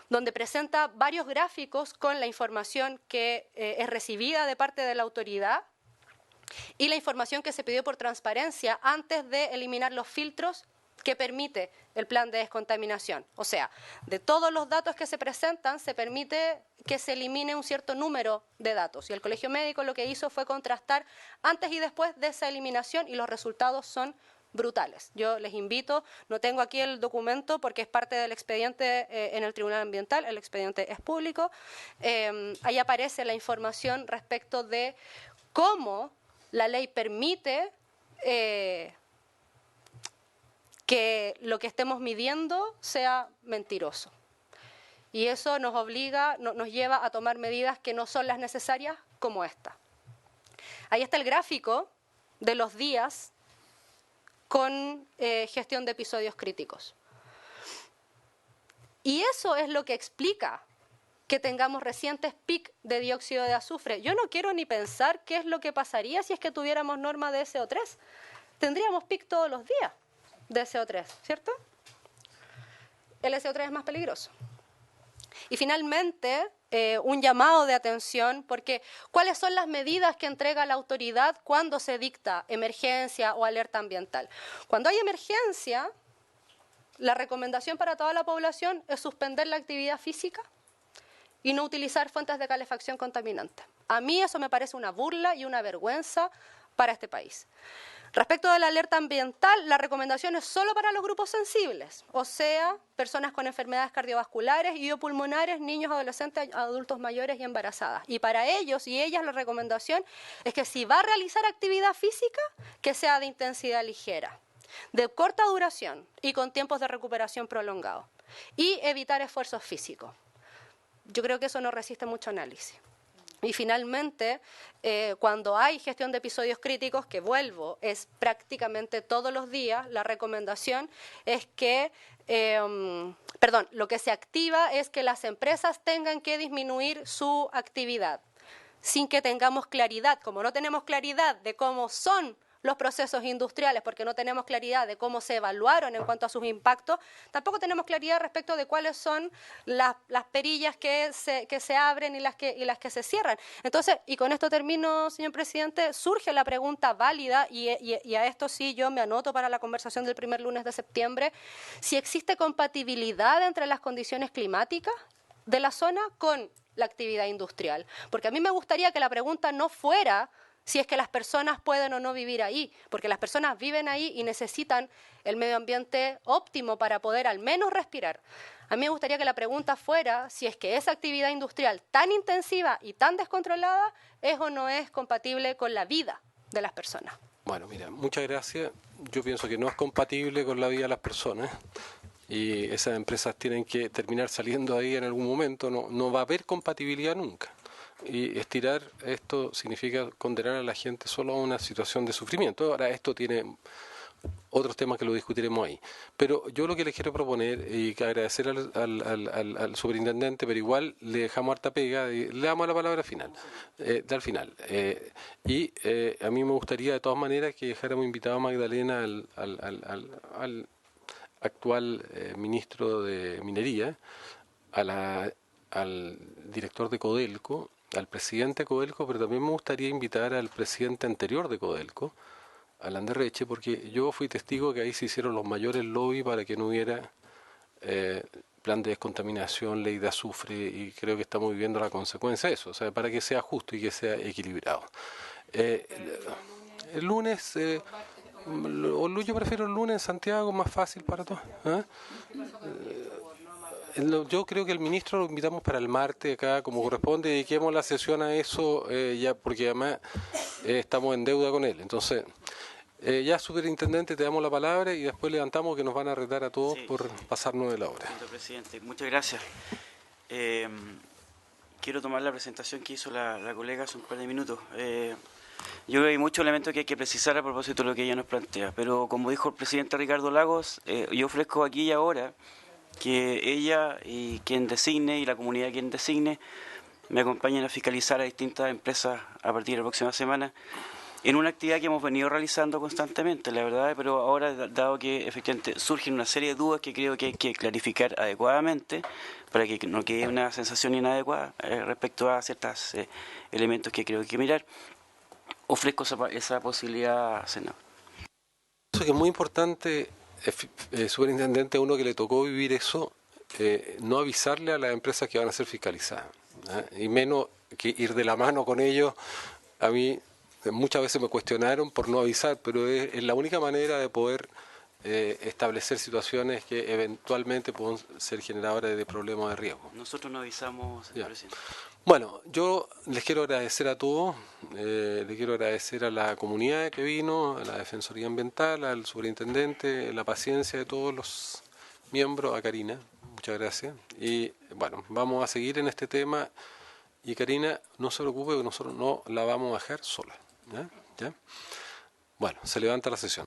donde presenta varios gráficos con la información que es recibida de parte de la autoridad y la información que se pidió por transparencia antes de eliminar los filtros que permite el plan de descontaminación. O sea, de todos los datos que se presentan, se permite que se elimine un cierto número de datos. Y el Colegio Médico lo que hizo fue contrastar antes y después de esa eliminación y los resultados son brutales. Yo les invito, no tengo aquí el documento porque es parte del expediente en el Tribunal Ambiental, el expediente es público. Ahí aparece la información respecto de cómo la ley permite que lo que estemos midiendo sea mentiroso. Y eso nos obliga, nos lleva a tomar medidas que no son las necesarias, como esta. Ahí está el gráfico de los días con gestión de episodios críticos. Y eso es lo que explica que tengamos recientes picos de dióxido de azufre. Yo no quiero ni pensar qué es lo que pasaría si es que tuviéramos norma de SO3. Tendríamos pic todos los días de SO3, ¿cierto? El SO3 es más peligroso. Y finalmente, un llamado de atención, porque ¿cuáles son las medidas que entrega la autoridad cuando se dicta emergencia o alerta ambiental? Cuando hay emergencia, la recomendación para toda la población es suspender la actividad física y no utilizar fuentes de calefacción contaminantes. A mí eso me parece una burla y una vergüenza para este país. Respecto de la alerta ambiental, la recomendación es solo para los grupos sensibles, o sea, personas con enfermedades cardiovasculares, idiopulmonares, niños, adolescentes, adultos mayores y embarazadas. Y para ellos y ellas la recomendación es que si va a realizar actividad física, que sea de intensidad ligera, de corta duración y con tiempos de recuperación prolongados, y evitar esfuerzos físicos. Yo creo que eso no resiste mucho análisis. Y finalmente, cuando hay gestión de episodios críticos, que vuelvo, es prácticamente todos los días, la recomendación es que, lo que se activa es que las empresas tengan que disminuir su actividad, sin que tengamos claridad. Como no tenemos claridad de cómo son los procesos industriales, porque no tenemos claridad de cómo se evaluaron en cuanto a sus impactos, tampoco tenemos claridad respecto de cuáles son las perillas que se abren y las que se cierran. Entonces, y con esto termino, señor presidente, surge la pregunta válida, y a esto sí yo me anoto para la conversación del primer lunes de septiembre, si existe compatibilidad entre las condiciones climáticas de la zona con la actividad industrial. Porque a mí me gustaría que la pregunta no fuera si es que las personas pueden o no vivir ahí, porque las personas viven ahí y necesitan el medio ambiente óptimo para poder al menos respirar. A mí me gustaría que la pregunta fuera si es que esa actividad industrial tan intensiva y tan descontrolada es o no es compatible con la vida de las personas. Bueno, mira, muchas gracias. Yo pienso que no es compatible con la vida de las personas y esas empresas tienen que terminar saliendo ahí en algún momento. No va a haber compatibilidad nunca. Y estirar esto significa condenar a la gente solo a una situación de sufrimiento. Ahora, esto tiene otros temas que lo discutiremos ahí. Pero yo lo que les quiero proponer y agradecer al superintendente, pero igual le dejamos harta pega y le damos la palabra final, al final. A mí me gustaría de todas maneras que dejáramos invitado a Magdalena al actual ministro de Minería, al director de Codelco, al presidente de Codelco, pero también me gustaría invitar al presidente anterior de Codelco, Alan Derreche, porque yo fui testigo que ahí se hicieron los mayores lobbies para que no hubiera plan de descontaminación, ley de azufre, y creo que estamos viviendo la consecuencia de eso, o sea, para que sea justo y que sea equilibrado. El lunes, yo prefiero el lunes en Santiago, más fácil para todos. Yo creo que el ministro lo invitamos para el martes acá, como corresponde, dediquemos la sesión a eso, ya porque además estamos en deuda con él. Entonces, ya superintendente, te damos la palabra y después levantamos que nos van a retar a todos por pasarnos de la hora. Señor presidente, muchas gracias. Quiero tomar la presentación que hizo la colega hace un par de minutos. Yo creo que hay muchos elementos que hay que precisar a propósito de lo que ella nos plantea, pero como dijo el presidente Ricardo Lagos, yo ofrezco aquí y ahora que ella y quien designe, y la comunidad quien designe, me acompañen a fiscalizar a distintas empresas a partir de la próxima semana, en una actividad que hemos venido realizando constantemente, la verdad, pero ahora, dado que efectivamente surgen una serie de dudas que creo que hay que clarificar adecuadamente, para que no quede una sensación inadecuada respecto a ciertos elementos que creo que hay que mirar, ofrezco esa posibilidad, senador. Eso que es muy importante, superintendente, a uno que le tocó vivir eso, no avisarle a las empresas que van a ser fiscalizadas, y menos que ir de la mano con ellos. A mí muchas veces me cuestionaron por no avisar, pero es la única manera de poder establecer situaciones que eventualmente pueden ser generadoras de problemas de riesgo. Nosotros no avisamos, presidente. Bueno, yo les quiero agradecer a todos, les quiero agradecer a la comunidad que vino, a la Defensoría Ambiental, al superintendente, la paciencia de todos los miembros, a Karina, muchas gracias. Y bueno, vamos a seguir en este tema y Karina, no se preocupe que nosotros no la vamos a dejar sola. ¿Ya? Bueno, se levanta la sesión.